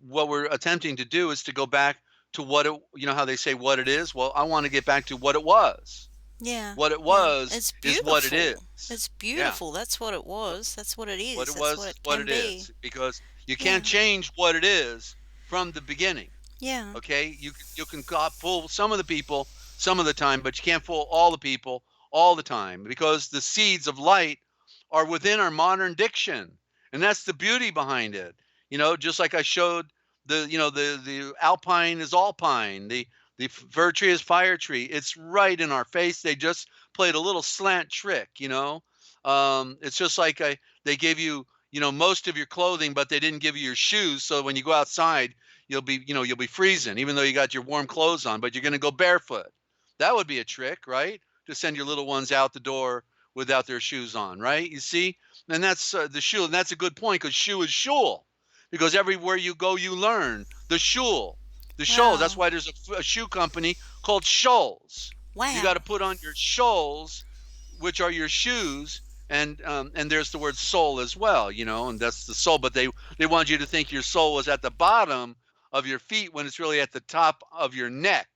what we're attempting to do is to go back to what it, how they say what it is. Well, I want to get back to what it was. Yeah. What it was it's is what it is. It's beautiful. Yeah. That's what it was. That's what it is. What it That's was, what it is. Because you can't change what it is from the beginning. Yeah. Okay, you can fool some of the people some of the time, but you can't fool all the people all the time, because the seeds of light are within our modern diction, and that's the beauty behind it. Just like I showed the alpine is alpine, the fir tree is fire tree. It's right in our face. They just played a little slant trick. It's just like they gave you most of your clothing, but they didn't give you your shoes. So when you go outside, you'll be freezing, even though you got your warm clothes on, but you're going to go barefoot. That would be a trick, right? To send your little ones out the door without their shoes on, right? You see, and that's the shoe, and that's a good point, because shoe is shul, because everywhere you go, you learn the shul, the shoals. That's why there's a shoe company called Shoals. Wow. You got to put on your shoals, which are your shoes. And there's the word soul as well, and that's the soul. But they want you to think your soul was at the bottom of your feet when it's really at the top of your neck.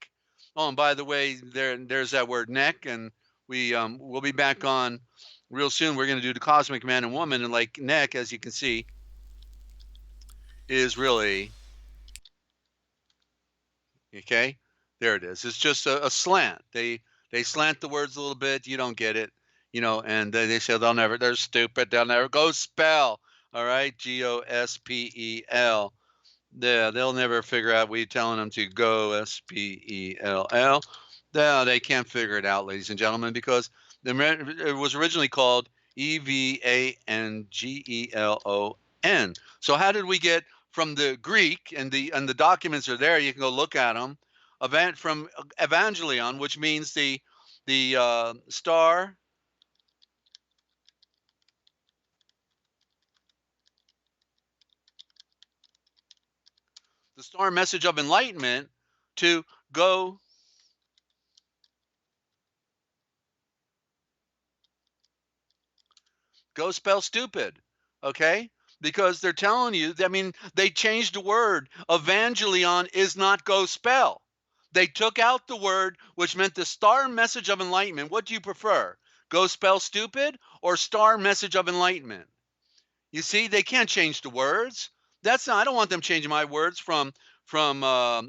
Oh, and by the way, there's that word neck, and we'll be back on real soon. We're going to do the cosmic man and woman, and like neck, as you can see, is really okay. There it is. It's just a slant. They slant the words a little bit. You don't get it. And they say they're stupid. They'll never go spell. All right, Gospel. Yeah, they'll never figure out. We telling them to go Spell. No, they can't figure it out, ladies and gentlemen, because it was originally called Evangelon. So how did we get from the Greek, and the documents are there? You can go look at them. From Evangelion, which means the star. The star message of enlightenment to go spell stupid, okay? Because they're telling you, I mean, they changed the word. Evangelion is not go spell. They took out the word, which meant the star message of enlightenment. What do you prefer? Go spell stupid or star message of enlightenment? You see, they can't change the words. That's not, I don't want them changing my words from Yabelhe,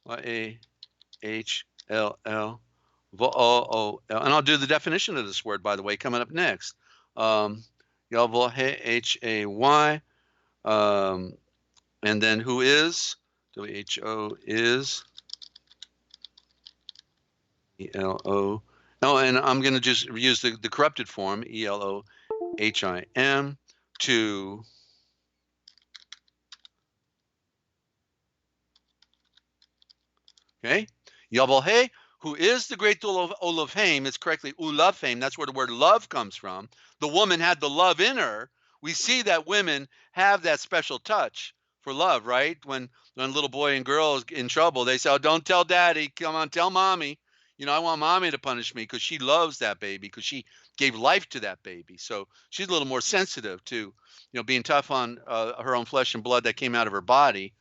Y-A-H-L-L, V-O-O-L. And I'll do the definition of this word, by the way, coming up next. Yabelhe, H-A-Y, and then who is, W-H-O is, E-L-O. Oh, and I'm going to just use the corrupted form, E-L-O-H-I-M, to okay, Yabelhe, who is the great Olofheim. It's correctly Ulofheim. That's where the word love comes from. The woman had the love in her. We see that women have that special touch for love, right? When little boy and girl is in trouble, they say, "Oh, don't tell daddy. Come on, tell mommy. You know, I want mommy to punish me because she loves that baby because she gave life to that baby." So she's a little more sensitive to, being tough on her own flesh and blood that came out of her body.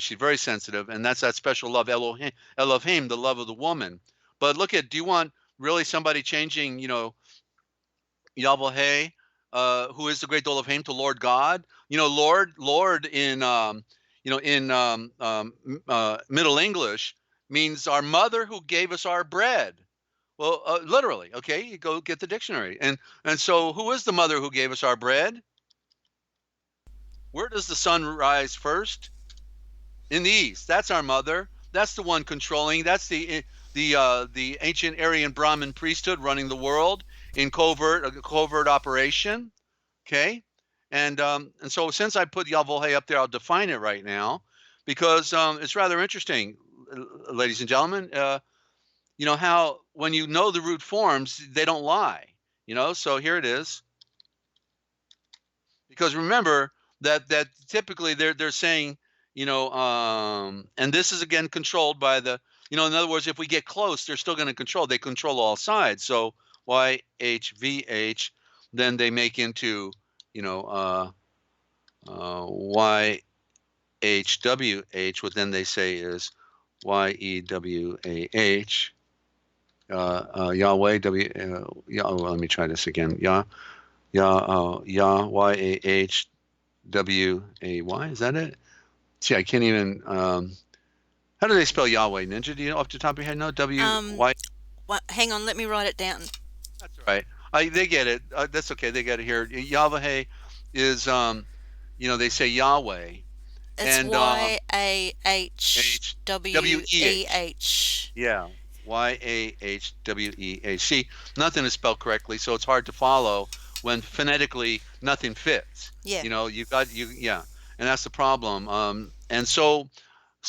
She's very sensitive, and that's that special love, Elohim, the love of the woman. But look at, do you want really somebody changing, Yahweh, who is the great Elohim, to Lord God? Lord in, Middle English means our mother who gave us our bread. Well, literally, okay, you go get the dictionary. And so who is the mother who gave us our bread? Where does the sun rise first? In the east. That's our mother. That's the one controlling. That's the ancient Aryan Brahmin priesthood running the world in covert operation. Okay, and so since I put Yahweh up there, I'll define it right now because it's rather interesting, ladies and gentlemen. How when you know the root forms, they don't lie. So here it is. Because remember that typically they're saying, and this is again controlled by the, in other words, if we get close, they're still going to control. They control all sides. So YHVH, then they make into, YHWH, what then they say is YEWAH, Yahweh, let me try this again. YAHWAY, is that it? See, I can't even. How do they spell Yahweh? Ninja, do you know off the top of your head? No, W-Y. Hang on, let me write it down. That's all right. They get it. That's okay. They get it here. Yahweh is, they say Yahweh. It's Y-A-H-W-E-H. Yeah, Y-A-H-W-E-H. See, nothing is spelled correctly, so it's hard to follow when phonetically nothing fits. Yeah. Yeah. And that's the problem. And so,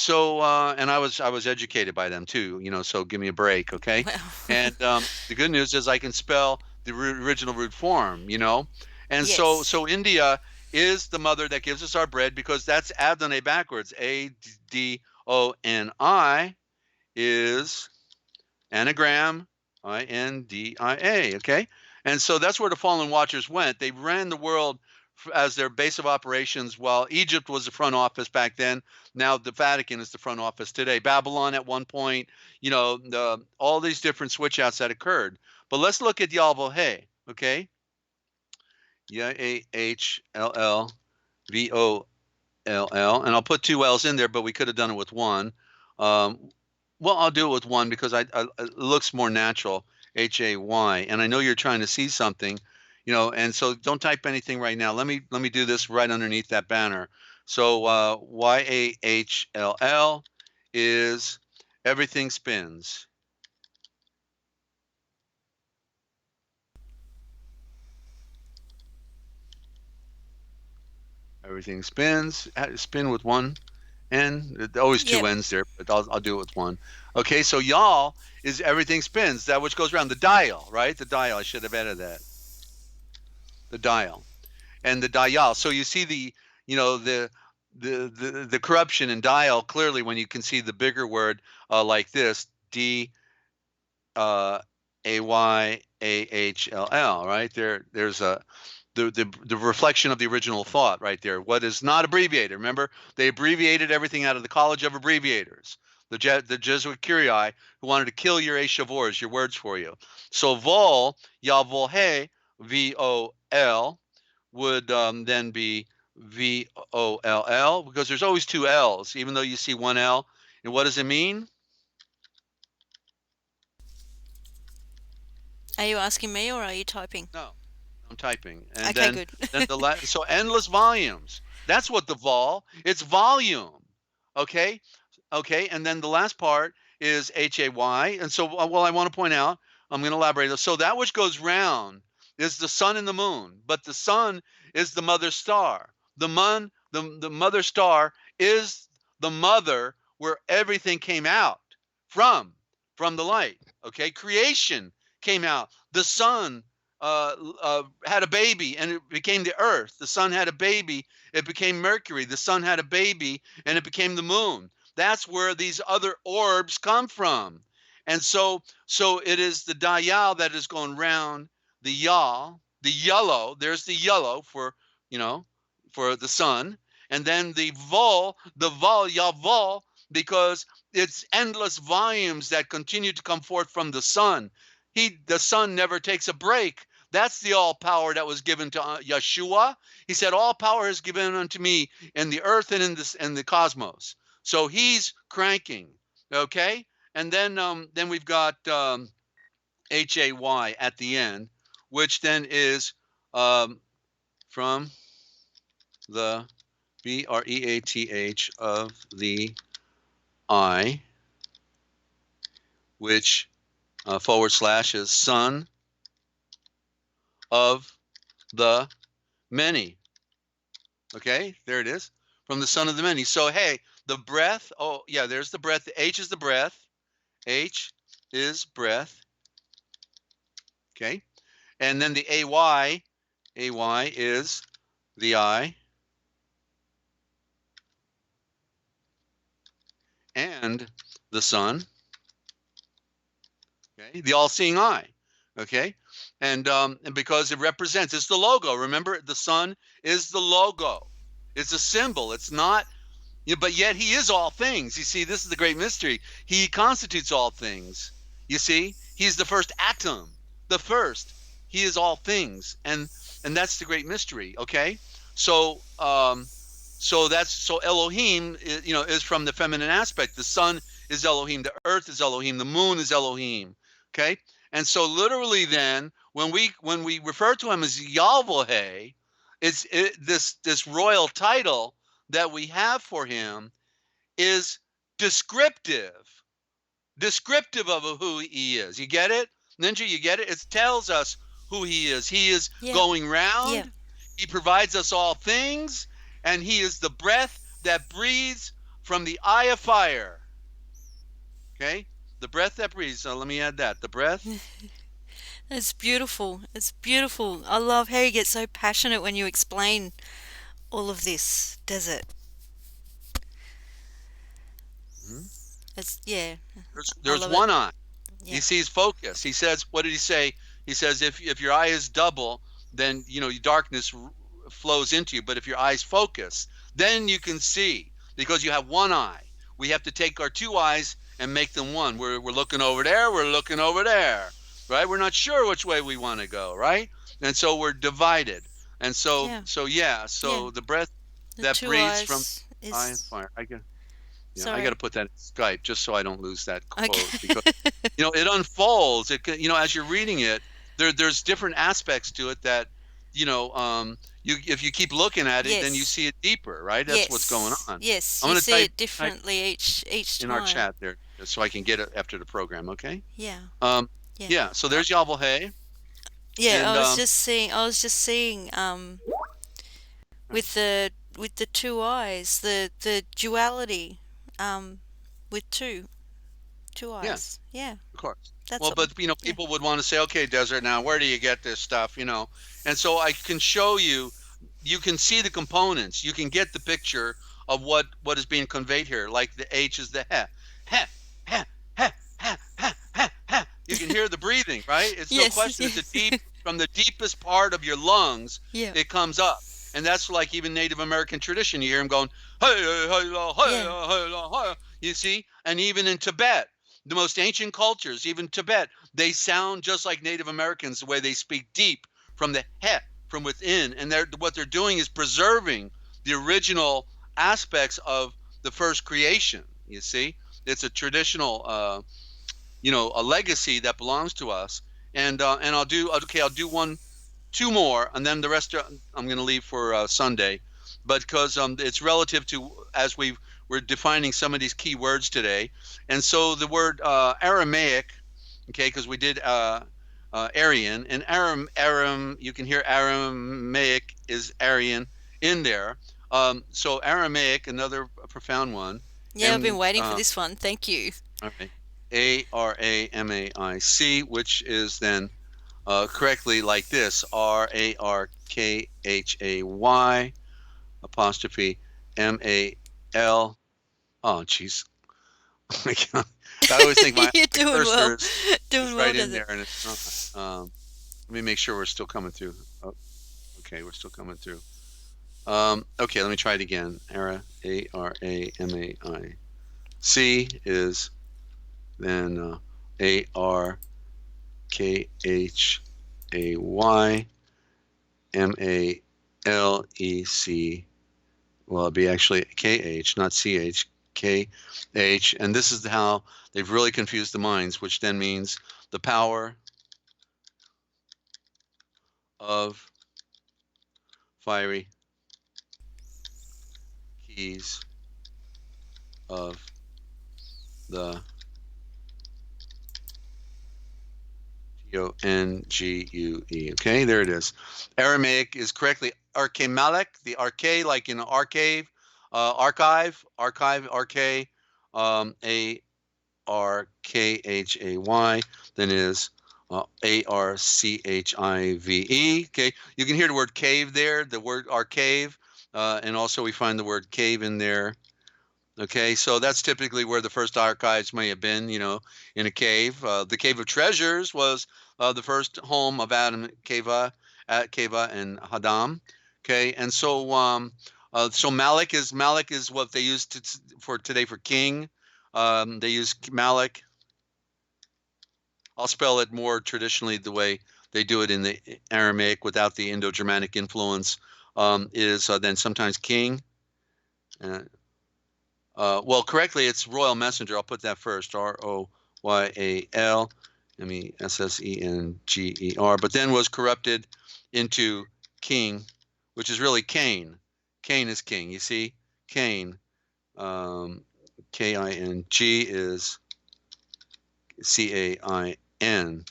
and I was educated by them too, so give me a break, okay? Well. And the good news is I can spell the original root form, and Yes. so India is the mother that gives us our bread because that's Adonai backwards. A-D-O-N-I is anagram, I-N-D-I-A, okay? And so that's where the fallen watchers went. They ran the world as their base of operations while Egypt was the front office back then. Now the Vatican is the front office today. Babylon at one point, all these different switch outs that occurred. But let's look at Yahweh, okay? Yahweh, and I'll put two L's in there, but we could have done it with one. Well, I'll do it with one because it looks more natural, H-A-Y. And I know you're trying to see something. And so don't type anything right now. Let me do this right underneath that banner. So YAHLL is everything spins. Everything spins. Spin with one N. Always two N's there, but I'll do it with one. Okay, so y'all is everything spins. That which goes around the dial, right? The dial. I should have added that. The dial and the dial. So you see the the corruption in dial clearly when you can see the bigger word like this, D AYAHLL, right? There's the reflection of the original thought right there. What is not abbreviated? Remember, they abbreviated everything out of the College of Abbreviators. The Jesuit Curii who wanted to kill your ASHAVORs, your words for you. So vol, Yavohe, VOL, would then be VOLL, because there's always two L's, even though you see one L. And what does it mean? Are you asking me or are you typing? No, I'm typing. And okay, then, good. so endless volumes. That's what the vol, it's volume. Okay. Okay. And then the last part is HAY. And so, well, I want to point out, I'm going to elaborate. So that which goes round is the sun and the moon, but the sun is the mother star. The mother star is the mother where everything came out from the light. Okay. Creation came out. The sun had a baby and it became the earth. The sun had a baby, it became Mercury. The sun had a baby and it became the moon. That's where these other orbs come from. And so it is the Dayal that is going round the Yal, the yellow. There's the yellow for, for the sun. And then the Vol, Yaval, because it's endless volumes that continue to come forth from the sun. The sun never takes a break. That's the all power that was given to Yeshua. He said, all power is given unto me in the earth and in the cosmos. So he's cranking. Okay. And then we've got HAY at the end, which then is from the BREATH of the I, which / is son of the many. Okay, there it is. From the son of the many. So, hey, the breath, oh, yeah, there's the breath. The H is the breath. H is breath. Okay. And then the AY is the I. And the sun. Okay, the all-seeing eye. Okay, and because it represents, it's the logo. Remember, the sun is the logo. It's a symbol. It's not, but yet he is all things. You see, this is the great mystery. He constitutes all things. You see, he's the first atom, the first. He is all things, and that's the great mystery. Okay, so Elohim, is from the feminine aspect. The sun is Elohim. The earth is Elohim. The moon is Elohim. Okay, and so literally, then when we refer to him as Yahweh, this royal title that we have for him is descriptive of who he is. You get it, Ninja? You get it? It tells us who he is. He is going round. Yeah. He provides us all things, and he is the breath that breathes from the eye of fire. Okay. The breath that breathes. So let me add that. The breath. It's beautiful. It's beautiful. I love how you get so passionate when you explain all of this, Desert. Mm-hmm. There's one eye. Yeah. He sees focus. He says, what did he say? He says, if your eye is double, then darkness flows into you. But if your eye's focus, then you can see, because you have one eye. We have to take our two eyes and make them one. We're looking over there, we're looking over there, right? We're not sure which way we want to go, right? And so we're divided. And so the breath that breathes from eye and fire. I got to put that in Skype just so I don't lose that quote. Okay. Because it unfolds. As you're reading it, there's different aspects to it that if you keep looking at it, then you see it deeper, right? That's what's going on. Yes, I'm going to see it differently each time. In our chat there, so I can get it after the program, okay? Yeah. So there's Yahweh. Yeah, and, I was just seeing with the two eyes, the duality, with two eyes. Yeah. Of course. But people would want to say, okay, Desert, now where do you get this stuff? And so I can show you you can see the components. You can get the picture of what is being conveyed here. Like the H is the heh, heh, heh, heh, heh, heh, heh, heh. You can hear the breathing, right? It's no Yes, question. It's a yes. deep from the deepest part of your lungs. Yeah, It comes up, and that's like even Native American tradition. You hear them going, hey, hey, hey, la, hey, yeah. la, hey, la, hey. You see, and even in Tibet, the most ancient cultures, even Tibet, they sound just like Native Americans the way they speak deep from the heh, from within, and what they're doing is preserving the original aspects of the first creation. You see, it's a traditional, a legacy that belongs to us. And I'll do okay. I'll do two more, and then the rest I'm going to leave for Sunday, but because it's relative to as we're defining some of these key words today, and so the word Aramaic, okay, because we did Aryan and Aram. You can hear Aramaic is Aryan in there. So Aramaic, another profound one, Yeah, I've been and waiting for this one. Thank you. all right, Aramaic, which is then correctly like this: Rakhay apostrophe MAL. Oh, jeez. I always think my You're doing well. cursor is Doing well, right in Desert. there, and it's not. Let me make sure we're still coming through. Oh, okay, we're still coming through. Okay, let me try it again. Aramaic is then Arkhaymalec. Well, it'd be actually KH, not CH, KH. And this is how they've really confused the minds, which then means the power of fiery keys of the Tongue. Okay, there it is. Aramaic is correctly Arkhaymalec, the arche, like in archive, arche, Arkhay, then is Archive. Okay, you can hear the word cave there, the word archive, and also we find the word cave in there. Okay, so that's typically where the first archives may have been, in a cave. The Cave of Treasures was the first home of Adam and Keva, and Hadam. Okay, and so Malik is what they use for today for king. They use Malik. I'll spell it more traditionally the way they do it in the Aramaic without the Indo-Germanic influence. Is then sometimes king. Well, correctly, it's royal messenger. I'll put that first. ROYAL MESSENGER, but then was corrupted into king, which is really Cain. Cain is king. You see, Cain. KING is CAIN.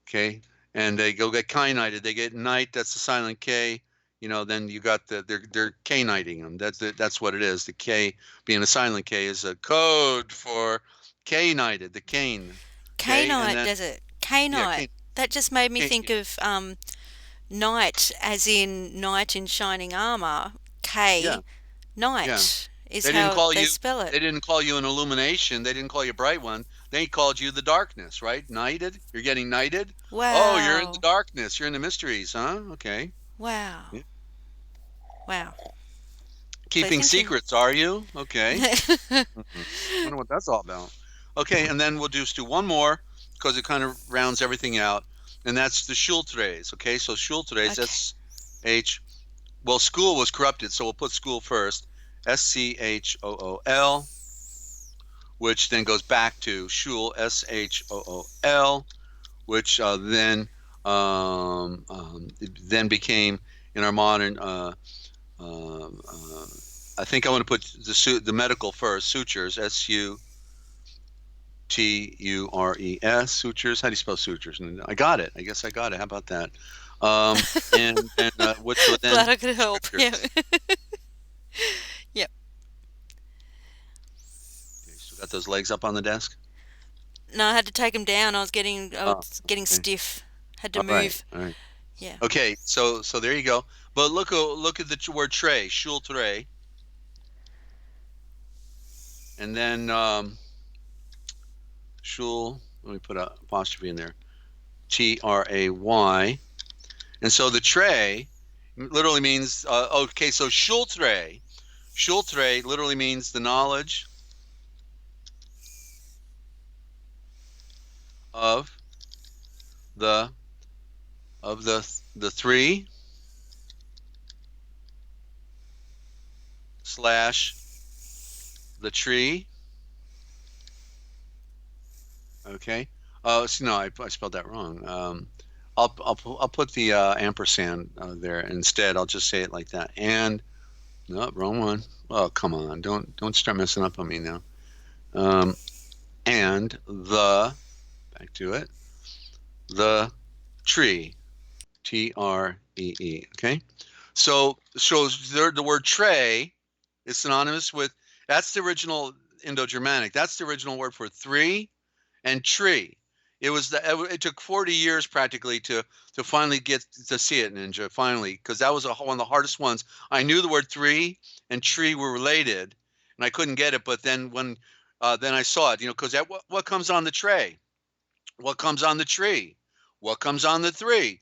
Okay, and they go get Cainited. They get night. That's the silent K. Then you got they're K-nighting them. That's what it is. The K being a silent K is a code for K-nighted, the cane. Okay, and K-Night, then Desert. yeah, K-Night. cane, That just made me cane, think of knight, as in knight in shining armor. yeah, K, yeah. night is They didn't how call they you. spell it. They didn't call you an illumination. They didn't call you a bright one. They called you the darkness, right? Knighted. You're getting knighted. Oh, you're in the Wow. darkness. You're in the mysteries, huh? Okay. Wow. Yeah. Wow. Please Keeping continue. secrets, are you? Okay. Wonder what that's all about. Okay, and then we'll just do one more because it kind of rounds everything out, and that's the Schultres. Okay, so Schultres, Okay. that's H. Well, school was corrupted, so we'll put school first. SCHOOL, which then goes back to Schul, SHOOL, which then became in our modern. Um, uh, I think I want to put the medical first. Sutures, SUTURES, sutures. How do you spell sutures? I got it. I guess I got it. How about that? And which would then Glad I could help. Yeah. scriptures. Yep. Okay, still got those legs up on the desk. No, I had to take him down. I Oh, was getting okay. stiff. Had to All right. move. All right. Yeah. Okay, so there you go. But look at the word tray, Schultray, and then Schul. Let me put an apostrophe in there. Tray. And so the tray literally means okay. So Schultray literally means the knowledge of the the three slash the tree. Okay. So no, I spelled that wrong. I'll put the ampersand there instead. I'll just say it like that. And no, wrong one. Oh, come on! Don't start messing up on me now. Um, and the back to it. The tree. Tree. Okay. So the word tray is synonymous with that's the original Indo-Germanic. That's the original word for three and tree. It took 40 years practically to finally get to see it, Ninja, finally, because that was one of the hardest ones. I knew the word three and tree were related, and I couldn't get it. But then then I saw it, because what comes on the tray? What comes on the tree? What comes on the three?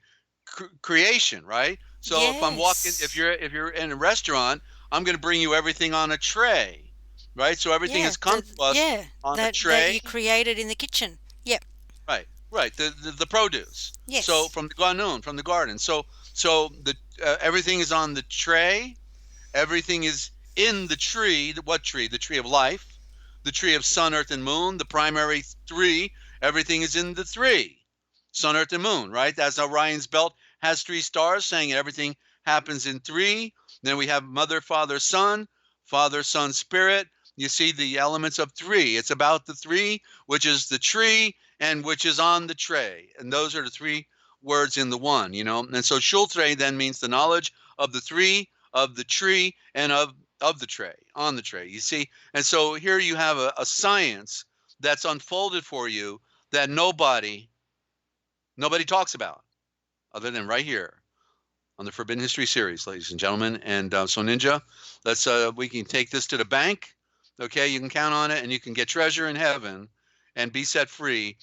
Creation, right? So if I'm walking, if Yes. you're in a restaurant, I'm going to bring you everything on a tray, right? So everything Yeah. has come to us on a That tray. you created in the kitchen. Yep. Right. The produce. So Yes. from the garden, from the garden. So the everything is on the tray. Everything is in the tree. What tree? The tree of life, the tree of sun, earth, and moon. The primary three. Everything is in the three: sun, earth, and moon. Right? As Orion's belt has three stars, saying everything happens in three. Then we have mother, father, son, spirit. You see the elements of three. It's about the three, which is the tree and which is on the tray. And those are the three words in the one, And so Schultre then means the knowledge of the three, of the tree, and of the tray, on the tray. You see? And so here you have a science that's unfolded for you that nobody talks about other than right here on the Forbidden History series, ladies and gentlemen. And so Ninja, we can take this to the bank. Okay, you can count on it, and you can get treasure in heaven and be set free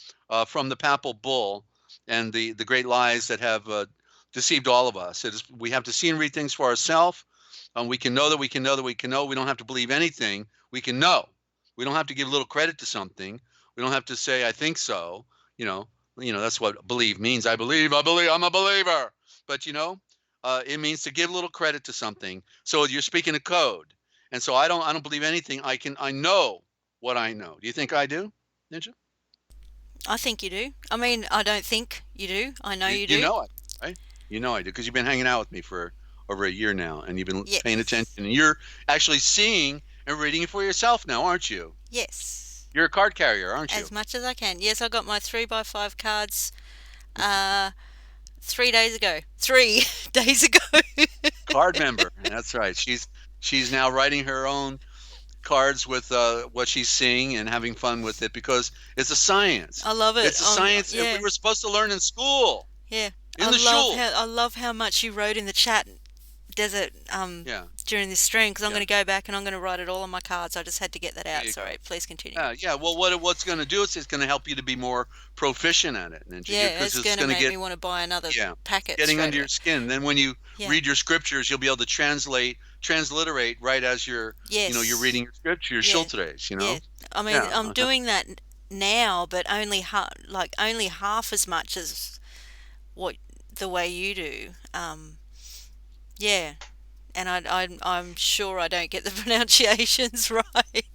from the papal bull and the great lies that have deceived all of us. We have to see and read things for ourselves. We can know that we can know that we can know. We don't have to believe anything. We can know. We don't have to give little credit to something. We don't have to say, I think so. That's what believe means. I believe, I'm a believer. But, it means to give a little credit to something. So you're speaking a code. And so I don't believe anything. I know what I know. Do you think I do, Ninja? I think you do. I mean, I don't think you do. I know You, you you do. know it, right? You know I do because you've been hanging out with me for over a year now, and you've been paying attention, Yes. and you're actually seeing and reading it for yourself now, aren't you? Yes. You're a card carrier, aren't As you? much as I can. Yes, I got my 3x5 cards uh 3 days ago. 3 days ago. Card member. That's right. She's now writing her own cards with what she's seeing and having fun with it because it's a science. I love it. It's a science that we Yeah. were supposed to learn in school, Yeah. in the shul. I love how much you wrote in the chat desert Yeah, during this stream because I'm yeah. going to go back and I'm going to write it all on my cards. I just had to get that There out. you go. Sorry. Please continue. Yeah. Well, what's going to do is it's going to help you to be more proficient at it, Ninja, Yeah, because it's it's going to going to make get me want to buy another yeah, packet getting straight under away. your skin. Then when you Yeah. read your scriptures, you'll be able to transliterate right as you're Yes. reading your scripture, your Yeah. shultres, Yeah. I mean, Yeah. I'm doing that now, but only half as much as what the way you do. Yeah, and I'm sure I don't get the pronunciations right.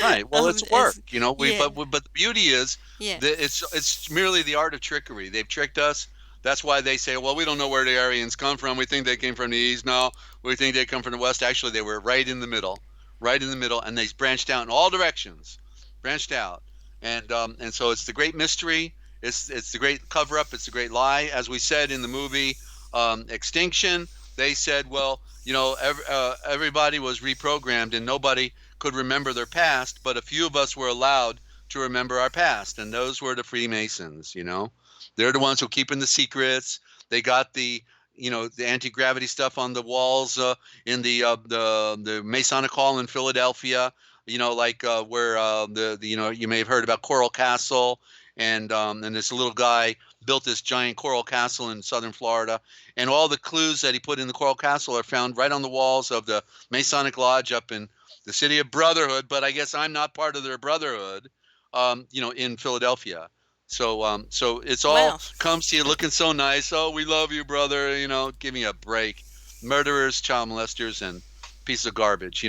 Right. Well, it's work, As but yeah, but the beauty is yeah, that it's merely the art of trickery. They've tricked us. That's why they say, well, we don't know where the Aryans come from. We think they came from the east. No, we think they come from the west. Actually, they were right in the middle, and they branched out in all directions, branched out, and so it's the great mystery. It's the great cover up. It's the great lie, as we said in the movie Extinction. They said, well, everybody was reprogrammed, and nobody could remember their past, but a few of us were allowed to remember our past, and those were the Freemasons. They're the ones who keeping the secrets. They got the the anti-gravity stuff on the walls in the Masonic Hall in Philadelphia. Like where the you may have heard about Coral Castle, and this little guy built this giant coral castle in southern Florida, and all the clues that he put in the coral castle are found right on the walls of the Masonic Lodge up in the city of Brotherhood. But I guess I'm not part of their brotherhood, in Philadelphia. So it's all Wow. comes to you looking so nice. Oh, we love you, brother. Give me a break. Murderers, child molesters, and pieces of garbage.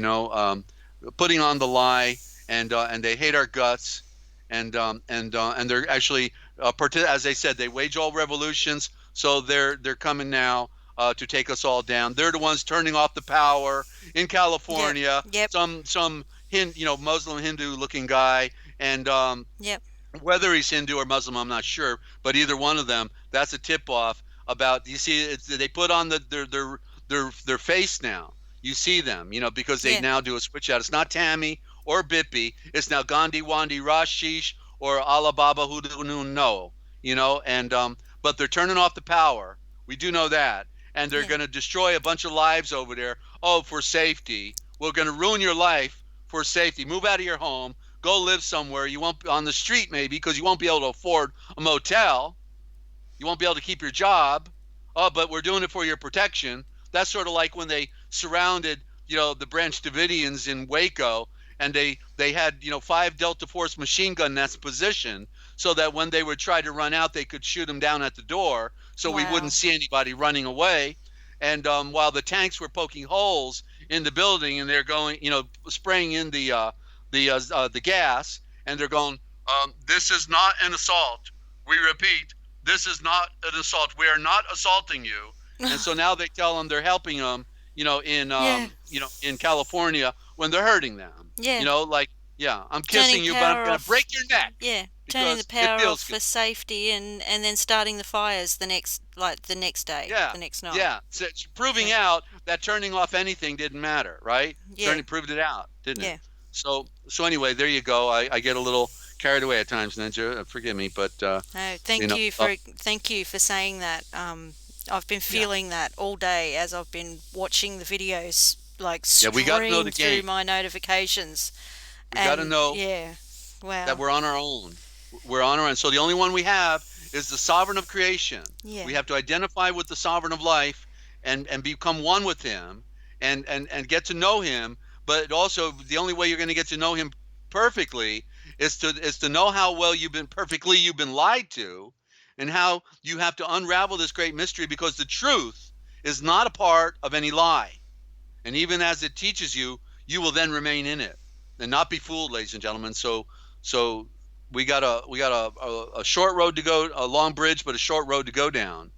Putting on the lie, and they hate our guts, and they're actually as they said, they wage all revolutions. So they're coming now to take us all down. They're the ones turning off the power in Yep. California. Yep. Some Muslim Hindu looking guy, and Yep. whether he's Hindu or Muslim, I'm not sure, but either one of them, that's a tip-off about. You see, they put on their face now. You see them, because they Yeah. now do a switch out. It's not Tammy or Bippy. It's now Gandhi, Wandi, Rashish, or Alibaba Hudunu no, and but they're turning off the power. We do know that, and they're Yeah. going to destroy a bunch of lives over there. Oh, for safety, we're going to ruin your life for safety. Move out of your home. Go live somewhere. You won't on the street maybe because you won't be able to afford a motel. You won't be able to keep your job. Oh, but we're doing it for your protection. That's sort of like when they surrounded, the Branch Davidians in Waco, and they had, 5 Delta Force machine gun nests positioned so that when they would try to run out, they could shoot them down at the door, so we Wow. wouldn't see anybody running away. And while the tanks were poking holes in the building, and they're going, spraying in the gas, and they're going, this is not an assault. We repeat, this is not an assault. We are not assaulting you. And so now they tell them they're helping them, Yeah. in California when they're hurting them. Yeah. Like, yeah, I'm Turning kissing you, but I'm power going to off. break your neck Yeah. Turning the because it power off feels good. for safety, and then starting the fires the next day, Yeah, the next night. yeah. So it's proving So, out that turning off anything didn't matter, right? yeah. Turning proved it out, didn't it? Yeah. So anyway, there you go. I get a little carried away at times, Ninja. Forgive me, but No, you know, thank you for saying that. I've been yeah, feeling that all day as I've been watching the videos like yeah. We got to know stream the through game. my notifications, We got to and know yeah, that wow, we're on our own. We're on our own. So the only one we have is the sovereign of creation. yeah, We have to identify with the sovereign of life and become one with him and get to know him. But also the only way you're going to get to know him perfectly is to know how well you've been lied to, and how you have to unravel this great mystery, because the truth is not a part of any lie. And even as it teaches you, you will then remain in it and not be fooled, ladies and gentlemen. So we got a short road to go, a long bridge, but a short road to go down.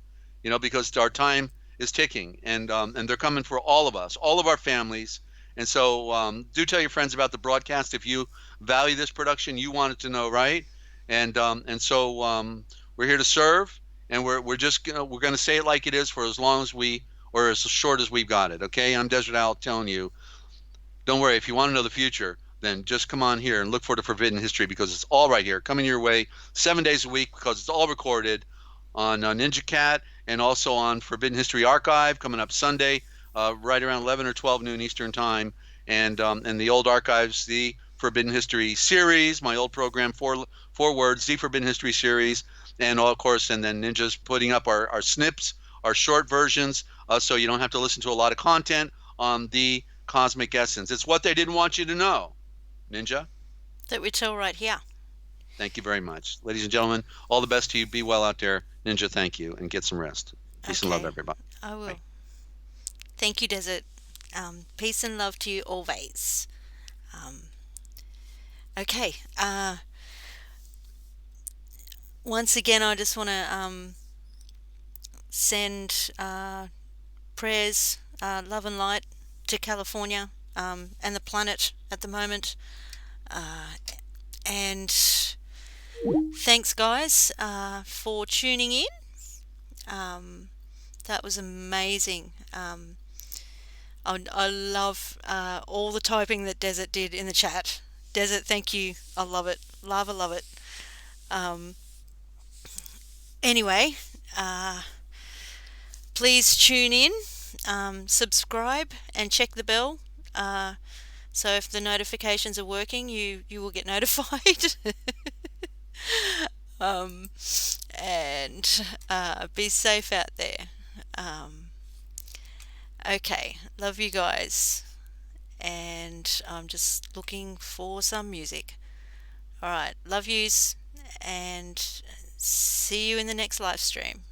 Because our time is ticking, and they're coming for all of us, all of our families. And so do tell your friends about the broadcast if you value this production, you want it to know, right? And so we're here to serve, and we're gonna say it like it is for as long as or as short as we've got it. Okay, I'm Dezert-Owl telling you, don't worry. If you want to know the future, then just come on here and look for the forbidden history, because it's all right here, coming your way 7 days a week, because it's all recorded on NinjaCat, and also on Forbidden History Archive coming up Sunday, right around 11 or 12 noon Eastern time, and the old archives, the Forbidden History series, my old program, four words, the Forbidden History series, and of course, and then Ninja's putting up our snips, our short versions, so you don't have to listen to a lot of content on the Cosmic Essence. It's what they didn't want you to know. Ninja, that we tell right here. thank you very much. Ladies and gentlemen, all the best to you. Be well out there. Ninja, thank you, and get some rest. Peace and love, Okay, everybody. I will. Bye. Thank you, Desert. Peace and love to you always. Um, okay. Once again, I just want to send prayers, love and light to California, and the planet at the moment. Uh, and thanks, guys, for tuning in. That was amazing. I love all the typing that Desert did in the chat. Desert, thank you. I love it. Love, I love it. Um, anyway, Please tune in, subscribe, and check the bell. So if the notifications are working, you will get notified. um, and be safe out there. Um, okay, love you guys. And I'm just looking for some music. All right, love yous, and see you in the next live stream.